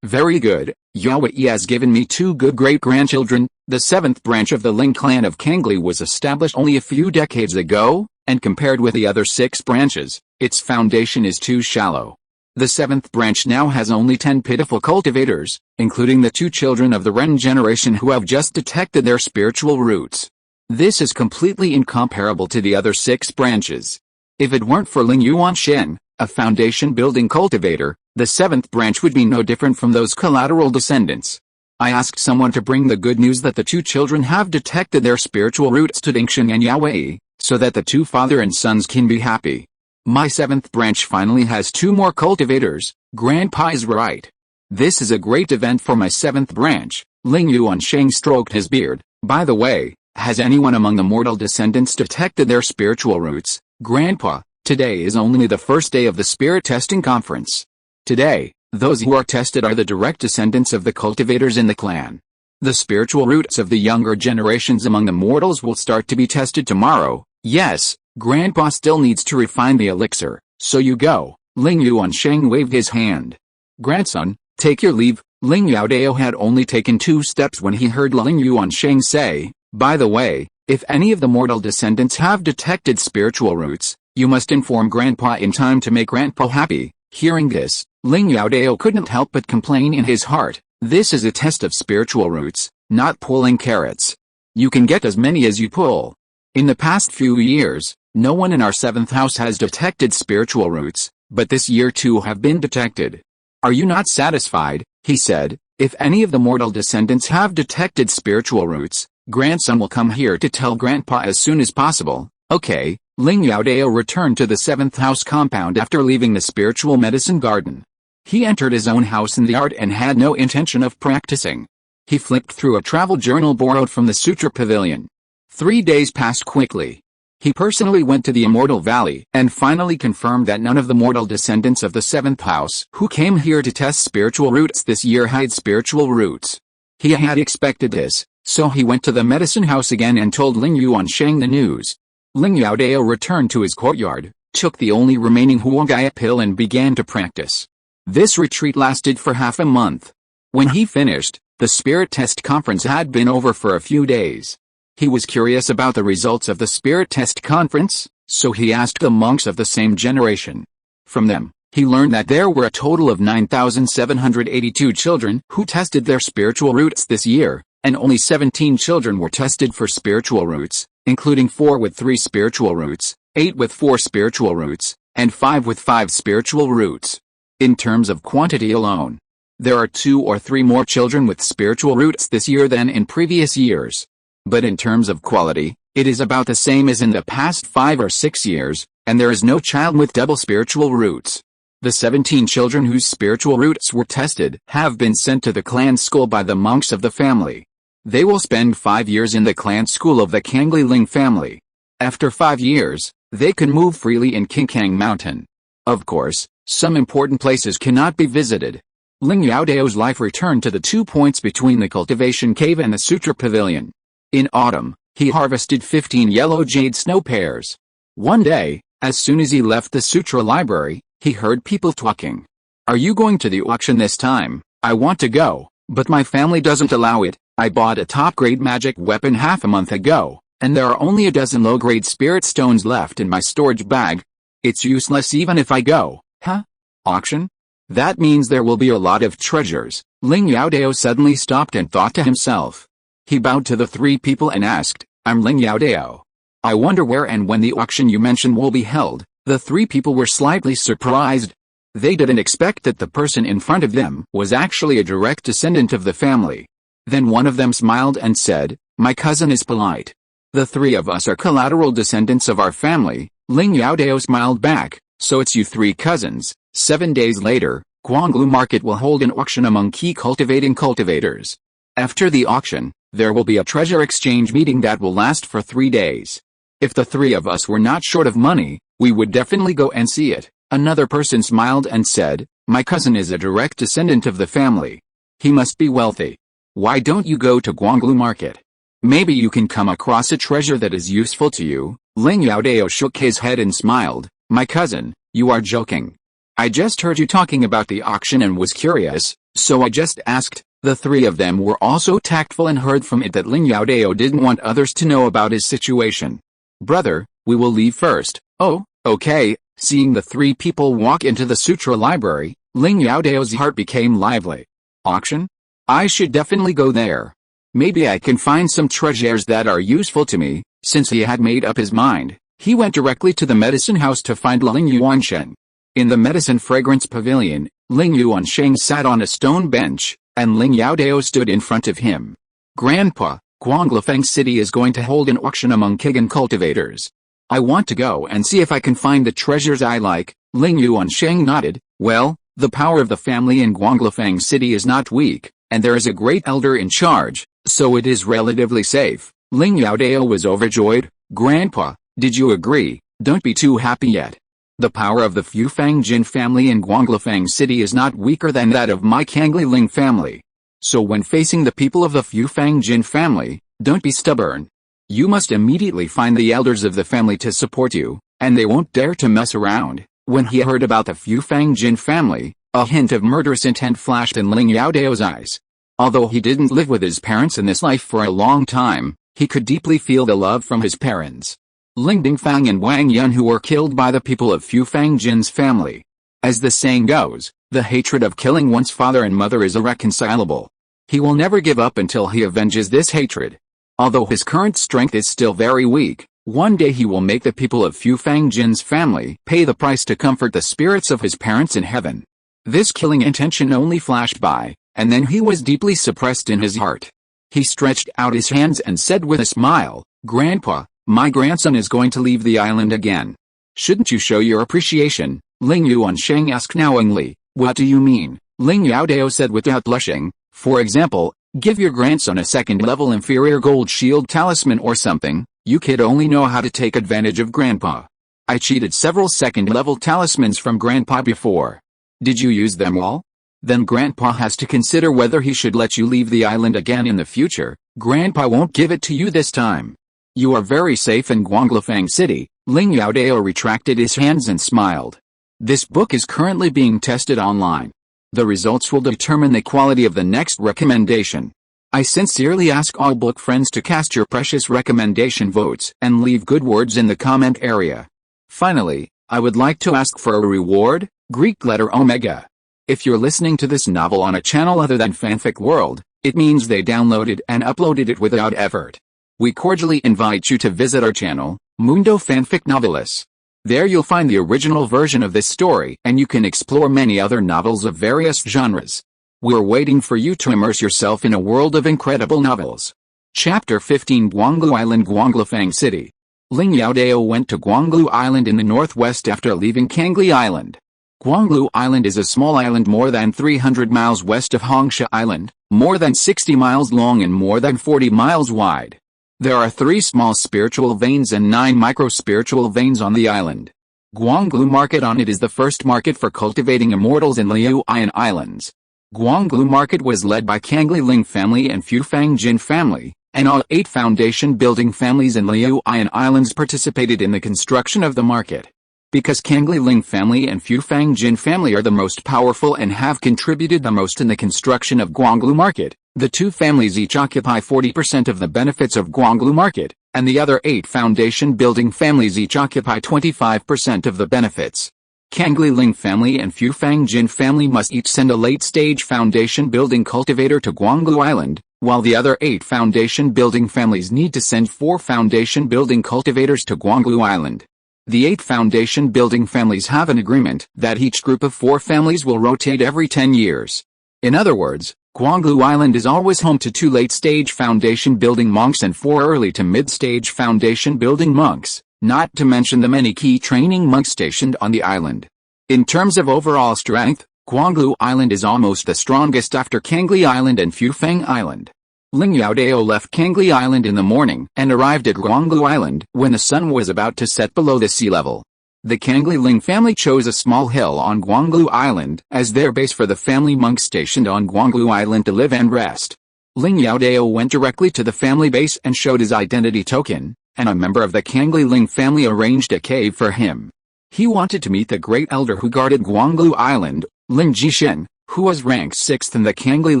very good, Yahweh has given me 2 good great-grandchildren. The 7th branch of the Ling clan of Cangli was established only a few decades ago, and compared with the other 6 branches, its foundation is too shallow. The 7th branch now has only 10 pitiful cultivators, including the 2 children of the Ren generation who have just detected their spiritual roots. This is completely incomparable to the other 6 branches. If it weren't for Ling Yuansheng, a foundation-building cultivator, the 7th branch would be no different from those collateral descendants. I asked someone to bring the good news that the 2 children have detected their spiritual roots to Dingsheng and Yahweh, so that the 2 father and sons can be happy. My 7th branch finally has 2 more cultivators. Grandpa is right. This is a great event for my 7th branch. Ling Yuansheng stroked his beard. By the way, has anyone among the mortal descendants detected their spiritual roots? Grandpa, today is only the first day of the spirit testing conference. Today, those who are tested are the direct descendants of the cultivators in the clan. The spiritual roots of the younger generations among the mortals will start to be tested tomorrow. Yes, Grandpa still needs to refine the elixir, so you go. Ling Yuansheng waved his hand. Grandson, take your leave. Ling Youdao had only taken 2 steps when he heard Ling Yuansheng say, by the way, if any of the mortal descendants have detected spiritual roots, you must inform Grandpa in time to make Grandpa happy. Hearing this, Ling Youdao couldn't help but complain in his heart. This is a test of spiritual roots, not pulling carrots. You can get as many as you pull. In the past few years, no one in our 7th house has detected spiritual roots, but this year 2 have been detected. Are you not satisfied? He said. If any of the mortal descendants have detected spiritual roots, grandson will come here to tell Grandpa as soon as possible. Okay. Ling Youdao returned to the 7th house compound after leaving the spiritual medicine garden. He entered his own house in the art and had no intention of practicing. He flipped through a travel journal borrowed from the Sutra Pavilion. 3 days passed quickly. He personally went to the Immortal Valley and finally confirmed that none of the mortal descendants of the 7th house who came here to test spiritual roots this year had spiritual roots. He had expected this, so he went to the medicine house again and told Ling Yuansheng the news. Ling Youdao returned to his courtyard, took the only remaining Huangaya pill and began to practice. This retreat lasted for half a month. When he finished, the spirit test conference had been over for a few days. He was curious about the results of the spirit test conference, so he asked the monks of the same generation. From them, he learned that there were a total of 9,782 children who tested their spiritual roots this year, and only 17 children were tested for spiritual roots, including 4 with 3 spiritual roots, 8 with 4 spiritual roots, and 5 with 5 spiritual roots. In terms of quantity alone, there are 2 or 3 more children with spiritual roots this year than in previous years. But in terms of quality, it is about the same as in the past 5 or 6 years, and there is no child with double spiritual roots. The 17 children whose spiritual roots were tested have been sent to the clan school by the monks of the family. They will spend 5 years in the clan school of the Cangli Ling family. After 5 years, they can move freely in Qingkang Mountain. Of course, some important places cannot be visited. Ling Youdao's life returned to the 2 points between the cultivation cave and the sutra pavilion. In autumn, he harvested 15 yellow jade snow pears. One day, as soon as he left the sutra library, he heard people talking. "Are you going to the auction this time? I want to go, but my family doesn't allow it. I bought a top-grade magic weapon half a month ago, and there are only a dozen low-grade spirit stones left in my storage bag. It's useless even if I go." "Huh? Auction? That means there will be a lot of treasures." Ling Youdao suddenly stopped and thought to himself. He bowed to the 3 people and asked, "I'm Ling Youdao. I wonder where and when the auction you mentioned will be held." The 3 people were slightly surprised. They didn't expect that the person in front of them was actually a direct descendant of the family. Then one of them smiled and said, "My cousin is polite. The 3 of us are collateral descendants of our family." Ling Youdao smiled back, "So it's you 3 cousins." 7 days later, Guanglu Market will hold an auction among key cultivating cultivators. After the auction, there will be a treasure exchange meeting that will last for 3 days. If the 3 of us were not short of money, we would definitely go and see it. Another person smiled and said, "My cousin is a direct descendant of the family. He must be wealthy. Why don't you go to Guanglu Market? Maybe you can come across a treasure that is useful to you." Ling Youdao shook his head and smiled. "My cousin, you are joking. I just heard you talking about the auction and was curious, so I just asked." The 3 of them were also tactful and heard from it that Ling Youdao didn't want others to know about his situation. "Brother, we will leave first." "Oh, okay." Seeing the 3 people walk into the sutra library, Ling Youdao's heart became lively. "Auction? I should definitely go there. Maybe I can find some treasures that are useful to me." Since he had made up his mind, he went directly to the medicine house to find Ling Yuansheng. In the medicine fragrance pavilion, Ling Yuansheng sat on a stone bench, and Ling Youdao stood in front of him. "Grandpa, Guanglifeng City is going to hold an auction among Kigan cultivators. I want to go and see if I can find the treasures I like." Ling Yuansheng nodded. "Well, the power of the family in Guanglifeng City is not weak, and there is a great elder in charge, so it is relatively safe." Ling Youdao was overjoyed. "Grandpa, did you agree? Don't be too happy yet. The power of the Fufang Jin family in Guanglifeng City is not weaker than that of my Cangli Ling family. So when facing the people of the Fufang Jin family, don't be stubborn. You must immediately find the elders of the family to support you, and they won't dare to mess around." When he heard about the Fufang Jin family, a hint of murderous intent flashed in Ling Youdao's eyes. Although he didn't live with his parents in this life for a long time, he could deeply feel the love from his parents. Ling Dingfang and Wang Yun, who were killed by the people of Fufang Jin's family. As the saying goes, the hatred of killing one's father and mother is irreconcilable. He will never give up until he avenges this hatred. Although his current strength is still very weak, one day he will make the people of Fufang Jin's family pay the price to comfort the spirits of his parents in heaven. This killing intention only flashed by, and then he was deeply suppressed in his heart. He stretched out his hands and said with a smile, "Grandpa, my grandson is going to leave the island again. Shouldn't you show your appreciation?" Ling Yuansheng asked knowingly. "What do you mean?" Ling Youdao said without blushing. "For example, give your grandson a second-level inferior gold shield talisman or something. You kid only know how to take advantage of Grandpa. I cheated several second-level talismans from Grandpa before. Did you use them all? Then Grandpa has to consider whether he should let you leave the island again in the future. Grandpa won't give it to you this time. You are very safe in Guanglifeng City." Ling Youdao retracted his hands and smiled. "This book is currently being tested online. The results will determine the quality of the next recommendation. I sincerely ask all book friends to cast your precious recommendation votes and leave good words in the comment area. Finally, I would like to ask for a reward, Greek letter Omega. If you're listening to this novel on a channel other than Fanfic World, it means they downloaded and uploaded it without effort. We cordially invite you to visit our channel, Mundo Fanfic Novelis. There you'll find the original version of this story, and you can explore many other novels of various genres. We're waiting for you to immerse yourself in a world of incredible novels. Chapter 15 Guanglu Island, Guanglifeng City. Ling Youdao went to Guanglu Island in the northwest after leaving Cangli Island. Cangli Island is a small island more than 300 miles west of Hongsha Island, more than 60 miles long and more than 40 miles wide. There are 3 small spiritual veins and 9 micro-spiritual veins on the island. Cangli Market on it is the first market for cultivating immortals in Liuyan Islands. Cangli Market was led by Cangli Ling family and Fufang Jin family, and all 8 foundation building families in Liuyan Islands participated in the construction of the market. Because Cangli Ling family and Fufang Jin family are the most powerful and have contributed the most in the construction of Cangli Market, the 2 families each occupy 40% of the benefits of Cangli Market, and the other 8 foundation building families each occupy 25% of the benefits. Cangli Ling family and Fufang Jin family must each send a late-stage foundation building cultivator to Cangli Island, while the other 8 foundation building families need to send 4 foundation building cultivators to Cangli Island. The 8 foundation building families have an agreement that each group of 4 families will rotate every 10 years. In other words, Cangli Island is always home to 2 late-stage foundation building monks and 4 early to mid-stage foundation building monks, not to mention the many key training monks stationed on the island. In terms of overall strength, Cangli Island is almost the strongest after Cangli Island and Fufang Island. Ling Youdao left Cangli Island in the morning and arrived at Cangli Island when the sun was about to set below the sea level. The Cangli Ling family chose a small hill on Cangli Island as their base for the family monks stationed on Cangli Island to live and rest. Ling Youdao went directly to the family base and showed his identity token, and a member of the Cangli Ling family arranged a cave for him. He wanted to meet the great elder who guarded Cangli Island, Ling Jishin, who was ranked 6th in the Cangli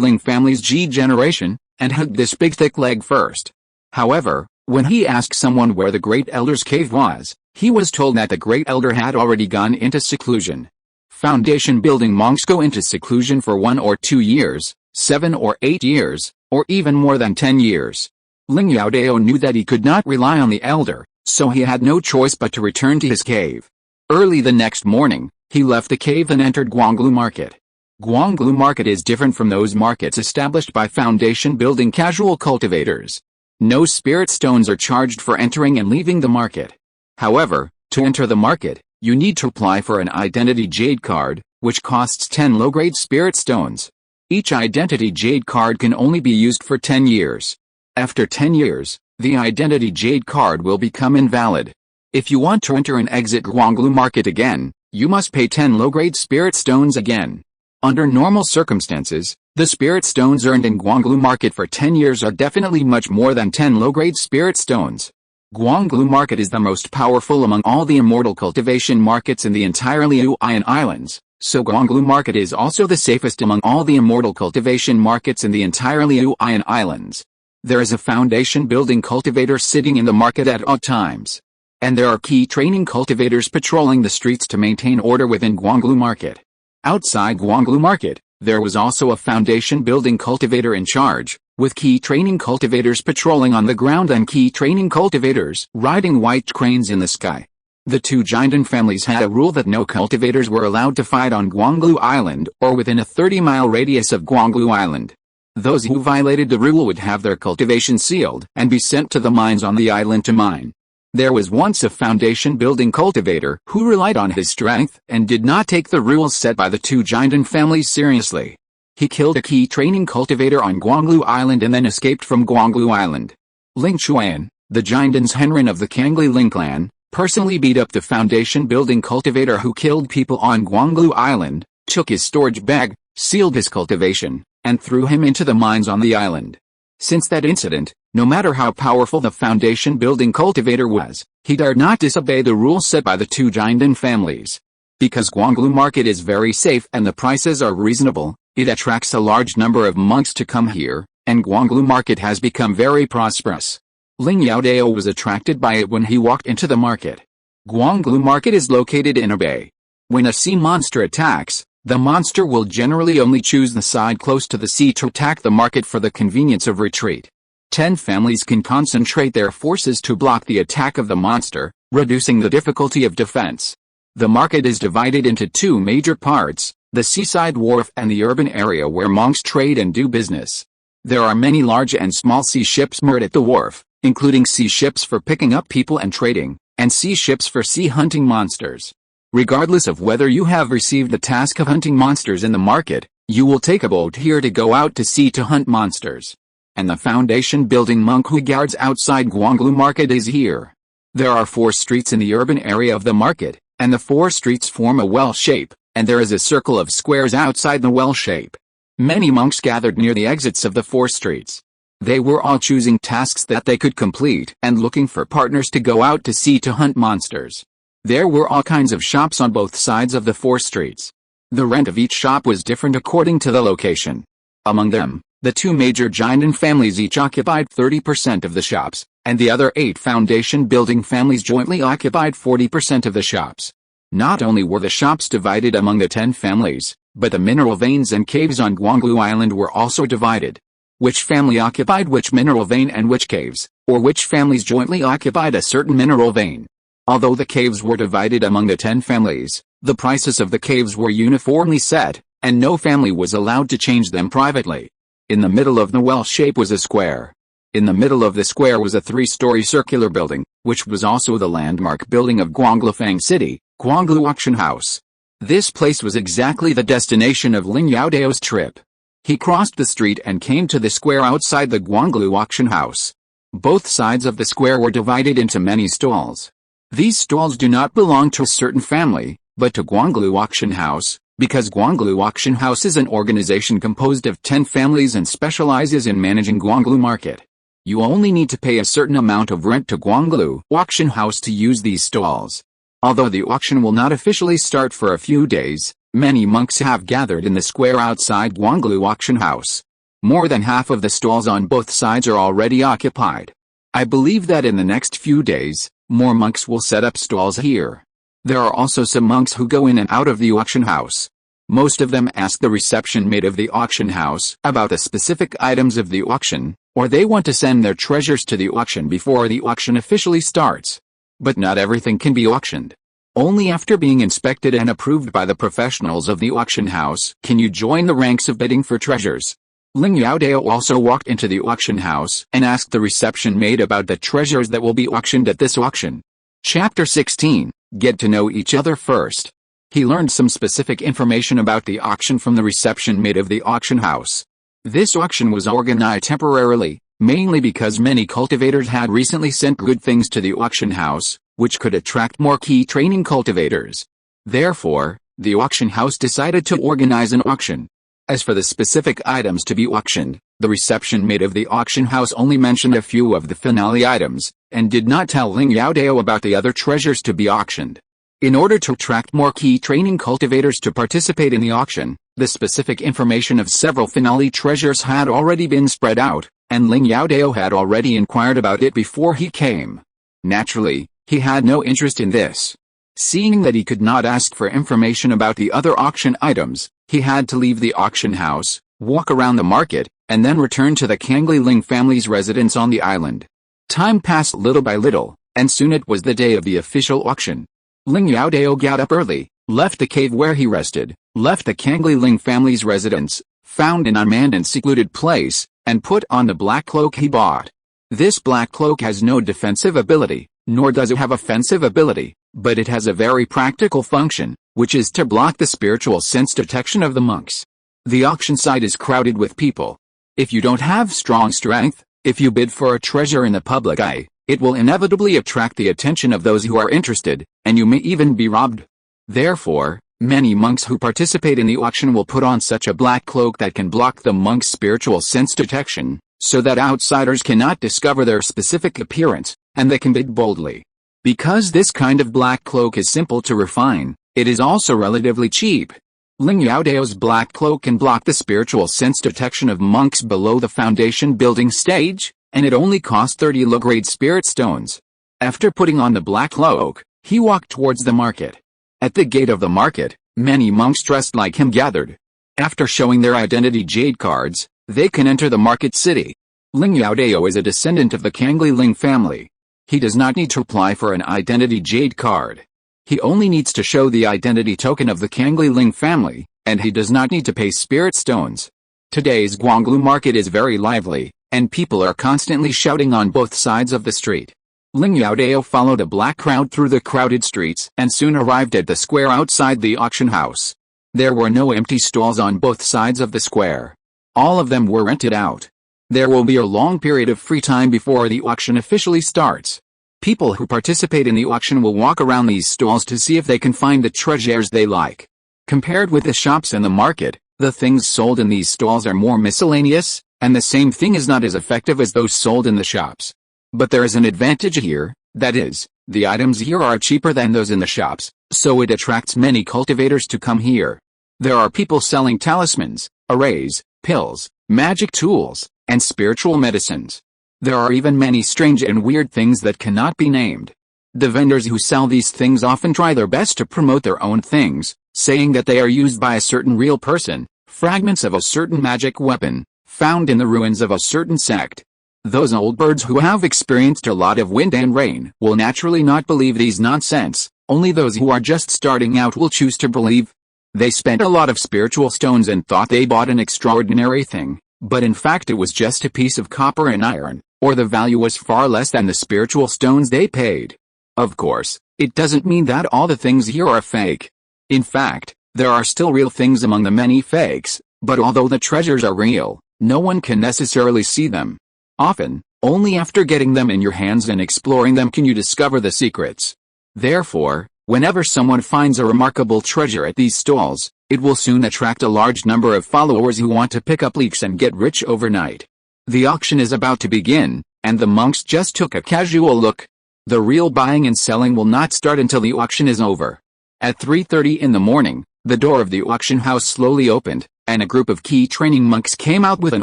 Ling family's G generation, and hugged this big thick leg first. However, when he asked someone where the great elder's cave was, he was told that the great elder had already gone into seclusion. Foundation building monks go into seclusion for 1 or 2 years, 7 or 8 years, or even more than 10 years. Ling Youdao knew that he could not rely on the elder, so he had no choice but to return to his cave. Early the next morning, he left the cave and entered Cangli Market. Cangli Market is different from those markets established by foundation building casual cultivators. No spirit stones are charged for entering and leaving the market. However, to enter the market, you need to apply for an identity jade card, which costs 10 low-grade spirit stones. Each identity jade card can only be used for 10 years. After 10 years, the identity jade card will become invalid. If you want to enter and exit Cangli Market again, you must pay 10 low-grade spirit stones again. Under normal circumstances, the spirit stones earned in Cangli Market for 10 years are definitely much more than 10 low-grade spirit stones. Cangli Market is the most powerful among all the immortal cultivation markets in the entire Liuyan Islands, so Cangli Market is also the safest among all the immortal cultivation markets in the entire Liuyan Islands. There is a foundation building cultivator sitting in the market at all times. And there are key training cultivators patrolling the streets to maintain order within Cangli Market. Outside Cangli Market, there was also a foundation building cultivator in charge, with key training cultivators patrolling on the ground and key training cultivators riding white cranes in the sky. The 2 Jindan families had a rule that no cultivators were allowed to fight on Cangli Island or within a 30-mile radius of Cangli Island. Those who violated the rule would have their cultivation sealed and be sent to the mines on the island to mine. There was once a foundation building cultivator who relied on his strength and did not take the rules set by the 2 Jindan families seriously. He killed a key training cultivator on Cangli Island and then escaped from Cangli Island. Ling Chuan, the Jindan's Henrin of the Cangli Ling clan, personally beat up the foundation building cultivator who killed people on Cangli Island, took his storage bag, sealed his cultivation, and threw him into the mines on the island. Since that incident, no matter how powerful the foundation building cultivator was, he dared not disobey the rules set by the 2 Jindan families. Because Cangli Market is very safe and the prices are reasonable, it attracts a large number of monks to come here, and Cangli Market has become very prosperous. Ling Youdao was attracted by it when he walked into the market. Cangli Market is located in a bay. When a sea monster attacks, the monster will generally only choose the side close to the sea to attack the market for the convenience of retreat. 10 families can concentrate their forces to block the attack of the monster, reducing the difficulty of defense. The market is divided into 2 major parts, the seaside wharf and the urban area where monks trade and do business. There are many large and small sea ships moored at the wharf, including sea ships for picking up people and trading, and sea ships for sea hunting monsters. Regardless of whether you have received the task of hunting monsters in the market, you will take a boat here to go out to sea to hunt monsters. And the foundation building monk who guards outside Guanglu Market is here. There are 4 streets in the urban area of the market, and the 4 streets form a well shape, and there is a circle of squares outside the well shape. Many monks gathered near the exits of the 4 streets. They were all choosing tasks that they could complete and looking for partners to go out to sea to hunt monsters. There were all kinds of shops on both sides of the 4 streets. The rent of each shop was different according to the location. Among them, the 2 major Jindan families each occupied 30% of the shops, and the other 8 foundation building families jointly occupied 40% of the shops. Not only were the shops divided among the 10 families, but the mineral veins and caves on Cangli Island were also divided. Which family occupied which mineral vein and which caves, or which families jointly occupied a certain mineral vein. Although the caves were divided among the 10 families, the prices of the caves were uniformly set, and no family was allowed to change them privately. In the middle of the well shape was a square. In the middle of the square was a 3-story circular building, which was also the landmark building of Guanglufang City, Guanglu Auction House. This place was exactly the destination of Ling Youdao's trip. He crossed the street and came to the square outside the Guanglu Auction House. Both sides of the square were divided into many stalls. These stalls do not belong to a certain family, but to Guanglu Auction House, because Guanglu Auction House is an organization composed of 10 families and specializes in managing Guanglu Market. You only need to pay a certain amount of rent to Guanglu Auction House to use these stalls. Although the auction will not officially start for a few days, many monks have gathered in the square outside Guanglu Auction House. More than half of the stalls on both sides are already occupied. I believe that in the next few days, more monks will set up stalls here. There are also some monks who go in and out of the auction house. Most of them ask the reception maid of the auction house about the specific items of the auction, or they want to send their treasures to the auction before the auction officially starts. But not everything can be auctioned. Only after being inspected and approved by the professionals of the auction house can you join the ranks of bidding for treasures. Ling Youdao also walked into the auction house and asked the reception maid about the treasures that will be auctioned at this auction. Chapter 16, Get to know each other first. He learned some specific information about the auction from the reception maid of the auction house. This auction was organized temporarily, mainly because many cultivators had recently sent good things to the auction house, which could attract more key training cultivators. Therefore, the auction house decided to organize an auction. As for the specific items to be auctioned, the reception maid of the auction house only mentioned a few of the finale items, and did not tell Ling Youdao about the other treasures to be auctioned. In order to attract more key training cultivators to participate in the auction, the specific information of several finale treasures had already been spread out, and Ling Youdao had already inquired about it before he came. Naturally, he had no interest in this. Seeing that he could not ask for information about the other auction items, he had to leave the auction house, walk around the market, and then return to the Cangli Ling family's residence on the island. Time passed little by little, and soon it was the day of the official auction. Ling Youdao got up early, left the cave where he rested, left the Cangli Ling family's residence, found an unmanned and secluded place, and put on the black cloak he bought. This black cloak has no defensive ability, nor does it have offensive ability, but it has a very practical function, which is to block the spiritual sense detection of the monks. The auction site is crowded with people. If you don't have strong strength, if you bid for a treasure in the public eye, it will inevitably attract the attention of those who are interested, and you may even be robbed. Therefore, many monks who participate in the auction will put on such a black cloak that can block the monk's spiritual sense detection, so that outsiders cannot discover their specific appearance, and they can bid boldly. Because this kind of black cloak is simple to refine, it is also relatively cheap. Ling Youdao's black cloak can block the spiritual sense detection of monks below the foundation building stage, and it only cost 30 low-grade spirit stones. After putting on the black cloak, he walked towards the market. At the gate of the market, many monks dressed like him gathered. After showing their identity jade cards, they can enter the market city. Ling Youdao is a descendant of the Cangli Ling family. He does not need to apply for an identity jade card. He only needs to show the identity token of the Cangli Ling family, and he does not need to pay spirit stones. Today's Guanglu market is very lively, and people are constantly shouting on both sides of the street. Ling Youdao followed a black crowd through the crowded streets and soon arrived at the square outside the auction house. There were no empty stalls on both sides of the square. All of them were rented out. There will be a long period of free time before the auction officially starts. People who participate in the auction will walk around these stalls to see if they can find the treasures they like. Compared with the shops and the market, the things sold in these stalls are more miscellaneous, and the same thing is not as effective as those sold in the shops. But there is an advantage here, that is, the items here are cheaper than those in the shops, so it attracts many cultivators to come here. There are people selling talismans, arrays, pills, magic tools, and spiritual medicines. There are even many strange and weird things that cannot be named. The vendors who sell these things often try their best to promote their own things, saying that they are used by a certain real person, fragments of a certain magic weapon, found in the ruins of a certain sect. Those old birds who have experienced a lot of wind and rain will naturally not believe these nonsense. Only those who are just starting out will choose to believe. They spent a lot of spiritual stones and thought they bought an extraordinary thing, but in fact it was just a piece of copper and iron, or the value was far less than the spiritual stones they paid. Of course, it doesn't mean that all the things here are fake. In fact, there are still real things among the many fakes, but although the treasures are real, no one can necessarily see them. Often, only after getting them in your hands and exploring them can you discover the secrets. Therefore, whenever someone finds a remarkable treasure at these stalls, it will soon attract a large number of followers who want to pick up leaks and get rich overnight. The auction is about to begin, and the monks just took a casual look. The real buying and selling will not start until the auction is over. At 3:30 in the morning, the door of the auction house slowly opened, and a group of key training monks came out with an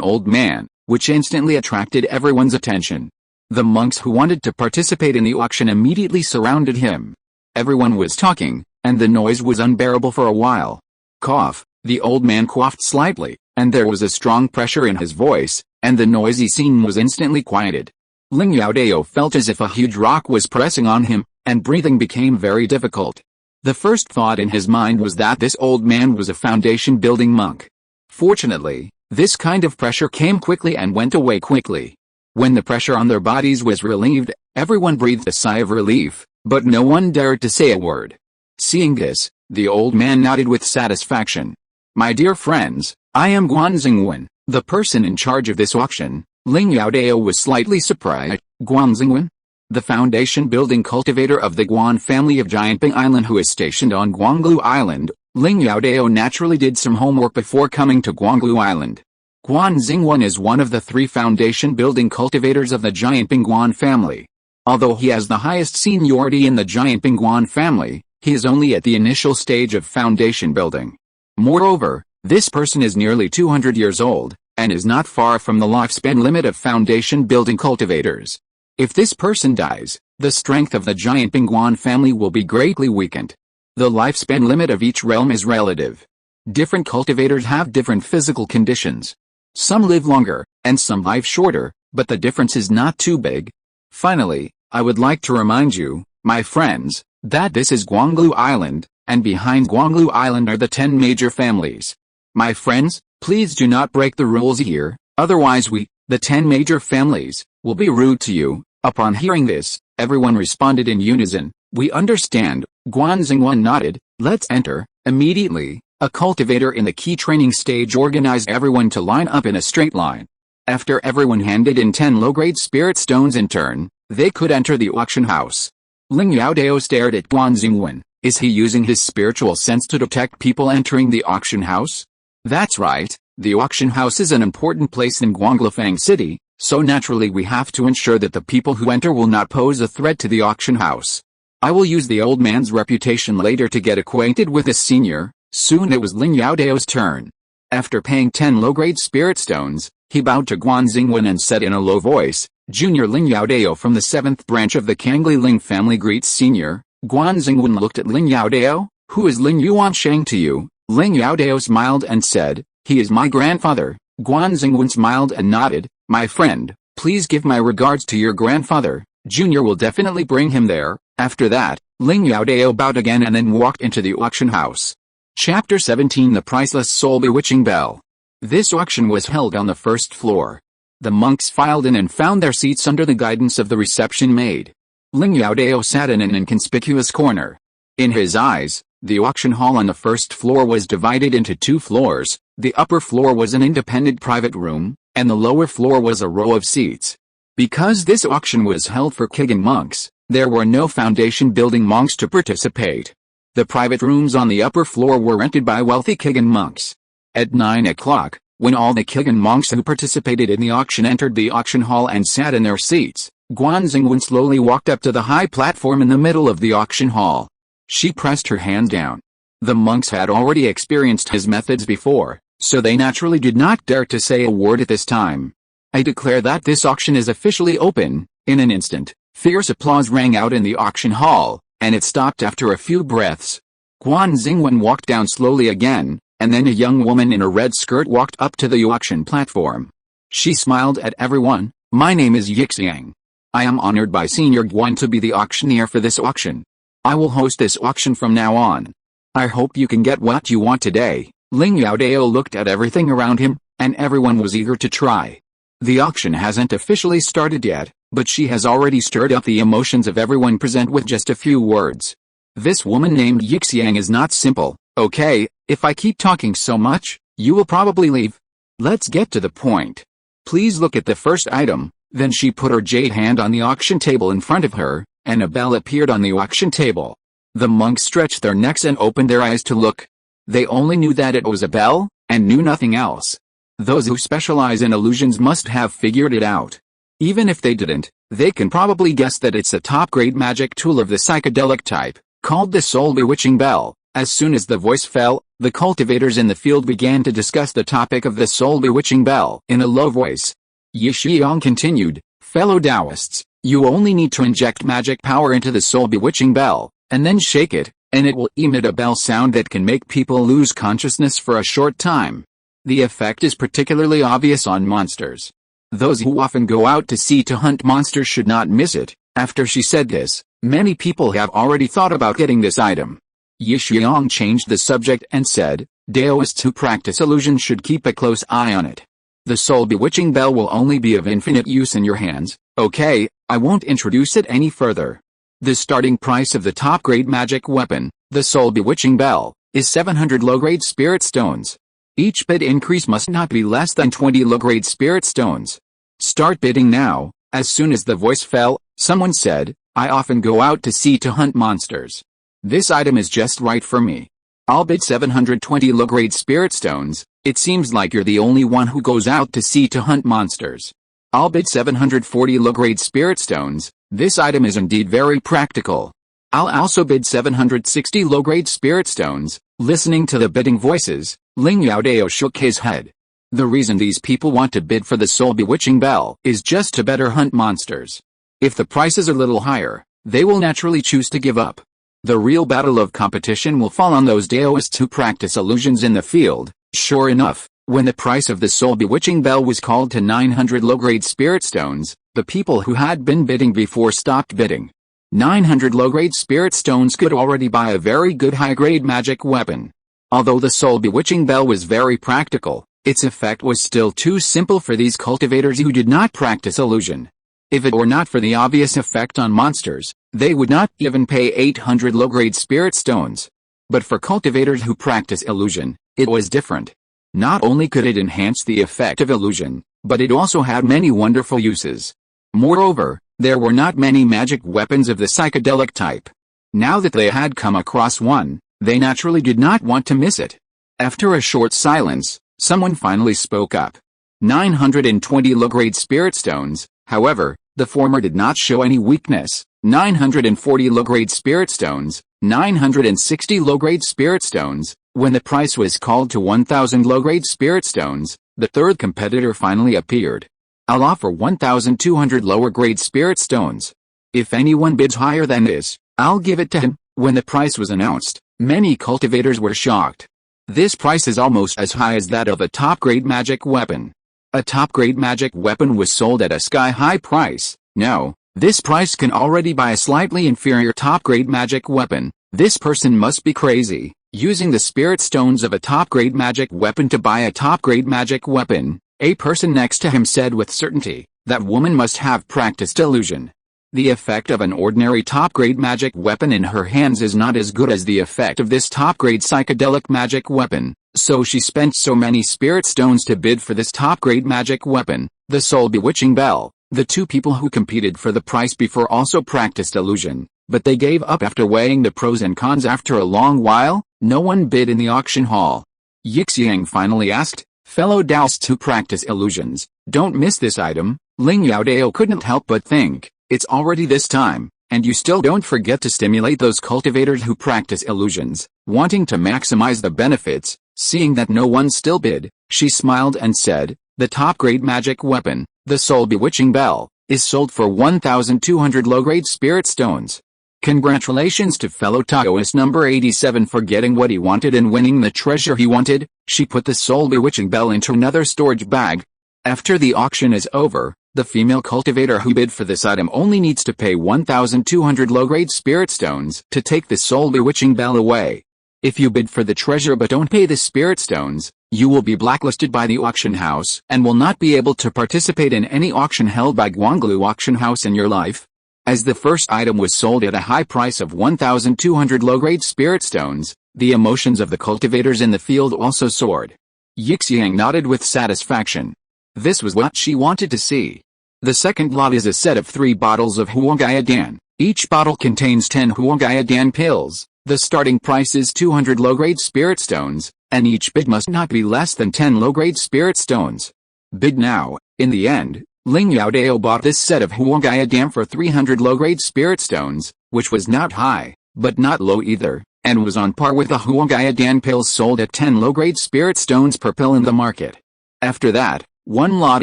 old man, which instantly attracted everyone's attention. The monks who wanted to participate in the auction immediately surrounded him. Everyone was talking, and the noise was unbearable for a while. Cough, the old man coughed slightly, and there was a strong pressure in his voice, and the noisy scene was instantly quieted. Ling Youdao felt as if a huge rock was pressing on him, and breathing became very difficult. The first thought in his mind was that this old man was a foundation-building monk. Fortunately, this kind of pressure came quickly and went away quickly. When the pressure on their bodies was relieved, everyone breathed a sigh of relief, but no one dared to say a word. Seeing this, the old man nodded with satisfaction. My dear friends, I am Guanxingwen, the person in charge of this auction. Ling Youdao was slightly surprised. Guanxingwen? The foundation-building cultivator of the Guan family of Jindan Island who is stationed on Cangli Island. Ling Youdao naturally did some homework before coming to Cangli Island. Guanxingwen is one of the 3 foundation-building cultivators of the Jindan Guan family. Although he has the highest seniority in the Jindan Guan family, he is only at the initial stage of foundation building. Moreover, this person is nearly 200 years old, and is not far from the lifespan limit of foundation-building cultivators. If this person dies, the strength of the Jindan Guan family will be greatly weakened. The lifespan limit of each realm is relative. Different cultivators have different physical conditions. Some live longer, and some live shorter, but the difference is not too big. Finally, I would like to remind you, my friends, that this is Cangli Island, and behind Cangli Island are the 10 major families. My friends, please do not break the rules here, otherwise we, the 10 major families, will be rude to you. Upon hearing this, everyone responded in unison, we understand. Guanxingwen nodded. Let's enter. Immediately, a cultivator in the key training stage organized everyone to line up in a straight line. After everyone handed in 10 low-grade spirit stones in turn, they could enter the auction house. Ling Youdao stared at Guanxingwen. Is he using his spiritual sense to detect people entering the auction house? That's right, the auction house is an important place in Guanglifang City, so naturally we have to ensure that the people who enter will not pose a threat to the auction house. I will use the old man's reputation later to get acquainted with his senior. Soon it was Ling Youdao's turn. After paying 10 low-grade spirit stones, he bowed to Guanxingwen and said in a low voice, Junior Ling Youdao from the 7th branch of the Cangli Ling family greets Senior. Guanxingwen looked at Ling Youdao. Who is Ling Yuansheng to you? Ling Youdao smiled and said, he is my grandfather. Guanxingwen smiled and nodded. My friend, please give my regards to your grandfather. Junior will definitely bring him there. After that, Ling Youdao bowed again and then walked into the auction house. Chapter 17 The Priceless Soul Bewitching Bell. This auction was held on the first floor. The monks filed in and found their seats under the guidance of the reception maid. Ling Youdao sat in an inconspicuous corner. In his eyes, the auction hall on the first floor was divided into two floors. The upper floor was an independent private room, and the lower floor was a row of seats. Because this auction was held for Kigin monks, there were no foundation building monks to participate. The private rooms on the upper floor were rented by wealthy Kigin monks. At 9 o'clock, when all the Kigin monks who participated in the auction entered the auction hall and sat in their seats, Guanxingwen slowly walked up to the high platform in the middle of the auction hall. She pressed her hand down. The monks had already experienced his methods before, so they naturally did not dare to say a word at this time. I declare that this auction is officially open. In an instant, fierce applause rang out in the auction hall, and it stopped after a few breaths. Guanxingwen walked down slowly again, and then a young woman in a red skirt walked up to the auction platform. She smiled at everyone. My name is Yixiang. I am honored by Senior Guan to be the auctioneer for this auction. I will host this auction from now on. I hope you can get what you want today. Ling Youdao looked at everything around him, and everyone was eager to try. The auction hasn't officially started yet, but she has already stirred up the emotions of everyone present with just a few words. This woman named Yixiang is not simple. Okay, if I keep talking so much, you will probably leave. Let's get to the point. Please look at the first item. Then she put her jade hand on the auction table in front of her, and a bell appeared on the auction table. The monks stretched their necks and opened their eyes to look. They only knew that it was a bell, and knew nothing else. Those who specialize in illusions must have figured it out. Even if they didn't, they can probably guess that it's a top-grade magic tool of the psychedelic type, called the Soul Bewitching Bell. As soon as the voice fell, the cultivators in the field began to discuss the topic of the Soul Bewitching Bell in a low voice. Yixiang continued, fellow Taoists, you only need to inject magic power into the Soul Bewitching Bell, and then shake it, and it will emit a bell sound that can make people lose consciousness for a short time. The effect is particularly obvious on monsters. Those who often go out to sea to hunt monsters should not miss it. After she said this, many people have already thought about getting this item. Yixiang changed the subject and said, Taoists who practice illusion should keep a close eye on it. The Soul Bewitching Bell will only be of infinite use in your hands. Okay, I won't introduce it any further. The starting price of the top-grade magic weapon, the Soul Bewitching Bell, is 700 low-grade spirit stones. Each bid increase must not be less than 20 low-grade spirit stones. Start bidding now. As soon as the voice fell, someone said, I often go out to sea to hunt monsters. This item is just right for me. I'll bid 720 low-grade spirit stones. It seems like you're the only one who goes out to sea to hunt monsters. I'll bid 740 low-grade spirit stones. This item is indeed very practical. I'll also bid 760 low-grade spirit stones. Listening to the bidding voices, Ling Youdao shook his head. The reason these people want to bid for the Soul Bewitching Bell is just to better hunt monsters. If the price is a little higher, they will naturally choose to give up. The real battle of competition will fall on those Taoists who practice illusions in the field. Sure enough, when the price of the Soul Bewitching Bell was called to 900 low-grade spirit stones, the people who had been bidding before stopped bidding. 900 low-grade spirit stones could already buy a very good high-grade magic weapon. Although the Soul Bewitching Bell was very practical, its effect was still too simple for these cultivators who did not practice illusion. If it were not for the obvious effect on monsters, they would not even pay 800 low-grade spirit stones. But for cultivators who practice illusion, it was different. Not only could it enhance the effect of illusion, but it also had many wonderful uses. Moreover, there were not many magic weapons of the psychedelic type. Now that they had come across one, they naturally did not want to miss it. After a short silence, someone finally spoke up. 920 low-grade spirit stones. However, the former did not show any weakness. 940 low-grade spirit stones. 960 low-grade spirit stones. When the price was called to 1,000 low-grade spirit stones, the third competitor finally appeared. I'll offer 1,200 lower-grade spirit stones. If anyone bids higher than this, I'll give it to him. When the price was announced, many cultivators were shocked. This price is almost as high as that of a top-grade magic weapon. A top-grade magic weapon was sold at a sky-high price. No, this price can already buy a slightly inferior top-grade magic weapon. This person must be crazy, using the spirit stones of a top-grade magic weapon to buy a top-grade magic weapon. A person next to him said with certainty, that woman must have practiced illusion. The effect of an ordinary top-grade magic weapon in her hands is not as good as the effect of this top-grade psychedelic magic weapon, so she spent so many spirit stones to bid for this top-grade magic weapon, the soul bewitching bell. The two people who competed for the price before also practiced illusion, but they gave up after weighing the pros and cons. After a long while, no one bid in the auction hall. Yixiang finally asked, "Fellow Daoists who practice illusions, don't miss this item." Ling Youdao couldn't help but think, it's already this time, and you still don't forget to stimulate those cultivators who practice illusions, wanting to maximize the benefits. Seeing that no one still bid, she smiled and said, "The top-grade magic weapon, the soul bewitching bell, is sold for 1,200 low-grade spirit stones. Congratulations to fellow Taoist number 87 for getting what he wanted and winning the treasure he wanted." She put the soul bewitching bell into another storage bag. After the auction is over, the female cultivator who bid for this item only needs to pay 1,200 low-grade spirit stones to take the soul bewitching bell away. If you bid for the treasure but don't pay the spirit stones, you will be blacklisted by the auction house and will not be able to participate in any auction held by Guanglu auction house in your life. As the first item was sold at a high price of 1,200 low-grade spirit stones, the emotions of the cultivators in the field also soared. Yixiang nodded with satisfaction. This was what she wanted to see. The second lot is a set of 3 bottles of Huangaidan. Each bottle contains 10 Huangaidan pills. The starting price is 200 low-grade spirit stones, and each bid must not be less than 10 low-grade spirit stones. Bid now. In the end, Ling Youdao bought this set of Huangaidan for 300 low-grade spirit stones, which was not high, but not low either, and was on par with the Huangaidan pills sold at 10 low-grade spirit stones per pill in the market. After that, one lot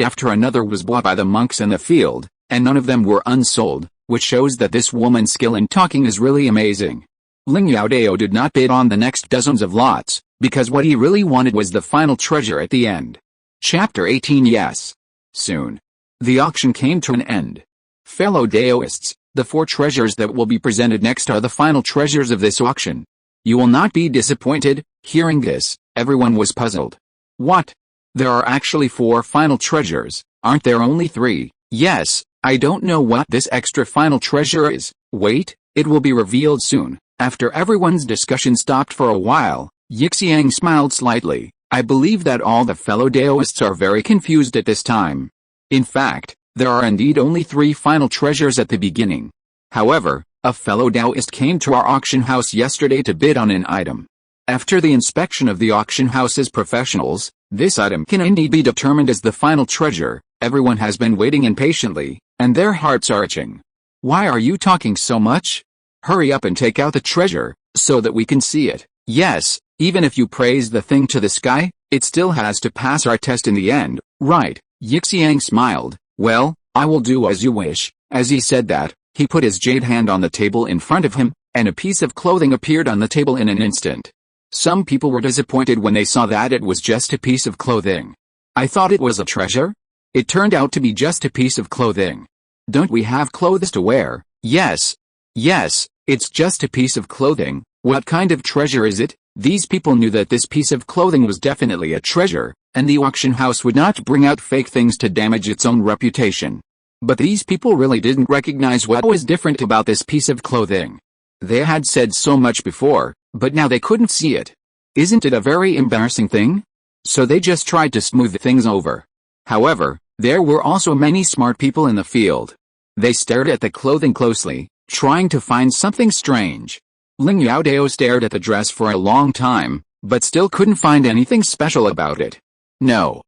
after another was bought by the monks in the field, and none of them were unsold, which shows that this woman's skill in talking is really amazing. Ling Youdao did not bid on the next dozens of lots, because what he really wanted was the final treasure at the end. Chapter 18. Yes. Soon. The auction came to an end. Fellow Daoists, the 4 treasures that will be presented next are the final treasures of this auction. You will not be disappointed. Hearing this, everyone was puzzled. What? There are actually 4 final treasures, aren't there only 3? Yes, I don't know what this extra final treasure is. Wait, it will be revealed soon. After everyone's discussion stopped for a while, Yixiang smiled slightly. I believe that all the fellow Daoists are very confused at this time. In fact, there are indeed only 3 final treasures at the beginning. However, a fellow Daoist came to our auction house yesterday to bid on an item. After the inspection of the auction house's professionals, this item can indeed be determined as the final treasure. Everyone has been waiting impatiently, and their hearts are itching. Why are you talking so much? Hurry up and take out the treasure, so that we can see it. Yes, even if you praise the thing to the sky, it still has to pass our test in the end, right? Yixiang smiled. Well, I will do as you wish. As he said that, he put his jade hand on the table in front of him, and a piece of clothing appeared on the table in an instant. Some people were disappointed when they saw that it was just a piece of clothing. I thought it was a treasure. It turned out to be just a piece of clothing. Don't we have clothes to wear? Yes. Yes, it's just a piece of clothing. What kind of treasure is it? These people knew that this piece of clothing was definitely a treasure, and the auction house would not bring out fake things to damage its own reputation. But these people really didn't recognize what was different about this piece of clothing. They had said so much before, but now they couldn't see it. Isn't it a very embarrassing thing? So they just tried to smooth things over. However, there were also many smart people in the field. They stared at the clothing closely, trying to find something strange. Ling Youdao stared at the dress for a long time, but still couldn't find anything special about it. No,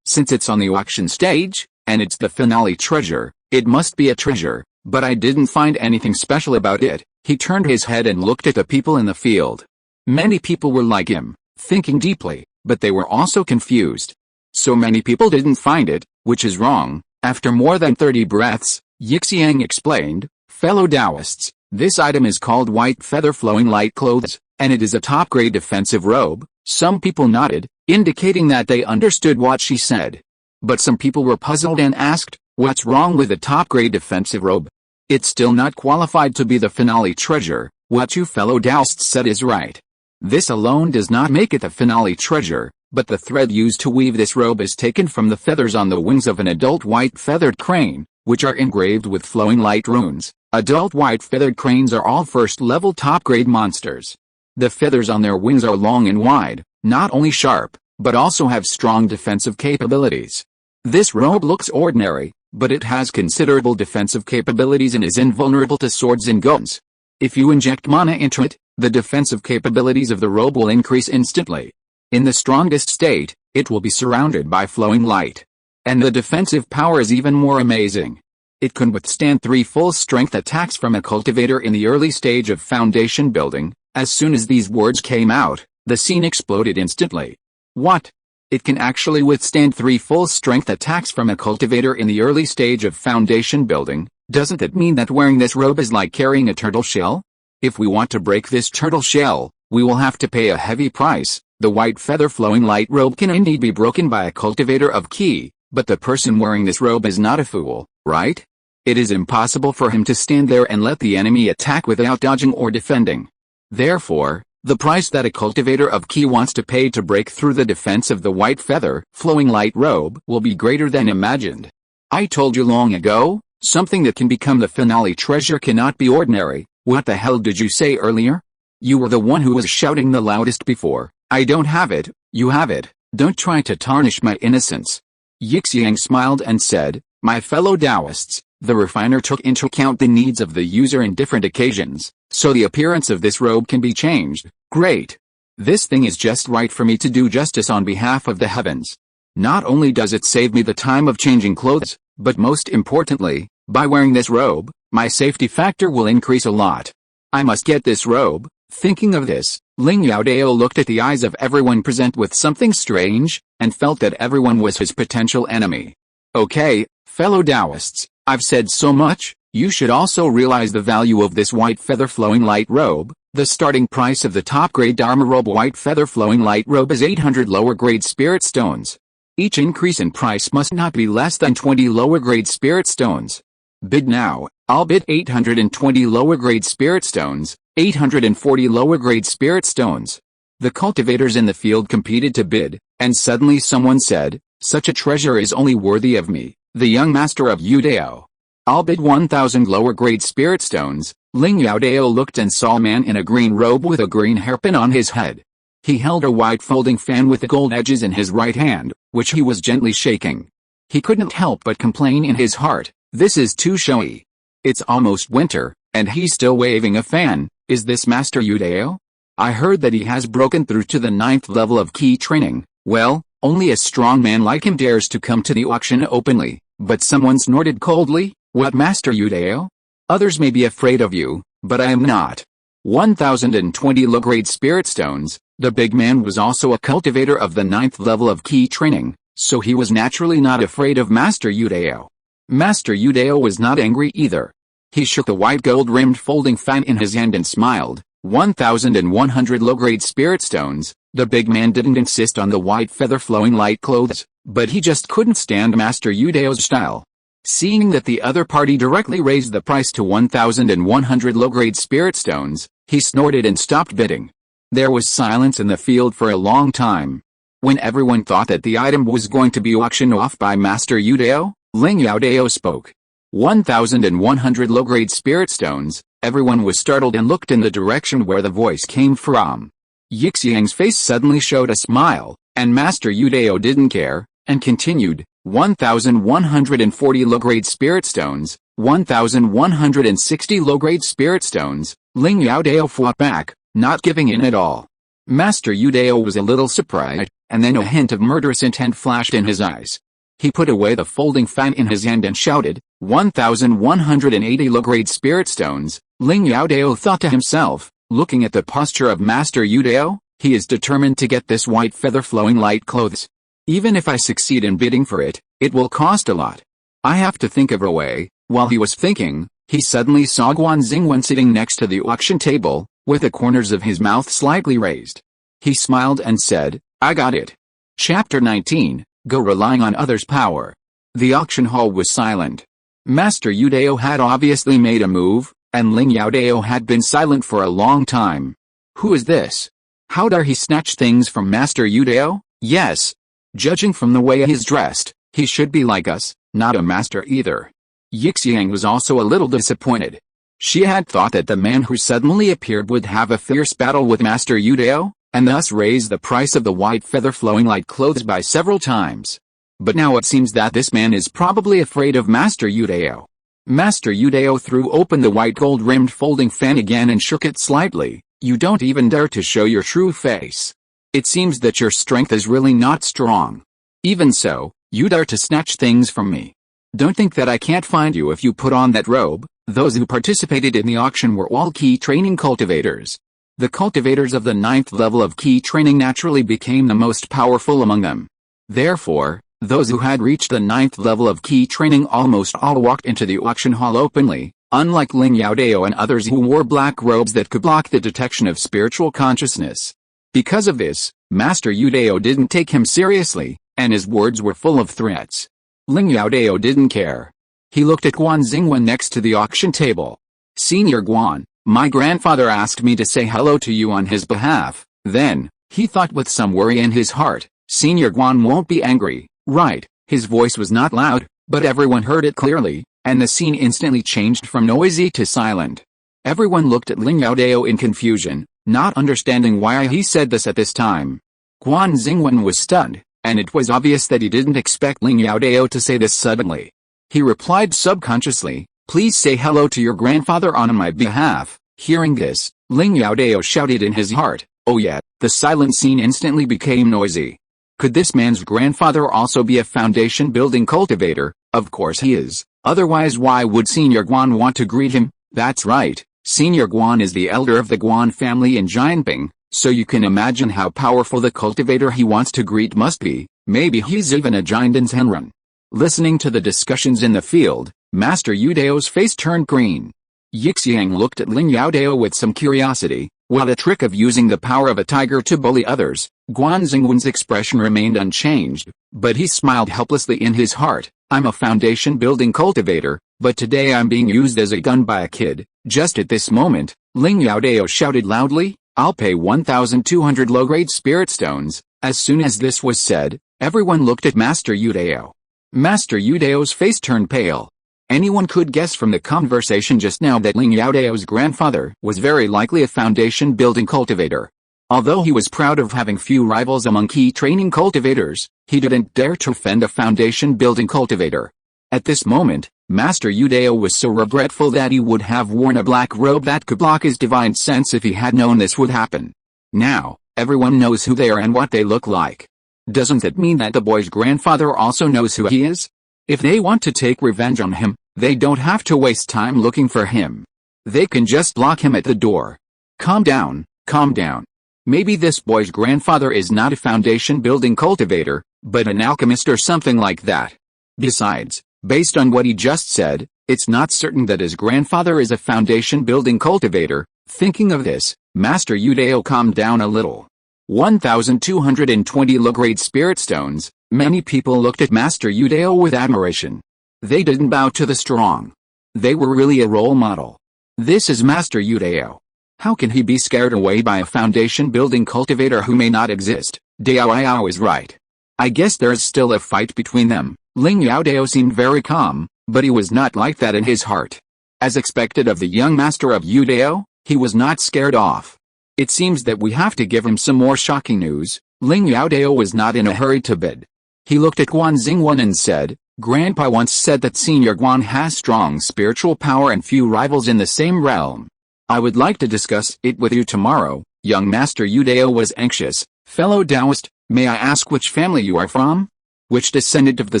since it's on the auction stage, and it's the finale treasure, it must be a treasure, but I didn't find anything special about it. He turned his head and looked at the people in the field. Many people were like him, thinking deeply, but they were also confused. So many people didn't find it, which is wrong. After more than 30 breaths, Yixiang explained, fellow Taoists, this item is called white feather flowing light clothes, and it is a top-grade defensive robe. Some people nodded, indicating that they understood what she said. But some people were puzzled and asked, what's wrong with a top-grade defensive robe? It's still not qualified to be the finale treasure. What you fellow Taoists said is right. This alone does not make it the finale treasure, but the thread used to weave this robe is taken from the feathers on the wings of an adult white feathered crane, which are engraved with flowing light runes. Adult white-feathered cranes are all first-level top-grade monsters. The feathers on their wings are long and wide, not only sharp, but also have strong defensive capabilities. This robe looks ordinary, but it has considerable defensive capabilities and is invulnerable to swords and guns. If you inject mana into it, the defensive capabilities of the robe will increase instantly. In the strongest state, it will be surrounded by flowing light. And the defensive power is even more amazing. It can withstand 3 full-strength attacks from a cultivator in the early stage of foundation building. As soon as these words came out, the scene exploded instantly. What? It can actually withstand 3 full-strength attacks from a cultivator in the early stage of foundation building? Doesn't it mean that wearing this robe is like carrying a turtle shell? If we want to break this turtle shell, we will have to pay a heavy price. The white feather flowing light robe can indeed be broken by a cultivator of ki, but the person wearing this robe is not a fool, right? It is impossible for him to stand there and let the enemy attack without dodging or defending. Therefore, the price that a cultivator of ki wants to pay to break through the defense of the white feather flowing light robe will be greater than imagined. I told you long ago, something that can become the finale treasure cannot be ordinary. What the hell did you say earlier? You were the one who was shouting the loudest before. I don't have it, you have it. Don't try to tarnish my innocence. Yixiang smiled and said, my fellow Taoists, the refiner took into account the needs of the user in different occasions, so the appearance of this robe can be changed. Great. This thing is just right for me to do justice on behalf of the heavens. Not only does it save me the time of changing clothes, but most importantly, by wearing this robe, my safety factor will increase a lot. I must get this robe. Thinking of this, Ling Youdao looked at the eyes of everyone present with something strange, and felt that everyone was his potential enemy. Okay, fellow Taoists, I've said so much, you should also realize the value of this white feather flowing light robe. The starting price of the top-grade Dharma robe white feather flowing light robe is 800 lower-grade spirit stones. Each increase in price must not be less than 20 lower-grade spirit stones. Bid now. I'll bid 820 lower-grade spirit stones, 840 lower-grade spirit stones. The cultivators in the field competed to bid, and suddenly someone said, such a treasure is only worthy of me, the young master of Youdao. I'll bid 1,000 lower-grade spirit stones. Ling Youdao looked and saw a man in a green robe with a green hairpin on his head. He held a white folding fan with the gold edges in his right hand, which he was gently shaking. He couldn't help but complain in his heart, this is too showy. It's almost winter, and he's still waving a fan. Is this Master Youdao? I heard that he has broken through to the 9th level of ki training. Well, only a strong man like him dares to come to the auction openly. But someone snorted coldly, what Master Youdao? Others may be afraid of you, but I am not. 1,020 low-grade spirit stones. The big man was also a cultivator of the 9th level of ki training, so he was naturally not afraid of Master Youdao. Master Youdao was not angry either. He shook the white gold-rimmed folding fan in his hand and smiled. 1,100 low-grade spirit stones. The big man didn't insist on the white feather-flowing light clothes, but he just couldn't stand Master Youdao's style. Seeing that the other party directly raised the price to 1,100 low-grade spirit stones, he snorted and stopped bidding. There was silence in the field for a long time. When everyone thought that the item was going to be auctioned off by Master Youdao, Ling Youdao spoke. 1,100 low-grade spirit stones. Everyone was startled and looked in the direction where the voice came from. Yixiang's face suddenly showed a smile, and Master Youdao didn't care, and continued, 1,140 low-grade spirit stones, 1,160 low-grade spirit stones. Ling Youdao fought back, not giving in at all. Master Youdao was a little surprised, and then a hint of murderous intent flashed in his eyes. He put away the folding fan in his hand and shouted, 1,180 low-grade spirit stones. Ling Youdao thought to himself, looking at the posture of Master Youdao, he is determined to get this white feather-flowing light clothes. Even if I succeed in bidding for it, it will cost a lot. I have to think of a way. While he was thinking, he suddenly saw Guan Xingwen sitting next to the auction table, with the corners of his mouth slightly raised. He smiled and said, I got it. Chapter 19. Go relying on others' power. The auction hall was silent. Master Youdao had obviously made a move, and Ling Youdao had been silent for a long time. Who is this? How dare he snatch things from Master Youdao? Yes. Judging from the way he's dressed, he should be like us, not a master either. Yixiang was also a little disappointed. She had thought that the man who suddenly appeared would have a fierce battle with Master Youdao, and thus raise the price of the white feather-flowing light clothes by several times. But now it seems that this man is probably afraid of Master Youdao. Master Youdao threw open the white gold-rimmed folding fan again and shook it slightly. You don't even dare to show your true face. It seems that your strength is really not strong. Even so, you dare to snatch things from me. Don't think that I can't find you if you put on that robe. Those who participated in the auction were all key training cultivators. The cultivators of the 9th level of key training naturally became the most powerful among them. Therefore, those who had reached the 9th level of key training almost all walked into the auction hall openly, unlike Ling Youdao and others who wore black robes that could block the detection of spiritual consciousness. Because of this, Master Youdao didn't take him seriously, and his words were full of threats. Ling Youdao didn't care. He looked at Guan Xingwen next to the auction table. Senior Guan, my grandfather asked me to say hello to you on his behalf. Then, he thought with some worry in his heart, Senior Guan won't be angry, right? His voice was not loud, but everyone heard it clearly, and the scene instantly changed from noisy to silent. Everyone looked at Ling Youdao in confusion, not understanding why he said this at this time. Guan Xingwen was stunned, and it was obvious that he didn't expect Ling Youdao to say this suddenly. He replied subconsciously, please say hello to your grandfather on my behalf. Hearing this, Ling Youdao shouted in his heart, oh yeah. The silent scene instantly became noisy. Could this man's grandfather also be a foundation-building cultivator? Of course he is, otherwise why would Senior Guan want to greet him? That's right, Senior Guan is the elder of the Guan family in Jianping, so you can imagine how powerful the cultivator he wants to greet must be. Maybe he's even a Jindan Clan. Listening to the discussions in the field, Master Youdao's face turned green. Yixiang looked at Ling Youdao with some curiosity. While the trick of using the power of a tiger to bully others, Guan Xingwen's expression remained unchanged, but he smiled helplessly in his heart. I'm a foundation-building cultivator, but today I'm being used as a gun by a kid. Just at this moment, Ling Youdao shouted loudly, I'll pay 1,200 low-grade spirit stones. As soon as this was said, everyone looked at Master Youdao. Master Youdao's face turned pale. Anyone could guess from the conversation just now that Ling Youdao's grandfather was very likely a foundation-building cultivator. Although he was proud of having few rivals among key training cultivators, he didn't dare to offend a foundation-building cultivator. At this moment, Master Youdao was so regretful that he would have worn a black robe that could block his divine sense if he had known this would happen. Now, everyone knows who they are and what they look like. Doesn't that mean that the boy's grandfather also knows who he is? If they want to take revenge on him, they don't have to waste time looking for him. They can just block him at the door. Calm down, calm down. Maybe this boy's grandfather is not a foundation-building cultivator, but an alchemist or something like that. Besides, based on what he just said, it's not certain that his grandfather is a foundation-building cultivator. Thinking of this, Master Youdao calmed down a little. 1,220 low-grade spirit stones. Many people looked at Master Youdao with admiration. They didn't bow to the strong. They were really a role model. This is Master Youdao. How can he be scared away by a foundation-building cultivator who may not exist? Dao is right. I guess there's still a fight between them. Ling Youdao seemed very calm, but he was not like that in his heart. As expected of the young master of Youdao, he was not scared off. It seems that we have to give him some more shocking news. Ling Youdao was not in a hurry to bid. He looked at Guan Xingwen and said, Grandpa once said that Senior Guan has strong spiritual power and few rivals in the same realm. I would like to discuss it with you tomorrow. Young Master Youdao was anxious. Fellow Taoist, may I ask which family you are from? Which descendant of the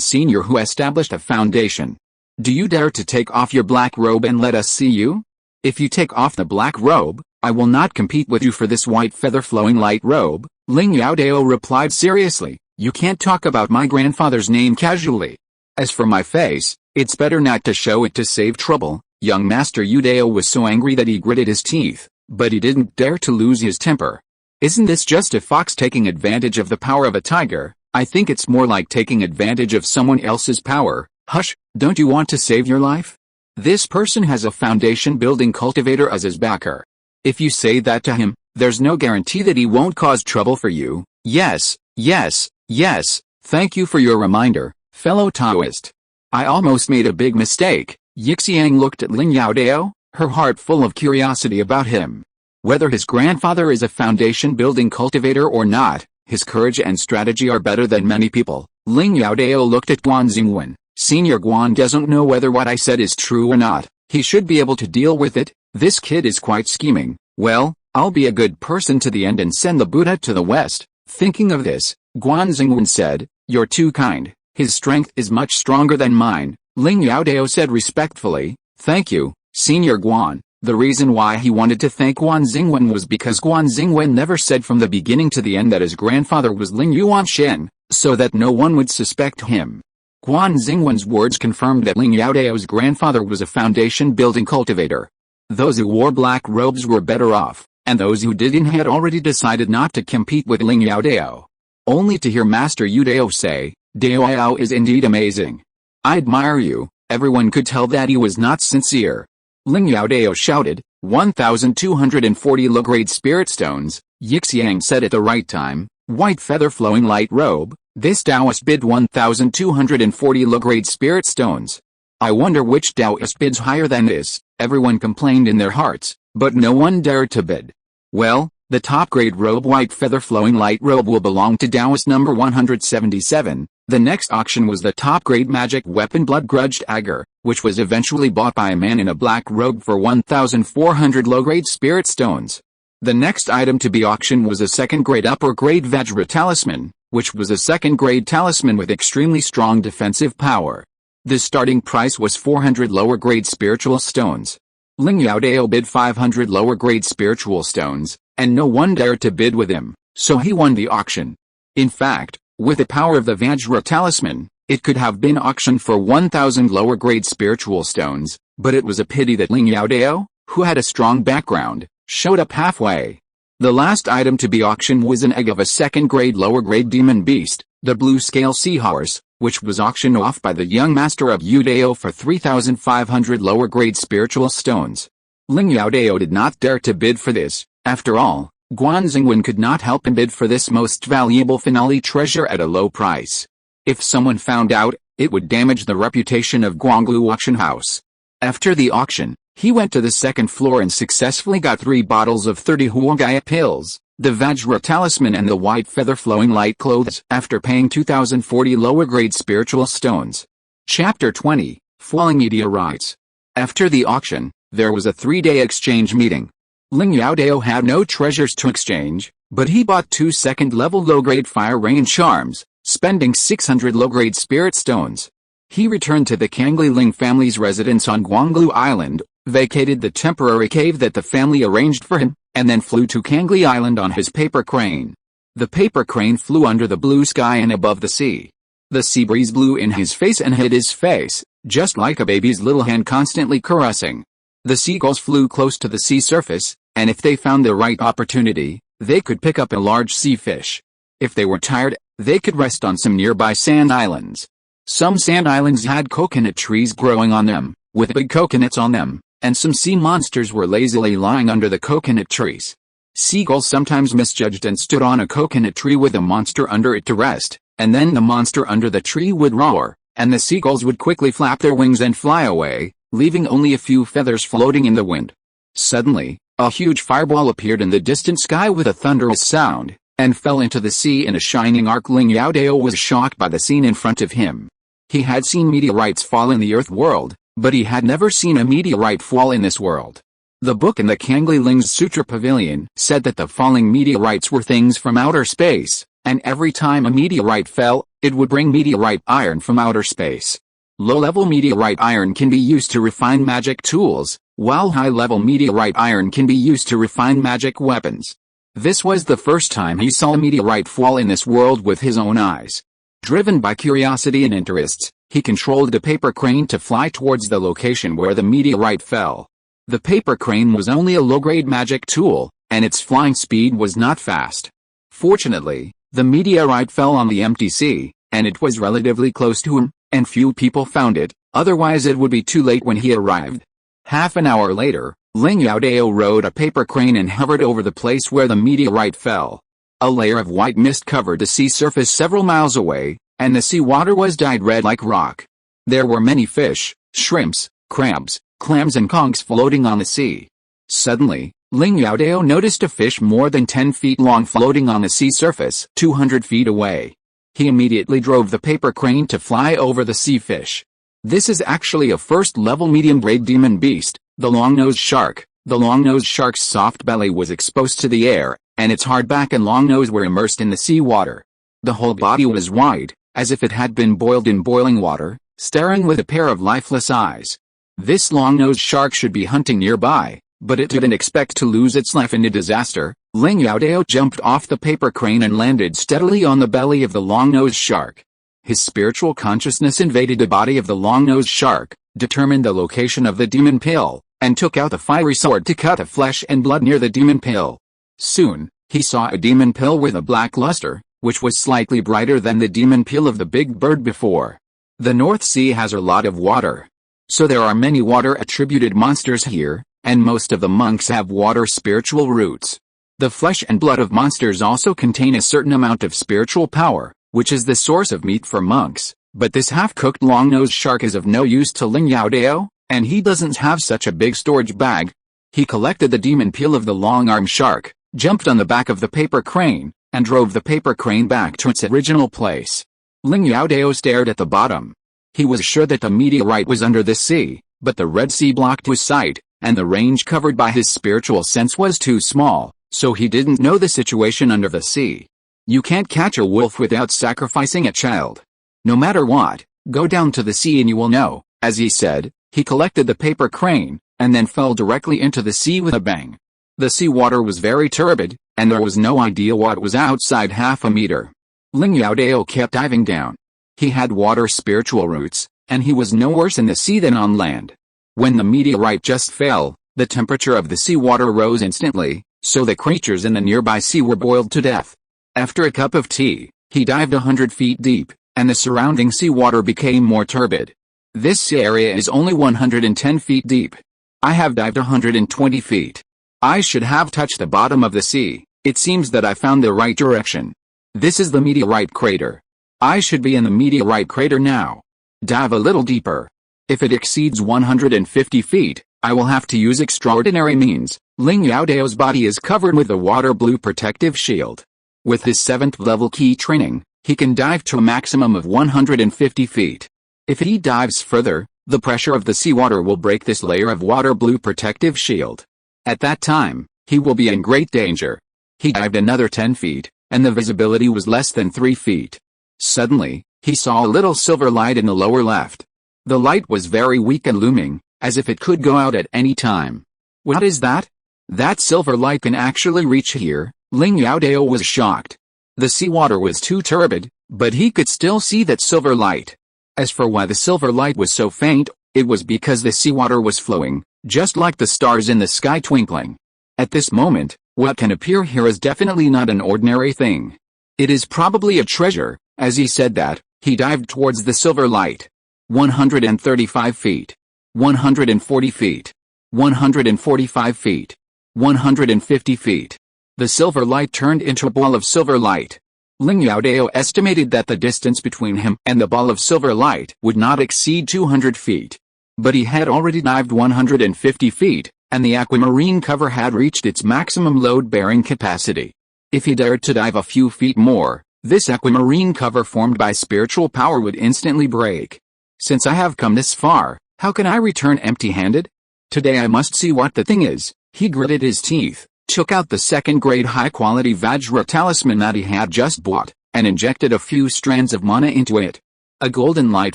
senior who established a foundation? Do you dare to take off your black robe and let us see you? If you take off the black robe, I will not compete with you for this white feather-flowing light robe. Ling Youdao replied seriously, you can't talk about my grandfather's name casually. As for my face, it's better not to show it to save trouble. Young Master Youdao was so angry that he gritted his teeth, but he didn't dare to lose his temper. Isn't this just a fox taking advantage of the power of a tiger? I think it's more like taking advantage of someone else's power. Hush, don't you want to save your life? This person has a foundation-building cultivator as his backer. If you say that to him, there's no guarantee that he won't cause trouble for you. Yes, yes, yes, thank you for your reminder, fellow Taoist. I almost made a big mistake. Yixiang looked at Ling Youdao, her heart full of curiosity about him. Whether his grandfather is a foundation-building cultivator or not, his courage and strategy are better than many people. Ling Youdao looked at Guan Xingwen. Senior Guan doesn't know whether what I said is true or not. He should be able to deal with it. This kid is quite scheming. Well, I'll be a good person to the end and send the Buddha to the west. Thinking of this, Guan Xingwen said, "You're too kind. His strength is much stronger than mine." Ling Youdao said respectfully, "Thank you, Senior Guan." The reason why he wanted to thank Guan Xingwen was because Guan Xingwen never said from the beginning to the end that his grandfather was Ling Yuanshen, so that no one would suspect him. Guan Xingwen's words confirmed that Ling Youdao's grandfather was a foundation-building cultivator. Those who wore black robes were better off, and those who didn't had already decided not to compete with Ling Youdao. Only to hear Master Youdao say, "Dao is indeed amazing. I admire you." Everyone could tell that he was not sincere. Ling Youdao shouted, 1,240 low-grade spirit stones. Yixiang said at the right time, "White feather flowing light robe." This Taoist bid 1,240 low-grade spirit stones. I wonder which Taoist bids higher than this. Everyone complained in their hearts, but no one dared to bid. Well, the top-grade robe white feather flowing light robe will belong to Taoist number 177. The next auction was the top-grade magic weapon Blood Grudge Dagger, which was eventually bought by a man in a black robe for 1,400 low-grade spirit stones. The next item to be auctioned was a second-grade upper-grade Vajra talisman, which was a second-grade talisman with extremely strong defensive power. The starting price was 400 lower-grade spiritual stones. Ling Youdao bid 500 lower-grade spiritual stones, and no one dared to bid with him, so he won the auction. In fact, with the power of the Vajra talisman, it could have been auctioned for 1,000 lower-grade spiritual stones, but it was a pity that Ling Youdao, who had a strong background, showed up halfway. The last item to be auctioned was an egg of a second-grade lower-grade demon beast, the blue-scale seahorse, which was auctioned off by the young master of Youdao for 3,500 lower-grade spiritual stones. Ling Youdao did not dare to bid for this. After all, Guan Xingwen could not help him bid for this most valuable finale treasure at a low price. If someone found out, it would damage the reputation of Guanglu Auction House. After the auction, he went to the second floor and successfully got 3 bottles of 30 Huogaya pills, the Vajra talisman and the white feather flowing light clothes after paying 2,040 lower-grade spiritual stones. Chapter 20, Falling Meteorites. After the auction, there was a 3-day exchange meeting. Ling Youdao had no treasures to exchange, but he bought 2 second-level low-grade fire rain charms, spending 600 low-grade spirit stones. He returned to the Cangli Ling family's residence on Cangli Island, vacated the temporary cave that the family arranged for him, and then flew to Cangli Island on his paper crane. The paper crane flew under the blue sky and above the sea. The sea breeze blew in his face and hid his face, just like a baby's little hand constantly caressing. The seagulls flew close to the sea surface, and if they found the right opportunity, they could pick up a large sea fish. If they were tired, they could rest on some nearby sand islands. Some sand islands had coconut trees growing on them, with big coconuts on them, and some sea monsters were lazily lying under the coconut trees. Seagulls sometimes misjudged and stood on a coconut tree with a monster under it to rest, and then the monster under the tree would roar, and the seagulls would quickly flap their wings and fly away, leaving only a few feathers floating in the wind. Suddenly, a huge fireball appeared in the distant sky with a thunderous sound, and fell into the sea in a shining arc. Ling Youdao was shocked by the scene in front of him. He had seen meteorites fall in the Earth world, but he had never seen a meteorite fall in this world. The book in the Cangli Ling's Sutra Pavilion said that the falling meteorites were things from outer space, and every time a meteorite fell, it would bring meteorite iron from outer space. Low-level meteorite iron can be used to refine magic tools, while high-level meteorite iron can be used to refine magic weapons. This was the first time he saw a meteorite fall in this world with his own eyes. Driven by curiosity and interests, he controlled the paper crane to fly towards the location where the meteorite fell. The paper crane was only a low-grade magic tool, and its flying speed was not fast. Fortunately, the meteorite fell on the empty sea, and it was relatively close to him, and few people found it, otherwise it would be too late when he arrived. Half an hour later, Ling Youdao rode a paper crane and hovered over the place where the meteorite fell. A layer of white mist covered the sea surface several miles away, and the sea water was dyed red like rock. There were many fish, shrimps, crabs, clams and conchs floating on the sea. Suddenly, Ling Youdao noticed a fish more than 10 feet long floating on the sea surface 200 feet away. He immediately drove the paper crane to fly over the sea fish. This is actually a first-level medium-grade demon beast, the long-nosed shark. The long-nosed shark's soft belly was exposed to the air, and its hard back and long nose were immersed in the sea water. The whole body was wide, as if it had been boiled in boiling water, staring with a pair of lifeless eyes. This long-nosed shark should be hunting nearby, but it didn't expect to lose its life in a disaster. Ling Youdao jumped off the paper crane and landed steadily on the belly of the long-nosed shark. His spiritual consciousness invaded the body of the long-nosed shark, determined the location of the demon pill, and took out the fiery sword to cut the flesh and blood near the demon pill. Soon, he saw a demon pill with a black luster, which was slightly brighter than the demon pill of the big bird before. The North Sea has a lot of water. So there are many water-attributed monsters here, and most of the monks have water spiritual roots. The flesh and blood of monsters also contain a certain amount of spiritual power, which is the source of meat for monks, but this half-cooked long-nosed shark is of no use to Ling Youdao, and he doesn't have such a big storage bag. He collected the demon peel of the long-armed shark, jumped on the back of the paper crane, and drove the paper crane back to its original place. Ling Youdao stared at the bottom. He was sure that the meteorite was under the sea, but the Red Sea blocked his sight, and the range covered by his spiritual sense was too small, so he didn't know the situation under the sea. You can't catch a wolf without sacrificing a child. No matter what, go down to the sea and you will know. As he said, he collected the paper crane, and then fell directly into the sea with a bang. The sea water was very turbid, and there was no idea what was outside half a meter. Ling Youdao kept diving down. He had water spiritual roots, and he was no worse in the sea than on land. When the meteorite just fell, the temperature of the seawater rose instantly, so the creatures in the nearby sea were boiled to death. After a cup of tea, he dived 100 feet deep, and the surrounding seawater became more turbid. This sea area is only 110 feet deep. I have dived 120 feet. I should have touched the bottom of the sea. It seems that I found the right direction. This is the meteorite crater. I should be in the meteorite crater now. Dive a little deeper. If it exceeds 150 feet, I will have to use extraordinary means. Ling Youdao's body is covered with a water blue protective shield. With his 7th level key training, he can dive to a maximum of 150 feet. If he dives further, the pressure of the seawater will break this layer of water blue protective shield. At that time, he will be in great danger. He dived another 10 feet, and the visibility was less than 3 feet. Suddenly, he saw a little silver light in the lower left. The light was very weak and looming, as if it could go out at any time. What is that? That silver light can actually reach here. Ling Youdao was shocked. The seawater was too turbid, but he could still see that silver light. As for why the silver light was so faint, it was because the seawater was flowing, just like the stars in the sky twinkling. At this moment, what can appear here is definitely not an ordinary thing. It is probably a treasure. As he said that, he dived towards the silver light. 135 feet. 140 feet. 145 feet. 150 feet. The silver light turned into a ball of silver light. Ling Youdao estimated that the distance between him and the ball of silver light would not exceed 200 feet. But he had already dived 150 feet, and the aquamarine cover had reached its maximum load-bearing capacity. If he dared to dive a few feet more, this aquamarine cover formed by spiritual power would instantly break. Since I have come this far, how can I return empty-handed? Today I must see what the thing is. He gritted his teeth, took out the 2nd-grade high-quality Vajra talisman that he had just bought, and injected a few strands of mana into it. A golden light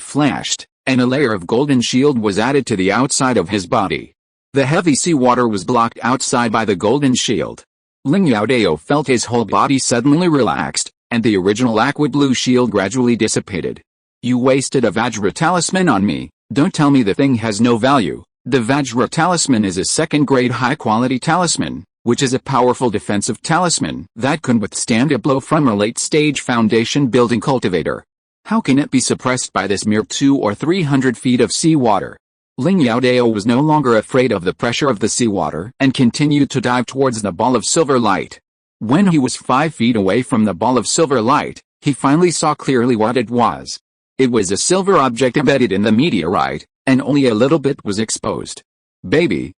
flashed, and a layer of golden shield was added to the outside of his body. The heavy seawater was blocked outside by the golden shield. Ling Youdao felt his whole body suddenly relaxed, and the original aqua blue shield gradually dissipated. You wasted a Vajra talisman on me. Don't tell me the thing has no value. The Vajra talisman is a 2nd-grade high-quality talisman, which is a powerful defensive talisman that can withstand a blow from a late-stage foundation-building cultivator. How can it be suppressed by this mere 200 or 300 feet of seawater? Ling Youdao was no longer afraid of the pressure of the seawater and continued to dive towards the ball of silver light. When he was 5 feet away from the ball of silver light, he finally saw clearly what it was. It was a silver object embedded in the meteorite, and only a little bit was exposed. Baby,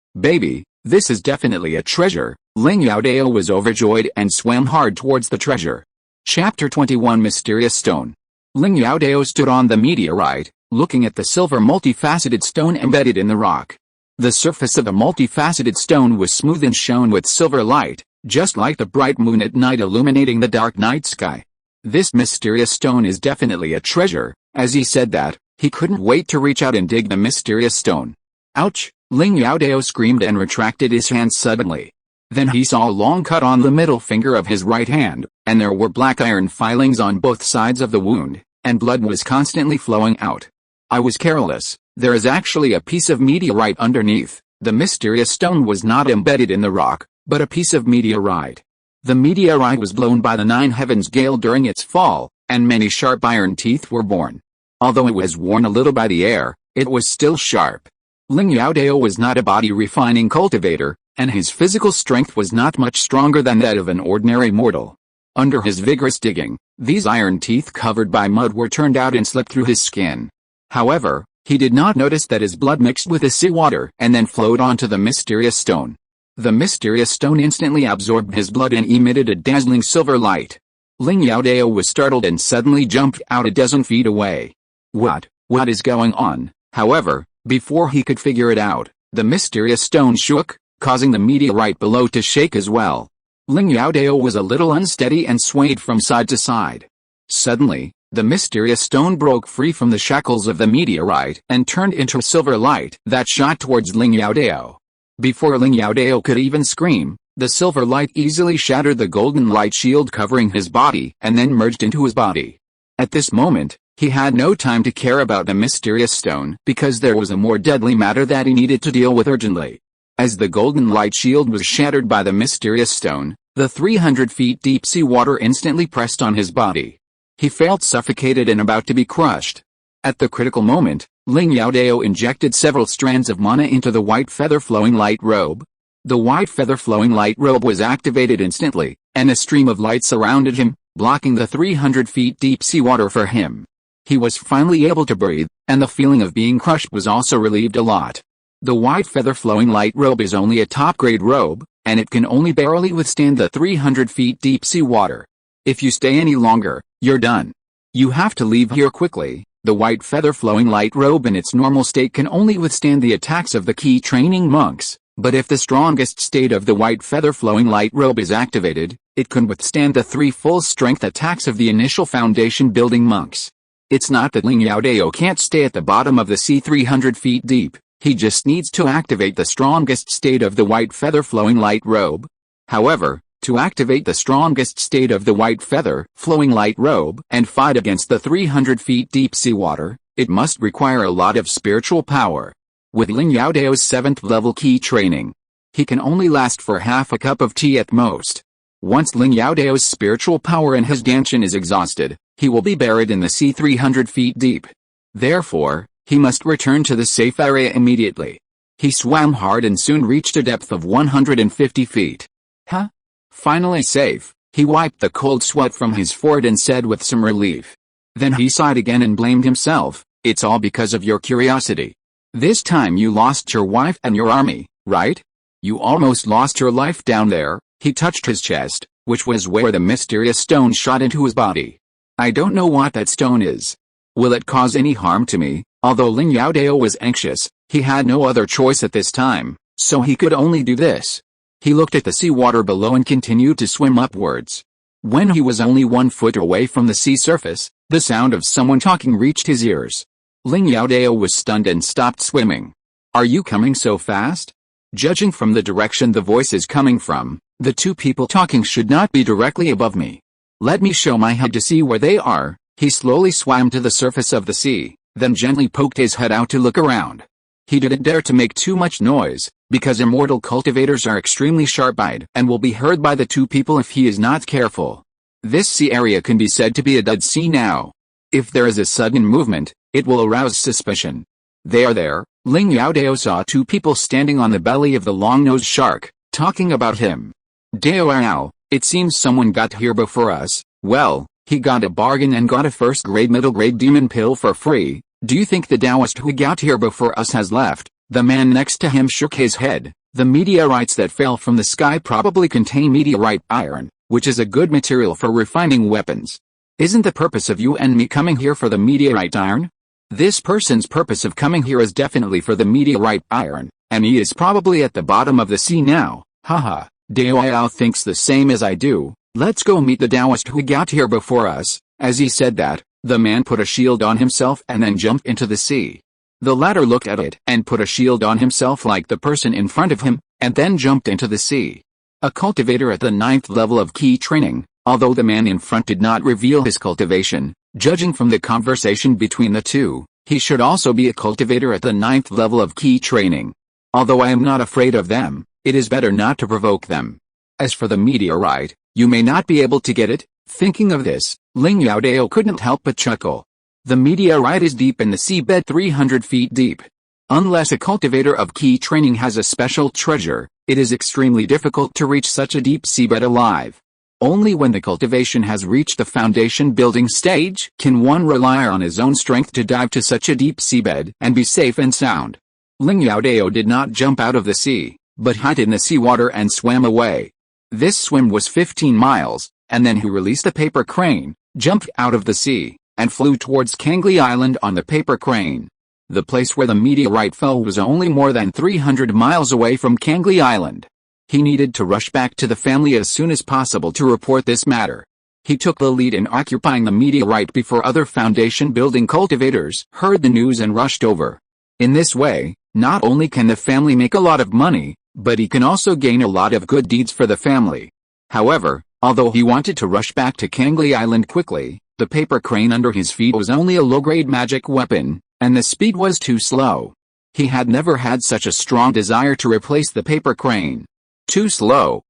this is definitely a treasure. Ling Youdao was overjoyed and swam hard towards the treasure. Chapter 21 Mysterious Stone. Ling Youdao stood on the meteorite, looking at the silver multifaceted stone embedded in the rock. The surface of the multifaceted stone was smooth and shone with silver light, just like the bright moon at night illuminating the dark night sky. This mysterious stone is definitely a treasure. As he said that, he couldn't wait to reach out and dig the mysterious stone. Ouch! Ling Youdao screamed and retracted his hand suddenly. Then he saw a long cut on the middle finger of his right hand, and there were black iron filings on both sides of the wound, and blood was constantly flowing out. I was careless. There is actually a piece of meteorite underneath. The mysterious stone was not embedded in the rock, but a piece of meteorite. The meteorite was blown by the nine heavens gale during its fall, and many sharp iron teeth were born. Although it was worn a little by the air, it was still sharp. Ling Youdao was not a body-refining cultivator, and his physical strength was not much stronger than that of an ordinary mortal. Under his vigorous digging, these iron teeth covered by mud were turned out and slipped through his skin. However, he did not notice that his blood mixed with the seawater and then flowed onto the mysterious stone. The mysterious stone instantly absorbed his blood and emitted a dazzling silver light. Ling Youdao was startled and suddenly jumped out a dozen feet away. What is going on? However, before he could figure it out, the mysterious stone shook, causing the meteorite below to shake as well. Ling Youdao was a little unsteady and swayed from side to side. Suddenly, the mysterious stone broke free from the shackles of the meteorite and turned into a silver light that shot towards Ling Youdao. Before Ling Youdao could even scream, the silver light easily shattered the golden light shield covering his body and then merged into his body. At this moment, he had no time to care about the mysterious stone because there was a more deadly matter that he needed to deal with urgently. As the golden light shield was shattered by the mysterious stone, the 300 feet deep sea water instantly pressed on his body. He felt suffocated and about to be crushed. At the critical moment, Ling Youdao injected several strands of mana into the white feather-flowing light robe. The white feather-flowing light robe was activated instantly, and a stream of light surrounded him, blocking the 300 feet deep sea water for him. He was finally able to breathe, and the feeling of being crushed was also relieved a lot. The white feather-flowing light robe is only a top-grade robe, and it can only barely withstand the 300 feet deep sea water. If you stay any longer, you're done. You have to leave here quickly. The white feather-flowing light robe in its normal state can only withstand the attacks of the key training monks, but if the strongest state of the white feather-flowing light robe is activated, it can withstand the 3 full-strength attacks of the initial foundation-building monks. It's not that Ling Youdao can't stay at the bottom of the sea 300 feet deep, he just needs to activate the strongest state of the white feather-flowing light robe. However, to activate the strongest state of the white feather-flowing light robe and fight against the 300 feet deep sea water, it must require a lot of spiritual power. With Ling Youdao's 7th level key training, he can only last for half a cup of tea at most. Once Ling Youdao's spiritual power in his Danshan is exhausted, he will be buried in the sea 300 feet deep. Therefore, he must return to the safe area immediately. He swam hard and soon reached a depth of 150 feet. Huh? Finally safe, he wiped the cold sweat from his forehead and said with some relief. Then he sighed again and blamed himself. It's all because of your curiosity. This time you lost your wife and your army, right? You almost lost your life down there. He touched his chest, which was where the mysterious stone shot into his body. I don't know what that stone is. Will it cause any harm to me? Although Ling Youdao was anxious, he had no other choice at this time, so he could only do this. He looked at the seawater below and continued to swim upwards. When he was only 1 foot away from the sea surface, the sound of someone talking reached his ears. Ling Youdao was stunned and stopped swimming. Are you coming so fast? Judging from the direction the voice is coming from, the 2 people talking should not be directly above me. Let me show my head to see where they are. He slowly swam to the surface of the sea, then gently poked his head out to look around. He didn't dare to make too much noise, because immortal cultivators are extremely sharp-eyed and will be heard by the 2 people if he is not careful. This sea area can be said to be a dead sea now. If there is a sudden movement, it will arouse suspicion. They are there. Ling Youdao saw 2 people standing on the belly of the long-nosed shark, talking about him. Dao, it seems someone got here before us. Well, He got a bargain and got a first-grade middle-grade demon pill for free. Do you think the Taoist who got here before us has left? The man next to him shook his head. The meteorites that fell from the sky probably contain meteorite iron, which is a good material for refining weapons. Isn't the purpose of you and me coming here for the meteorite iron? This person's purpose of coming here is definitely for the meteorite iron, and he is probably at the bottom of the sea now. Haha, Dao thinks the same as I do. Let's go meet the Taoist who got here before us. As he said that, the man put a shield on himself and then jumped into the sea. The latter looked at it and put a shield on himself like the person in front of him, and then jumped into the sea. A cultivator at the 9th level of key training, although the man in front did not reveal his cultivation, judging from the conversation between the two, he should also be a cultivator at the 9th level of key training. Although I am not afraid of them, it is better not to provoke them. As for the meteorite, you may not be able to get it. Thinking of this, Ling Youdao couldn't help but chuckle. The meteorite is deep in the seabed 300 feet deep. Unless a cultivator of key training has a special treasure, it is extremely difficult to reach such a deep seabed alive. Only when the cultivation has reached the foundation building stage can one rely on his own strength to dive to such a deep seabed and be safe and sound. Ling Youdao did not jump out of the sea, but hid in the seawater and swam away. This swim was 15 miles, and then he released a paper crane, jumped out of the sea, and flew towards Cangli Island on the paper crane. The place where the meteorite fell was only more than 300 miles away from Cangli Island. He needed to rush back to the family as soon as possible to report this matter. He took the lead in occupying the meteorite before other foundation-building cultivators heard the news and rushed over. In this way, not only can the family make a lot of money, but he can also gain a lot of good deeds for the family. However, although he wanted to rush back to Cangli Island quickly, the paper crane under his feet was only a low-grade magic weapon, and the speed was too slow. He had never had such a strong desire to replace the paper crane. Too slow,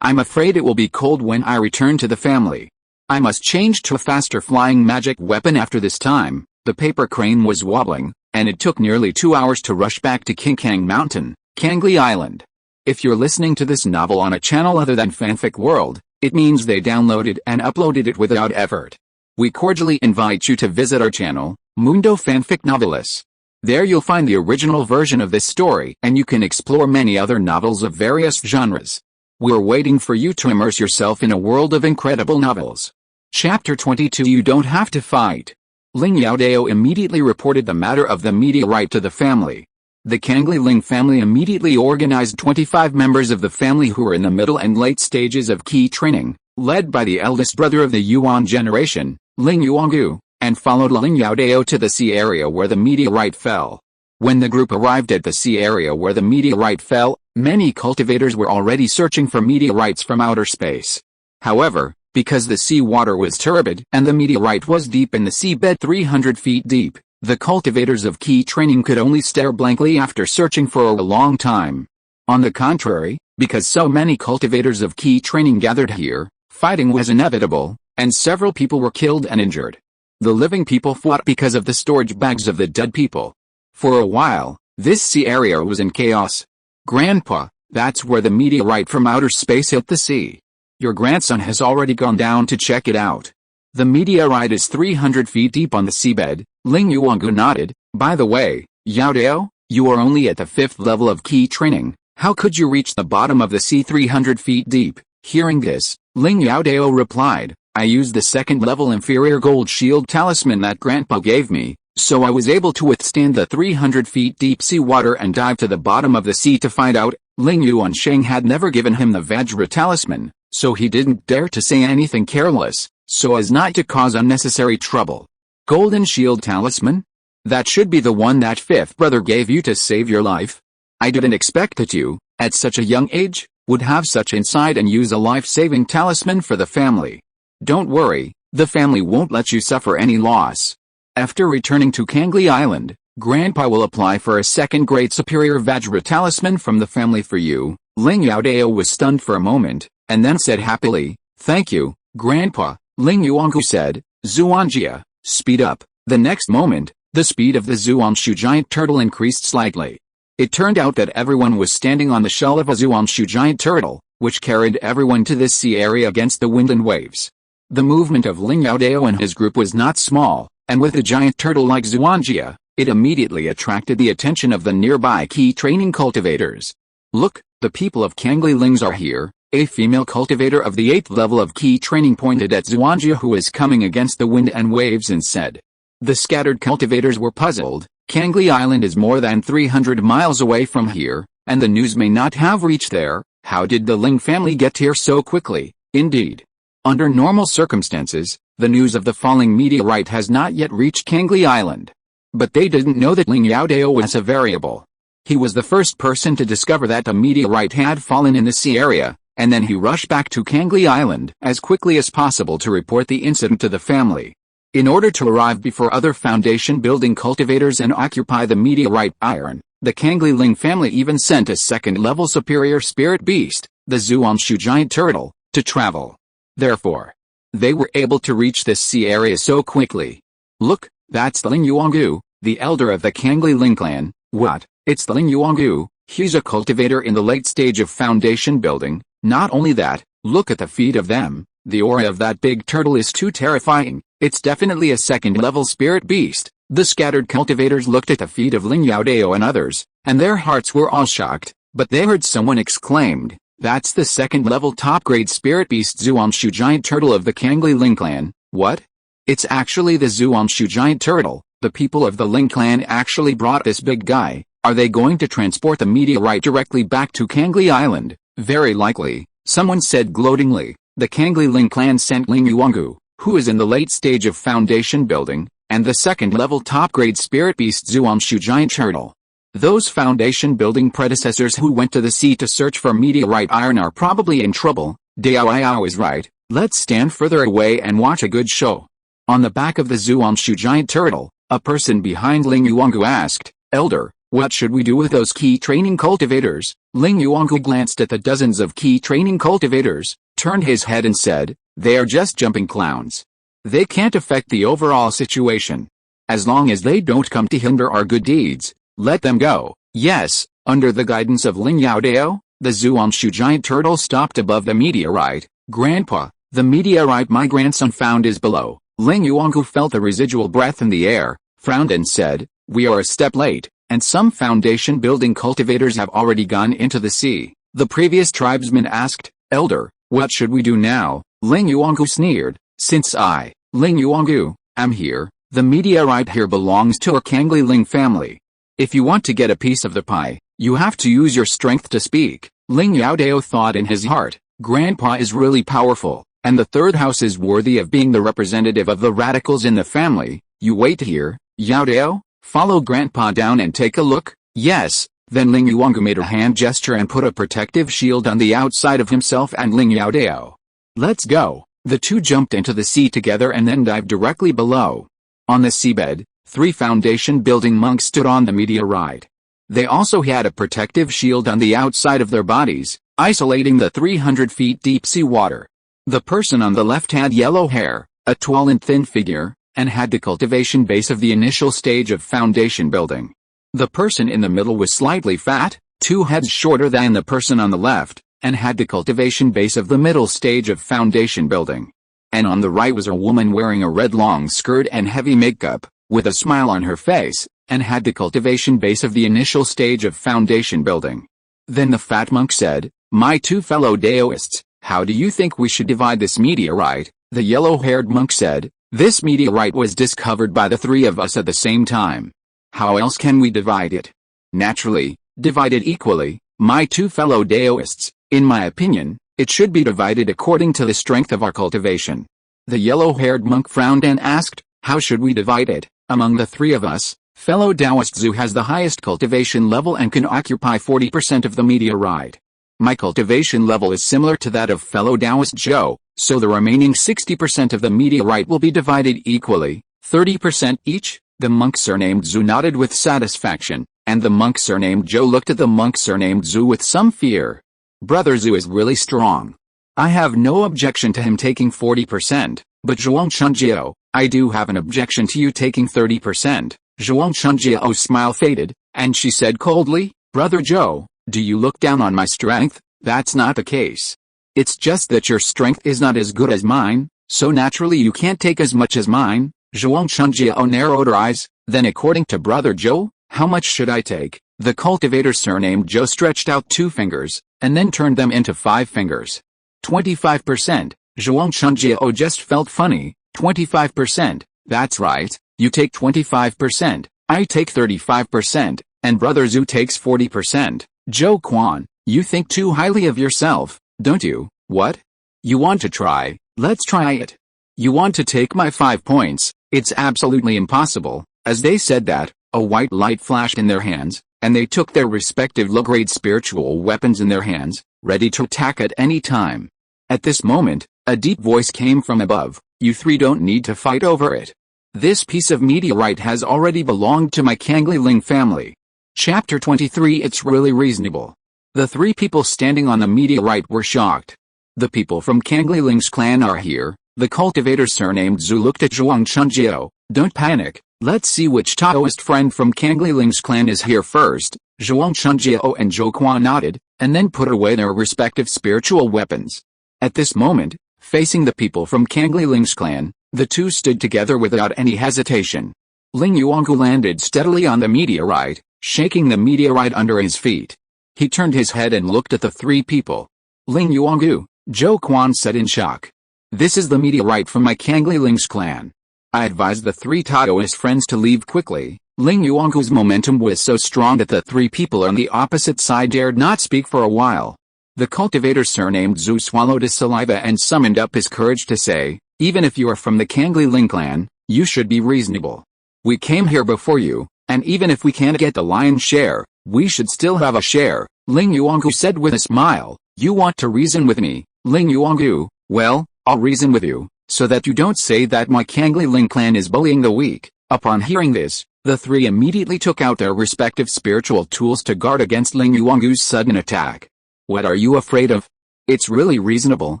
I'm afraid it will be cold when I return to the family. I must change to a faster flying magic weapon after this time. The paper crane was wobbling, and it took nearly 2 hours to rush back to King Kang Mountain, Cangli Island. If you're listening to this novel on a channel other than Fanfic World, it means they downloaded and uploaded it without effort. We cordially invite you to visit our channel, Mundo Fanfic Novelis. There you'll find the original version of this story and you can explore many other novels of various genres. We're waiting for you to immerse yourself in a world of incredible novels. Chapter 22 You Don't Have to Fight. Ling Youdao immediately reported the matter of the meteorite to the family. The Cangli Ling family immediately organized 25 members of the family who were in the middle and late stages of key training, led by the eldest brother of the Yuan generation, Ling Youdao, and followed Ling Youdao to the sea area where the meteorite fell. When the group arrived at the sea area where the meteorite fell, many cultivators were already searching for meteorites from outer space. However, because the sea water was turbid and the meteorite was deep in the seabed 300 feet deep, the cultivators of key training could only stare blankly after searching for a long time. On the contrary, because so many cultivators of key training gathered here, fighting was inevitable, and several people were killed and injured. The living people fought because of the storage bags of the dead people. For a while, this sea area was in chaos. Grandpa, that's where the meteorite from outer space hit the sea. Your grandson has already gone down to check it out. The meteorite is 300 feet deep on the seabed. Ling Youdao nodded. By the way, Youdao, you are only at the 5th level of key training. How could you reach the bottom of the sea 300 feet deep? Hearing this, Ling Youdao replied, I used the 2nd level inferior gold shield talisman that Grandpa gave me, so I was able to withstand the 300 feet deep sea water and dive to the bottom of the sea to find out. Ling Yuansheng had never given him the Vajra talisman, so he didn't dare to say anything careless, so as not to cause unnecessary trouble. Golden shield talisman? That should be the one that 5th brother gave you to save your life. I didn't expect that you, at such a young age, would have such insight and use a life-saving talisman for the family. Don't worry, the family won't let you suffer any loss. After returning to Cangli Island, Grandpa will apply for a 2nd grade superior Vajra talisman from the family for you. Ling Youdao was stunned for a moment, and then said happily, Thank you, Grandpa. Ling Youdao said, Zuanjia, speed up. The next moment, the speed of the Zuanshu giant turtle increased slightly. It turned out that everyone was standing on the shell of a Zuanshu giant turtle, which carried everyone to this sea area against the wind and waves. The movement of Ling Youdao and his group was not small, and with a giant turtle like Xuanjia, it immediately attracted the attention of the nearby key training cultivators. Look, the people of Cangli Lings are here. A female cultivator of the 8th level of key training pointed at Xuanjia, who was coming against the wind and waves, and said. The scattered cultivators were puzzled. Cangli Island is more than 300 miles away from here, and the news may not have reached there. How did the Ling family get here so quickly? Indeed. Under normal circumstances, the news of the falling meteorite has not yet reached Cangli Island. But they didn't know that Ling Youdao was a variable. He was the first person to discover that a meteorite had fallen in the sea area, and then he rushed back to Cangli Island as quickly as possible to report the incident to the family. In order to arrive before other foundation-building cultivators and occupy the meteorite iron, the Cangli Ling family even sent a second-level superior spirit beast, the Xuanshu giant turtle, to travel. Therefore, they were able to reach this sea area so quickly. Look, that's the Ling Youdao, the elder of the Cangli Ling clan. What? It's the Ling Youdao. He's a cultivator in the late stage of foundation building. Not only that, look at the feet of them. The aura of that big turtle is too terrifying. It's definitely a second-level spirit beast. The scattered cultivators looked at the feet of Ling Youdao and others, and their hearts were all shocked, but they heard someone exclaimed, that's the second-level top-grade spirit beast Xuanshu giant turtle of the Cangli Ling clan. What? It's actually the Xuanshu giant turtle. The people of the Ling clan actually brought this big guy. Are they going to transport the meteorite directly back to Cangli Island? Very likely, someone said gloatingly. The Cangli Ling clan sent Ling Youdao, who is in the late stage of foundation building, and the second-level top-grade spirit beast Xuanshu giant turtle. Those foundation-building predecessors who went to the sea to search for meteorite iron are probably in trouble. Dao is right. Let's stand further away and watch a good show. On the back of the Xuanshu giant turtle, a person behind Ling Youdao asked, Elder, what should we do with those key training cultivators? Ling Youdao glanced at the dozens of key training cultivators, turned his head and said, they are just jumping clowns. They can't affect the overall situation. As long as they don't come to hinder our good deeds, let them go. Yes, under the guidance of Ling Youdao, the Xuanshu giant turtle stopped above the meteorite. Grandpa, the meteorite my grandson found is below. Ling Youdao felt the residual breath in the air, frowned and said, we are a step late, and some foundation-building cultivators have already gone into the sea. The previous tribesman asked, Elder, what should we do now? Ling Youdao sneered, since I, Ling Youdao, am here, the meteorite here belongs to our Cangli Ling family. If you want to get a piece of the pie, you have to use your strength to speak. Ling Youdao thought in his heart, Grandpa is really powerful, and the third house is worthy of being the representative of the radicals in the family. You wait here, Youdao, follow Grandpa down and take a look. Yes. Then Ling Youdao made a hand gesture and put a protective shield on the outside of himself and Ling Youdao. Let's go. The two jumped into the sea together and then dived directly below. On the seabed, 3 foundation-building monks stood on the meteorite. They also had a protective shield on the outside of their bodies, isolating the 300 feet deep sea water. The person on the left had yellow hair, a tall and thin figure, and had the cultivation base of the initial stage of foundation building. The person in the middle was slightly fat, 2 heads shorter than the person on the left, and had the cultivation base of the middle stage of foundation building. And on the right was a woman wearing a red long skirt and heavy makeup, with a smile on her face, and had the cultivation base of the initial stage of foundation building. Then the fat monk said, my 2 fellow Daoists, how do you think we should divide this meteorite? The yellow-haired monk said, this meteorite was discovered by the 3 of us at the same time. How else can we divide it? Naturally, divide it equally, my 2 fellow Daoists. In my opinion, it should be divided according to the strength of our cultivation. The yellow-haired monk frowned and asked, how should we divide it? Among the 3 of us, fellow Taoist Zhu has the highest cultivation level and can occupy 40% of the meteorite. My cultivation level is similar to that of fellow Taoist Zhou, so the remaining 60% of the meteorite will be divided equally, 30% each. The monk surnamed Zhu nodded with satisfaction, and the monk surnamed Zhou looked at the monk surnamed Zhu with some fear. Brother Zhu is really strong. I have no objection to him taking 40%, but Zhuang Chunjiao, I do have an objection to you taking 30%. Zhuang Chunjiao's smile faded, and she said coldly, Brother Zhou, do you look down on my strength? That's not the case. It's just that your strength is not as good as mine, So naturally you can't take as much as mine. Zhuang Chunjiao narrowed her eyes. Then according to Brother Zhou, how much should I take? The cultivator surnamed Zhou stretched out 2 fingers, and then turned them into 5 fingers. 25%. Zhuang Chunjiao just felt funny. 25%. That's right, you take 25%, I take 35%, and Brother Zhu takes 40%. Zhou Quan, you think too highly of yourself, don't you? What? You want to try? Let's try it. You want to take my 5 points? It's absolutely impossible. As they said that, a white light flashed in their hands, and they took their respective low-grade spiritual weapons in their hands, ready to attack at any time. At this moment, a deep voice came from above. You 3 don't need to fight over it. This piece of meteorite has already belonged to my Cangli Ling family. Chapter 23. It's really reasonable. The 3 people standing on the meteorite were shocked. The people from Cangli Ling's clan are here. The cultivator surnamed Zhu looked at Zhuang Chunjiao. Don't panic, let's see which Taoist friend from Cangli Ling's clan is here first. Zhuang Chunjiao and Zhou Quan nodded, and then put away their respective spiritual weapons. At this moment, facing the people from Cangli Ling's clan, the 2 stood together without any hesitation. Ling Youdao landed steadily on the meteorite, shaking the meteorite under his feet. He turned his head and looked at the 3 people. Ling Youdao, Zhou Quan said in shock. This is the meteorite from my Cangli Ling's clan. I advised the 3 Taoist friends to leave quickly. Ling Youdao's momentum was so strong that the 3 people on the opposite side dared not speak for a while. The cultivator surnamed Zhu swallowed his saliva and summoned up his courage to say, even if you are from the Cangli Ling clan, you should be reasonable. We came here before you, and even if we can't get the lion's share, we should still have a share, Ling Youdao said with a smile. You want to reason with me, Ling Youdao? Well, I'll reason with you, so that you don't say that my Cangli Ling clan is bullying the weak. Upon hearing this, the 3 immediately took out their respective spiritual tools to guard against Ling Youdao's sudden attack. What are you afraid of? It's really reasonable.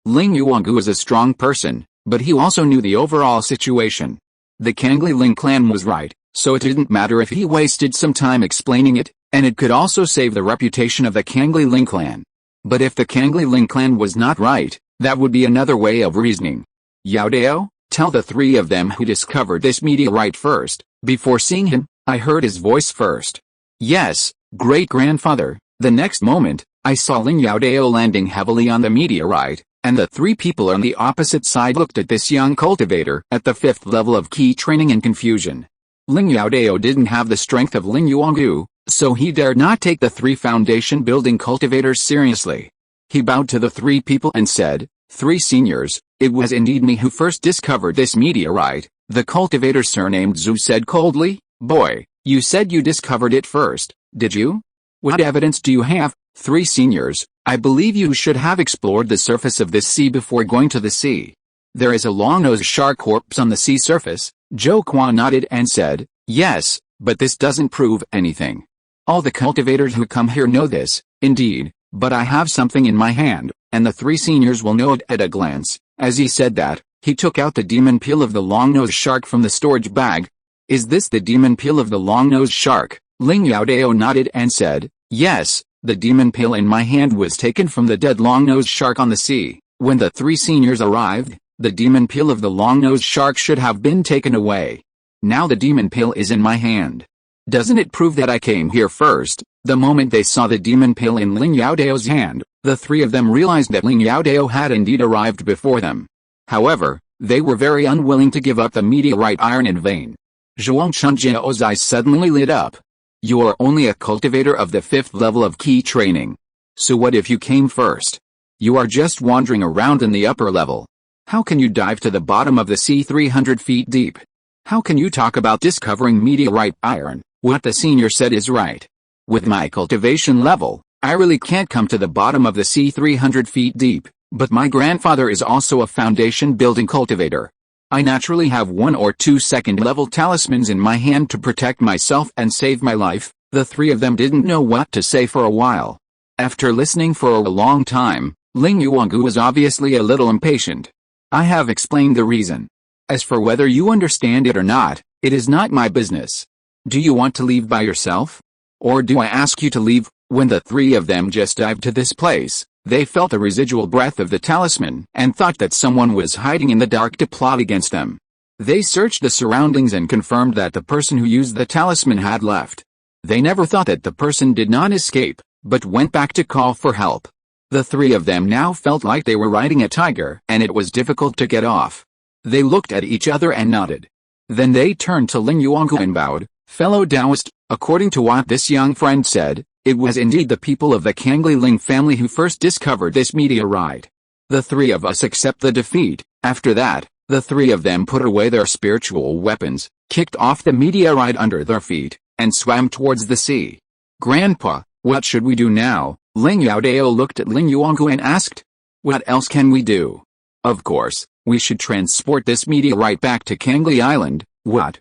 Ling Youdao is a strong person, but he also knew the overall situation. The Cangli Ling clan was right, so it didn't matter if he wasted some time explaining it, and it could also save the reputation of the Cangli Ling clan. But if the Cangli Ling clan was not right, that would be another way of reasoning. Youdao, tell the 3 of them who discovered this meteorite first. Before seeing him, I heard his voice first. Yes, great-grandfather. The next moment, I saw Ling Youdao landing heavily on the meteorite, and the 3 people on the opposite side looked at this young cultivator at the 5th level of key training in confusion. Ling Youdao didn't have the strength of Ling Youdao, so he dared not take the 3 foundation building cultivators seriously. He bowed to the 3 people and said, 3 seniors, it was indeed me who first discovered this meteorite. The cultivator surnamed Zhu said coldly. Boy, you said you discovered it first, did you? What evidence do you have? 3 seniors, I believe you should have explored the surface of this sea before going to the sea. There is a long-nosed shark corpse on the sea surface. Zhou Quan nodded and said, yes, but this doesn't prove anything. All the cultivators who come here know this, indeed, but I have something in my hand, and the 3 seniors will know it at a glance. As he said that, he took out the demon peel of the long-nosed shark from the storage bag. Is this the demon peel of the long-nosed shark? Ling Youdao nodded and said, yes, the demon peel in my hand was taken from the dead long-nosed shark on the sea. When the 3 seniors arrived, the demon peel of the long-nosed shark should have been taken away. Now the demon peel is in my hand. Doesn't it prove that I came here first? The moment they saw the demon peel in Ling Youdao's hand, the 3 of them realized that Ling Youdao had indeed arrived before them. However, they were very unwilling to give up the meteorite iron in vain. Zhuang Chunjiao's eyes suddenly lit up. You are only a cultivator of the 5th level of key training. So what if you came first? You are just wandering around in the upper level. How can you dive to the bottom of the sea 300 feet deep? How can you talk about discovering meteorite iron? What the senior said is right. With my cultivation level, I really can't come to the bottom of the sea 300 feet deep, but my grandfather is also a foundation building cultivator. I naturally have 1 or 2 second-level talismans in my hand to protect myself and save my life. The 3 of them didn't know what to say for a while. After listening for a long time, Ling Youdao was obviously a little impatient. I have explained the reason. As for whether you understand it or not, it is not my business. Do you want to leave by yourself? Or do I ask you to leave? When the 3 of them just dived to this place, They felt the residual breath of the talisman and thought that someone was hiding in the dark to plot against them. They searched the surroundings and confirmed that the person who used the talisman had left. They never thought that the person did not escape, but went back to call for help. The three of them now felt like they were riding a tiger and it was difficult to get off. They looked at each other and nodded. Then they turned to Ling Youdao and bowed. Fellow Taoist, according to what this young friend said, it was indeed the people of the Cangli Ling family who first discovered this meteorite. The three of us accept the defeat. After that, the three of them put away their spiritual weapons, kicked off the meteorite under their feet, and swam towards the sea. Grandpa, what should we do now? Ling Youdao looked at Ling Youdao and asked. What else can we do? Of course, we should transport this meteorite back to Cangli Island. What?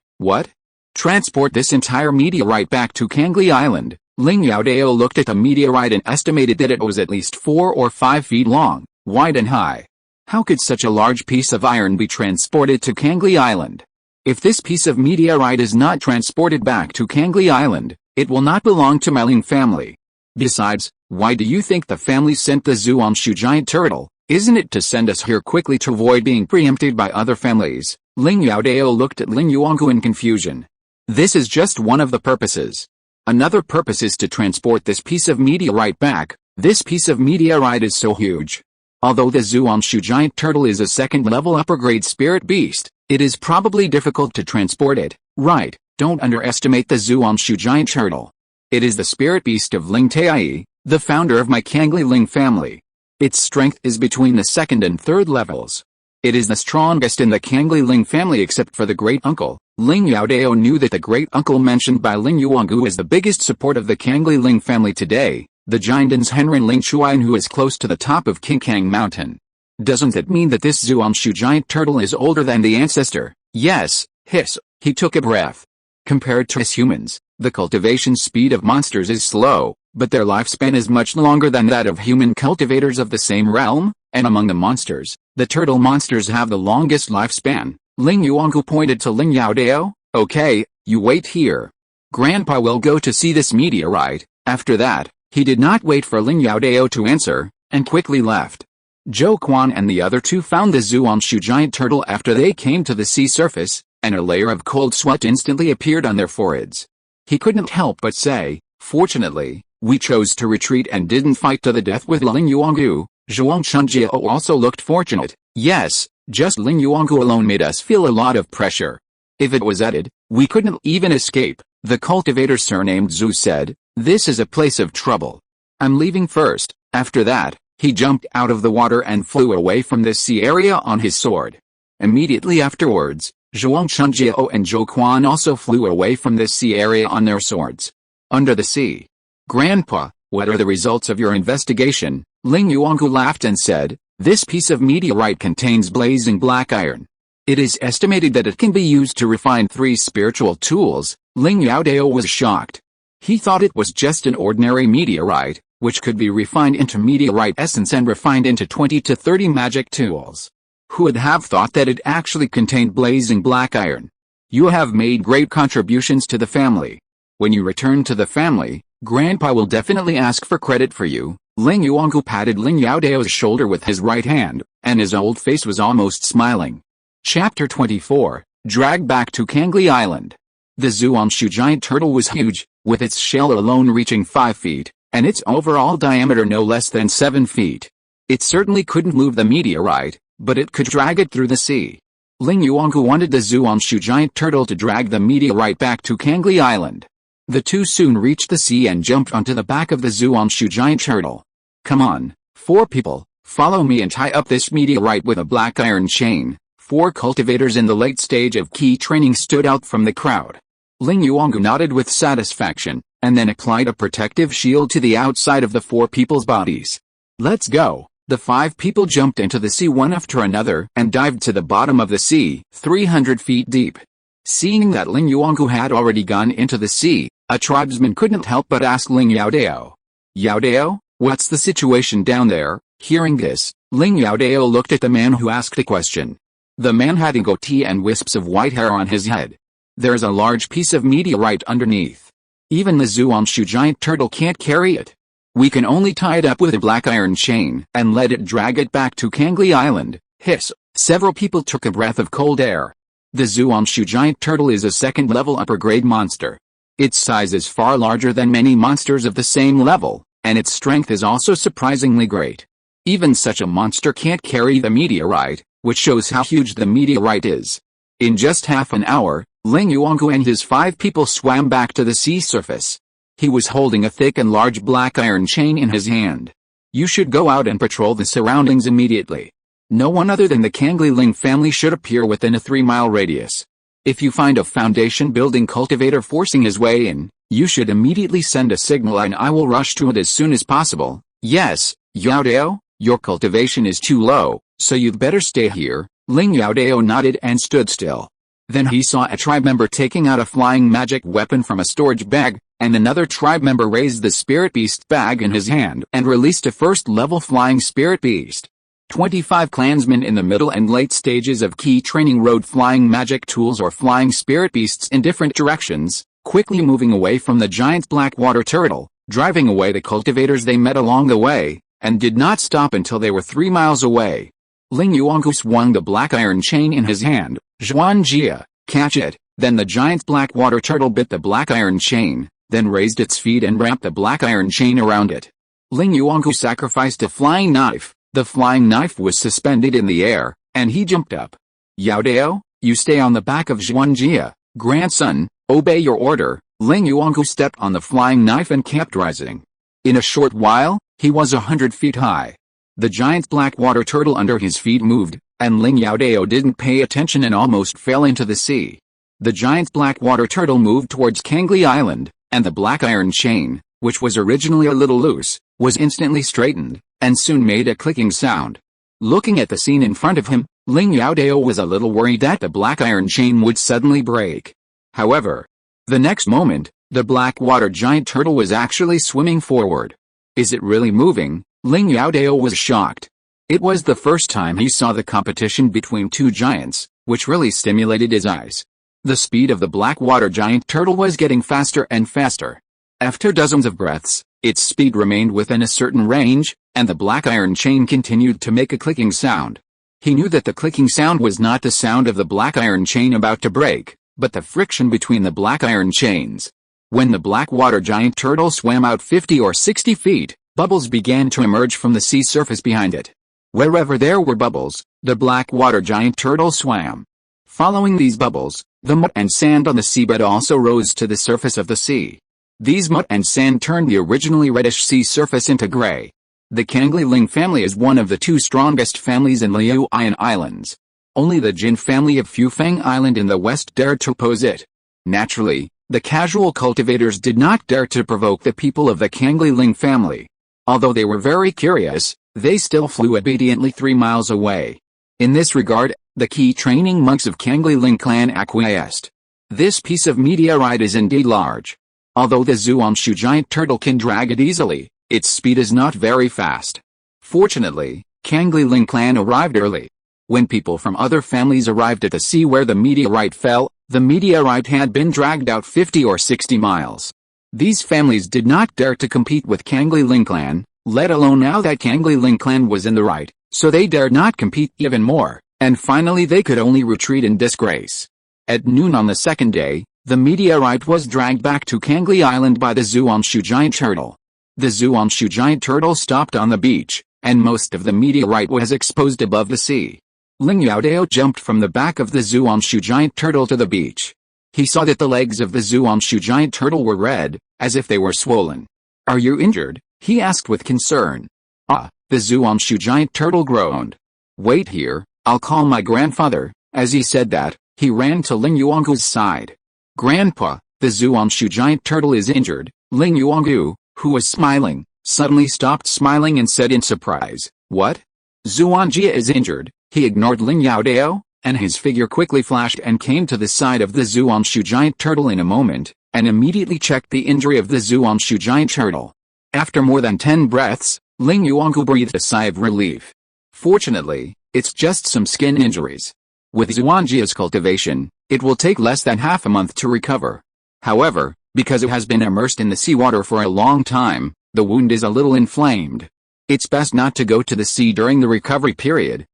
Transport this entire meteorite back to Cangli Island? Ling Youdao looked at the meteorite and estimated that it was at least 4 or 5 feet long, wide and high. How could such a large piece of iron be transported to Cangli Island? If this piece of meteorite is not transported back to Cangli Island, it will not belong to my Ling family. Besides, why do you think the family sent the Zuanshu giant turtle? Isn't it to send us here quickly to avoid being preempted by other families? Ling Youdao looked at Ling Youdao in confusion. This is just one of the purposes. Another purpose is to transport this piece of meteorite back. This piece of meteorite is so huge. Although the Zuanshu giant turtle is a second-level upper-grade spirit beast, it is probably difficult to transport it. Right, don't underestimate the Zuanshu giant turtle. It is the spirit beast of Ling Tai, the founder of my Cangli Ling family. Its strength is between the second and third levels. It is the strongest in the Cangli Ling family except for the great uncle. Ling Youdao knew that the great uncle mentioned by Ling Youdao is the biggest support of the Cangli Ling family today, the Jindan's Henrin Ling Chuan, who is close to the top of Kingkang Mountain. Doesn't that mean that this Zuanshu giant turtle is older than the ancestor? Yes, hiss, he took a breath. Compared to us humans, the cultivation speed of monsters is slow, but their lifespan is much longer than that of human cultivators of the same realm, and among the monsters, the turtle monsters have the longest lifespan. Ling Youdao pointed to Ling Youdao. Okay, you wait here. Grandpa will go to see this meteorite. After that, he did not wait for Ling Youdao to answer, and quickly left. Zhou Quan and the other two found the Zuanshu giant turtle after they came to the sea surface, and a layer of cold sweat instantly appeared on their foreheads. He couldn't help but say, fortunately, we chose to retreat and didn't fight to the death with Ling Youdao. Zhuang Chunjiao also looked fortunate. Yes, just Ling Youdao alone made us feel a lot of pressure. If it was added, we couldn't even escape. The cultivator surnamed Zhu said, this is a place of trouble. I'm leaving first. After that, he jumped out of the water and flew away from this sea area on his sword. Immediately afterwards, Zhuang Chunjiao and Zhou Quan also flew away from this sea area on their swords. Under the sea. Grandpa, what are the results of your investigation? Ling Youdao laughed and said, this piece of meteorite contains blazing black iron. It is estimated that it can be used to refine 3 spiritual tools. Ling Youdao was shocked. He thought it was just an ordinary meteorite, which could be refined into meteorite essence and refined into 20 to 30 magic tools. Who would have thought that it actually contained blazing black iron? You have made great contributions to the family. When you return to the family, Grandpa will definitely ask for credit for you. Ling Youdao patted Ling Youdao's shoulder with his right hand, and his old face was almost smiling. Chapter 24, Dragged Back to Cangli Island. The Zuanshu giant turtle was huge, with its shell alone reaching 5 feet, and its overall diameter no less than 7 feet. It certainly couldn't move the meteorite, but it could drag it through the sea. Ling Youdao wanted the Zuanshu giant turtle to drag the meteorite back to Cangli Island. The two soon reached the sea and jumped onto the back of the Zuanshu giant turtle. Come on, 4 people, follow me and tie up this meteorite with a black iron chain. 4 cultivators in the late stage of key training stood out from the crowd. Ling Youdao nodded with satisfaction, and then applied a protective shield to the outside of the 4 people's bodies. Let's go. The 5 people jumped into the sea one after another and dived to the bottom of the sea, 300 feet deep. Seeing that Ling Youdao had already gone into the sea, a tribesman couldn't help but ask Ling Youdao. Youdao, what's the situation down there? Hearing this, Ling Youdao looked at the man who asked the question. The man had a goatee and wisps of white hair on his head. There's a large piece of meteorite underneath. Even the Zuanshu giant turtle can't carry it. We can only tie it up with a black iron chain and let it drag it back to Cangli Island. Hiss. Several people took a breath of cold air. The Zuanshu giant turtle is a second-level upper-grade monster. Its size is far larger than many monsters of the same level, and its strength is also surprisingly great. Even such a monster can't carry the meteorite, which shows how huge the meteorite is. In just half an hour, Ling Youdao and his 5 people swam back to the sea surface. He was holding a thick and large black iron chain in his hand. You should go out and patrol the surroundings immediately. No one other than the Cangli Ling family should appear within a 3-mile radius. If you find a foundation-building cultivator forcing his way in, you should immediately send a signal and I will rush to it as soon as possible. Yes, Youdao, your cultivation is too low, so you'd better stay here. Ling Youdao nodded and stood still. Then he saw a tribe member taking out a flying magic weapon from a storage bag, and another tribe member raised the spirit beast bag in his hand and released a first-level flying spirit beast. 25 clansmen in the middle and late stages of key training rode flying magic tools or flying spirit beasts in different directions, quickly moving away from the giant black water turtle, driving away the cultivators they met along the way, and did not stop until they were 3 miles away. Ling Youdao swung the black iron chain in his hand. Zhuanjia, catch it. Then the giant black water turtle bit the black iron chain, then raised its feet and wrapped the black iron chain around it. Ling Youdao sacrificed a flying knife. The flying knife was suspended in the air, and he jumped up. Youdao, you stay on the back of Zhuanjia. Grandson, obey your order. Ling Youdao stepped on the flying knife and kept rising. In a short while, he was 100 feet high. The giant black water turtle under his feet moved, and Ling Youdao didn't pay attention and almost fell into the sea. The giant black water turtle moved towards Cangli Island, and the black iron chain, which was originally a little loose, was instantly straightened, and soon made a clicking sound. Looking at the scene in front of him, Ling Youdao was a little worried that the black iron chain would suddenly break. However, the next moment, the black water giant turtle was actually swimming forward. Is it really moving? Ling Youdao was shocked. It was the first time he saw the competition between 2 giants, which really stimulated his eyes. The speed of the black water giant turtle was getting faster and faster. After dozens of breaths, its speed remained within a certain range, and the black iron chain continued to make a clicking sound. He knew that the clicking sound was not the sound of the black iron chain about to break, but the friction between the black iron chains. When the black water giant turtle swam out 50 or 60 feet, bubbles began to emerge from the sea surface behind it. Wherever there were bubbles, the black water giant turtle swam. Following these bubbles, the mud and sand on the seabed also rose to the surface of the sea. These mud and sand turned the originally reddish sea surface into gray. The Cangli Ling family is one of the 2 strongest families in Liuyan Islands. Only the Jin family of Fufeng Island in the west dared to oppose it. Naturally, the casual cultivators did not dare to provoke the people of the Cangli Ling family. Although they were very curious, they still flew obediently 3 miles away. In this regard, the key training monks of Cangli Ling clan acquiesced. This piece of meteorite is indeed large. Although the Zuanshu giant turtle can drag it easily, its speed is not very fast. Fortunately, Cangli Ling clan arrived early. When people from other families arrived at the sea where the meteorite fell, the meteorite had been dragged out 50 or 60 miles. These families did not dare to compete with Cangli Ling clan, let alone now that Cangli Ling clan was in the right, so they dared not compete even more, and finally they could only retreat in disgrace. At noon on the second day, the meteorite was dragged back to Cangli Island by the Zuanshu giant turtle. The Zuanshu giant turtle stopped on the beach, and most of the meteorite was exposed above the sea. Ling Youdao jumped from the back of the Zuanshu giant turtle to the beach. He saw that the legs of the Zuanshu giant turtle were red, as if they were swollen. "Are you injured?" he asked with concern. "Ah," the Zuanshu giant turtle groaned. "Wait here, I'll call my grandfather." As he said that, he ran to Ling Youdao side. "Grandpa, the Zuanshu giant turtle is injured." Ling Youdao, who was smiling, suddenly stopped smiling and said in surprise, "What? Zhuanjia is injured?" He ignored Ling Youdao, and his figure quickly flashed and came to the side of the Zuanshu giant turtle in a moment, and immediately checked the injury of the Zuanshu giant turtle. After more than 10 breaths, Ling Youdao breathed a sigh of relief. Fortunately, it's just some skin injuries. With Zhuanjia's cultivation, it will take less than half a month to recover. However, because it has been immersed in the seawater for a long time, The wound is a little inflamed. It's best not to go to the sea during the recovery period.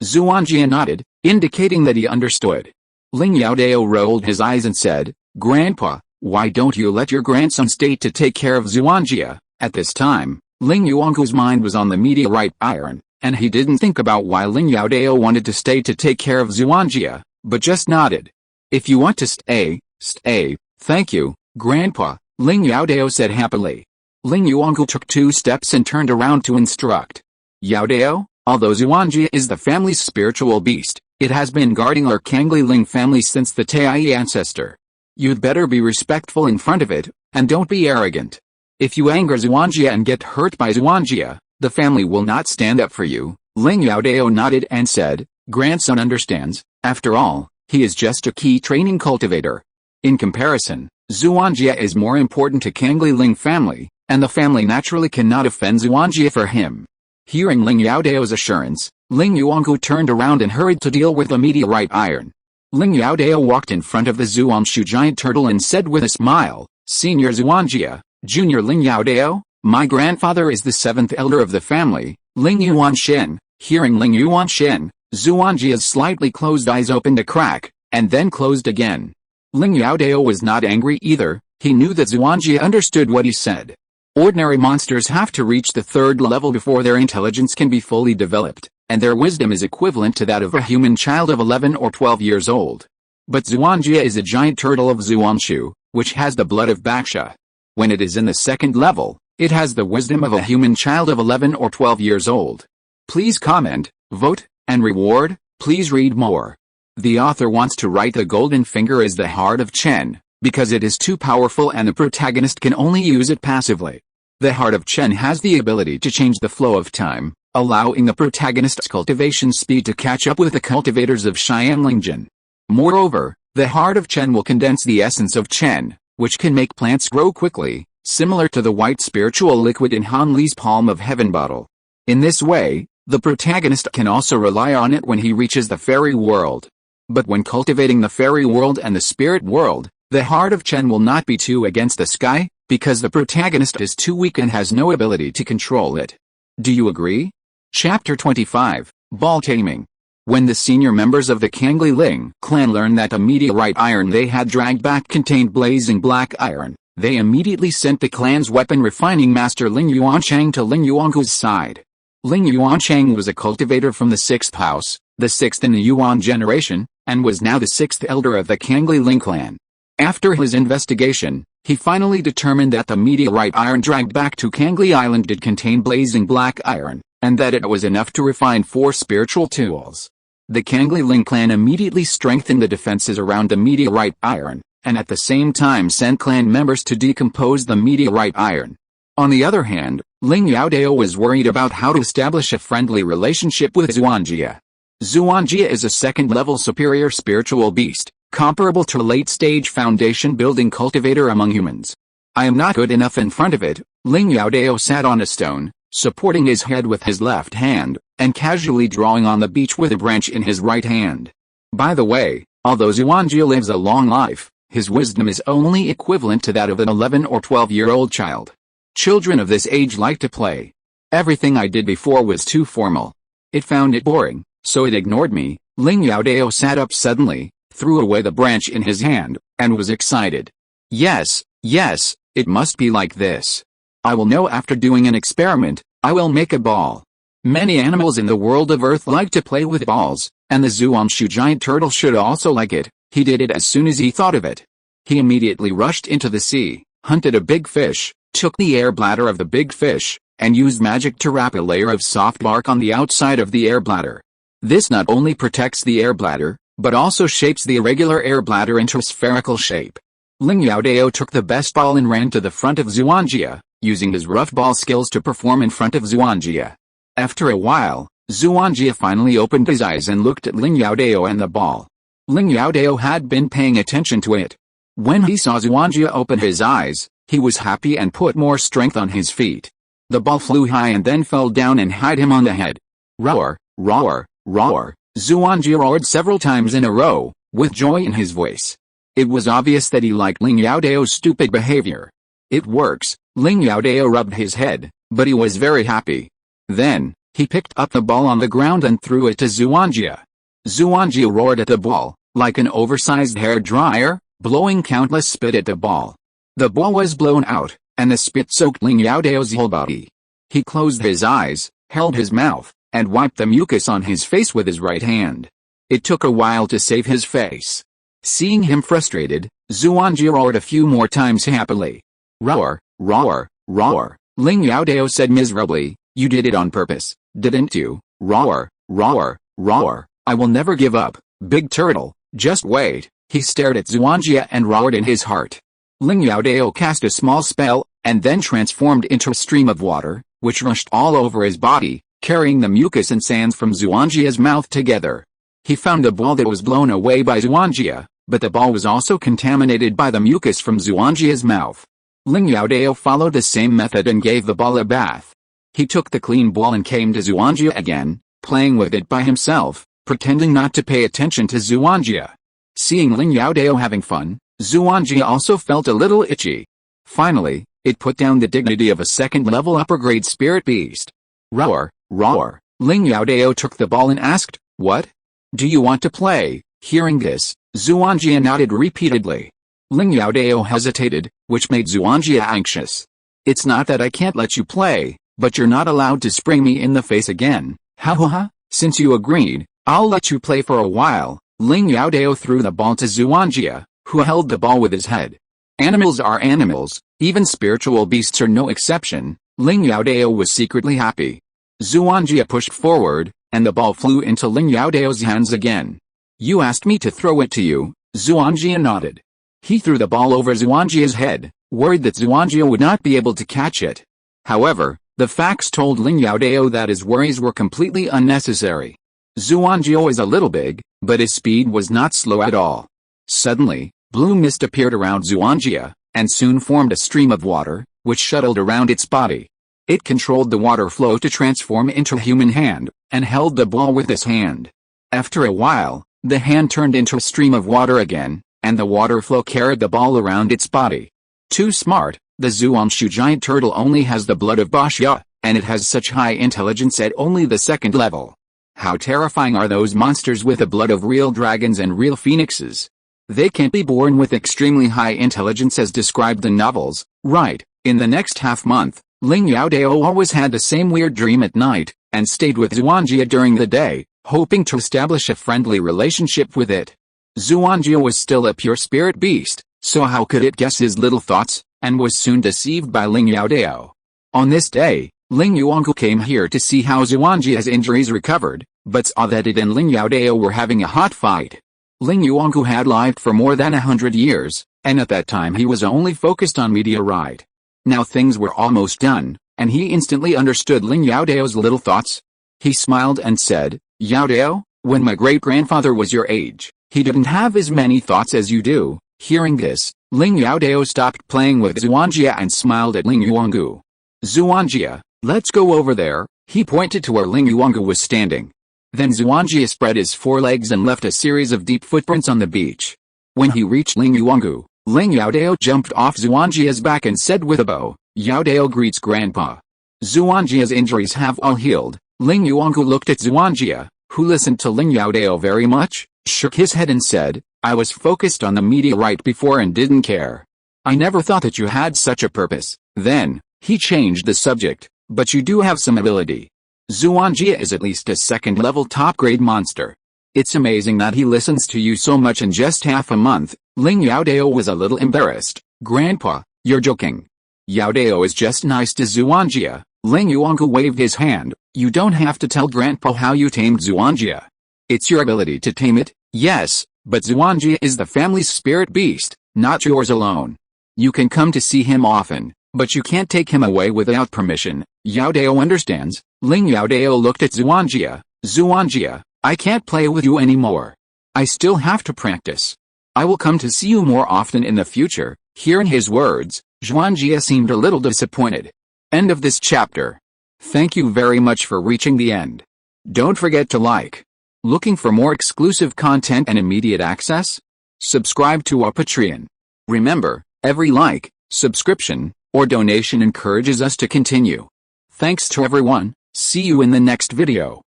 Xuanjia nodded, indicating that he understood. Ling Youdao rolled his eyes and said, Grandpa, why don't you let your grandson stay to take care of Xuanjia? At this time, Ling Yuangu's mind was on the meteorite iron, and he didn't think about why Ling Youdao wanted to stay to take care of Xuanjia, but just nodded. If you want to stay, stay, thank you, Grandpa, Ling Youdao said happily. Ling Yuangu took 2 steps and turned around to instruct. Youdao, although Xuanjia is the family's spiritual beast, it has been guarding our Cangli Ling family since the Tai ancestor. You'd better be respectful in front of it, and don't be arrogant. If you anger Xuanjia and get hurt by Xuanjia, the family will not stand up for you. Ling Youdao nodded and said, Grandson understands, after all, he is just a key training cultivator. In comparison, Xuanjia is more important to Cangli Ling family, and the family naturally cannot offend Xuanjia for him. Hearing Ling Youdao's assurance, Ling Yuangu turned around and hurried to deal with the meteorite iron. Ling Youdao walked in front of the Xuanshu giant turtle and said with a smile, Senior Xuanjia, Junior Ling Youdao, my grandfather is the 7th elder of the family, Ling Yuanshen. Hearing Ling Yuanshen, Xuanjia's slightly closed eyes opened a crack, and then closed again. Ling Youdao was not angry either, he knew that Xuanjia understood what he said. Ordinary monsters have to reach the 3rd level before their intelligence can be fully developed, and their wisdom is equivalent to that of a human child of 11 or 12 years old. But Xuanjia is a giant turtle of Xuanshu, which has the blood of Baksha. When it is in the 2nd level, it has the wisdom of a human child of 11 or 12 years old. Please comment, vote, and reward. Please read more. The author wants to write the golden finger as the heart of Chen, because it is too powerful and the protagonist can only use it passively. The heart of Chen has the ability to change the flow of time, allowing the protagonist's cultivation speed to catch up with the cultivators of Xianlingjin. Moreover, the heart of Chen will condense the essence of Chen, which can make plants grow quickly, similar to the white spiritual liquid in Han Li's palm of heaven bottle. In this way, the protagonist can also rely on it when he reaches the fairy world. But when cultivating the fairy world and the spirit world, the heart of Chen will not be too against the sky, because the protagonist is too weak and has no ability to control it. Do you agree? Chapter 25, Ball Taming. When the senior members of the Cangli Ling clan learned that the meteorite iron they had dragged back contained blazing black iron, they immediately sent the clan's weapon refining master Ling Yuanchang to Ling Yuangu's side. Ling Yuanchang was a cultivator from the 6th house, the 6th in the Yuan generation, and was now the 6th elder of the Cangli Ling clan. After his investigation, he finally determined that the meteorite iron dragged back to Cangli Island did contain blazing black iron, and that it was enough to refine 4 spiritual tools. The Cangli Ling clan immediately strengthened the defenses around the meteorite iron, and at the same time sent clan members to decompose the meteorite iron. On the other hand, Ling Youdao was worried about how to establish a friendly relationship with Xuanjia. Xuanjia is a 2nd-level superior spiritual beast, comparable to a late-stage foundation-building cultivator among humans. I am not good enough in front of it. Ling Youdao sat on a stone, supporting his head with his left hand, and casually drawing on the beach with a branch in his right hand. By the way, although Xuanjia lives a long life, his wisdom is only equivalent to that of an 11 or 12-year-old child. Children of this age like to play. Everything I did before was too formal. It found it boring, so it ignored me. Ling Youdao sat up suddenly, threw away the branch in his hand, and was excited. Yes, it must be like this. I will know after doing an experiment. I will make a ball. Many animals in the world of Earth like to play with balls, and the Xuanshu giant turtle should also like it. He did it as soon as he thought of it. He immediately rushed into the sea, hunted a big fish, took the air bladder of the big fish, and used magic to wrap a layer of soft bark on the outside of the air bladder. This not only protects the air bladder, but also shapes the irregular air bladder into a spherical shape. Ling Youdao took the best ball and ran to the front of Xuanjia, using his rough ball skills to perform in front of Xuanjia. After a while, Xuanjia finally opened his eyes and looked at Ling Youdao and the ball. Ling Youdao had been paying attention to it. When he saw Xuanjia open his eyes, he was happy and put more strength on his feet. The ball flew high and then fell down and hit him on the head. Roar, roar, roar. Xuanjia roared several times in a row, with joy in his voice. It was obvious that he liked Ling Youdao's stupid behavior. It works, Ling Youdao rubbed his head, but he was very happy. Then, he picked up the ball on the ground and threw it to Xuanjia. Xuanjia roared at the ball, like an oversized hair dryer, blowing countless spit at the ball. The ball was blown out, and the spit soaked Ling Youdao's whole body. He closed his eyes, held his mouth, and wiped the mucus on his face with his right hand. It took a while to save his face. Seeing him frustrated, Xuanjia roared a few more times happily. Roar, roar, roar, Ling Youdao said miserably, you did it on purpose, didn't you? Roar, roar, roar, I will never give up, big turtle, just wait. He stared at Xuanjia and roared in his heart. Ling Youdao cast a small spell, and then transformed into a stream of water, which rushed all over his body, carrying the mucus and sands from Xuanjia's mouth together. He found a ball that was blown away by Xuanjia, but the ball was also contaminated by the mucus from Xuanjia's mouth. Ling Youdao followed the same method and gave the ball a bath. He took the clean ball and came to Xuanjia again, playing with it by himself, pretending not to pay attention to Xuanjia. Seeing Ling Youdao having fun, Xuanjia also felt a little itchy. Finally, it put down the dignity of a second-level upper-grade spirit beast. Roar, roar, Ling Youdao took the ball and asked, what? Do you want to play? Hearing this, Xuanjia nodded repeatedly. Ling Youdao hesitated, which made Xuanjia anxious. It's not that I can't let you play, but you're not allowed to spray me in the face again. Ha ha ha, since you agreed, I'll let you play for a while. Ling Youdao threw the ball to Xuanjia, who held the ball with his head. Animals are animals, even spiritual beasts are no exception. Ling Youdao was secretly happy. Xuanjia pushed forward, and the ball flew into Ling Youdao's hands again. You asked me to throw it to you, Xuanjia nodded. He threw the ball over Xuanjia's head, worried that Xuanjia would not be able to catch it. However, the facts told Ling Youdao that his worries were completely unnecessary. Xuanjia was a little big, but his speed was not slow at all. Suddenly, blue mist appeared around Xuanjia, and soon formed a stream of water, which shuttled around its body. It controlled the water flow to transform into a human hand, and held the ball with his hand. After a while, the hand turned into a stream of water again, and the water flow carried the ball around its body. Too smart, the Xuanshu giant turtle only has the blood of Bashya, and it has such high intelligence at only the second level. How terrifying are those monsters with the blood of real dragons and real phoenixes? They can't be born with extremely high intelligence as described in novels, right? In the next half-month, Ling Youdao always had the same weird dream at night, and stayed with Xuanjia during the day, hoping to establish a friendly relationship with it. Xuanjia was still a pure spirit beast, so how could it guess his little thoughts, and was soon deceived by Ling Youdao. On this day, Ling Yuangu came here to see how Xuanjia's injuries recovered, but saw that it and Ling Youdao were having a hot fight. Ling Yuangu had lived for more than 100 years, and at that time he was only focused on meteorite. Now things were almost done, and he instantly understood Ling Youdao's little thoughts. He smiled and said, Youdao, when my great-grandfather was your age, he didn't have as many thoughts as you do. Hearing this, Ling Youdao stopped playing with Xuanjia and smiled at Ling Yuangu. Xuanjia, let's go over there. He pointed to where Ling Yuangu was standing. Then Xuanjia spread his forelegs and left a series of deep footprints on the beach. When he reached Ling Yuangu, Ling Youdao jumped off Xuanjia's back and said with a bow, Youdao greets Grandpa. Xuanjia's injuries have all healed. Ling Yuangu looked at Xuanjia, who listened to Ling Youdao very much, shook his head and said, I was focused on the meteorite before and didn't care. I never thought that you had such a purpose. Then, he changed the subject, but you do have some ability. Xuanjia is at least a second-level top-grade monster. It's amazing that he listens to you so much in just half a month. Ling Youdao was a little embarrassed. Grandpa, you're joking. Youdao is just nice to Xuanjia. Ling Yuangu waved his hand. You don't have to tell Grandpa how you tamed Xuanjia. It's your ability to tame it, yes, but Xuanjia is the family's spirit beast, not yours alone. You can come to see him often, but you can't take him away without permission. Youdao understands. Ling Youdao looked at Xuanjia. Xuanjia, I can't play with you anymore. I still have to practice. I will come to see you more often in the future. Hearing his words, Xuanjia seemed a little disappointed. End of this chapter. Thank you very much for reaching the end. Don't forget to like. Looking for more exclusive content and immediate access? Subscribe to our Patreon. Remember, every like, subscription, or donation encourages us to continue. Thanks to everyone, see you in the next video.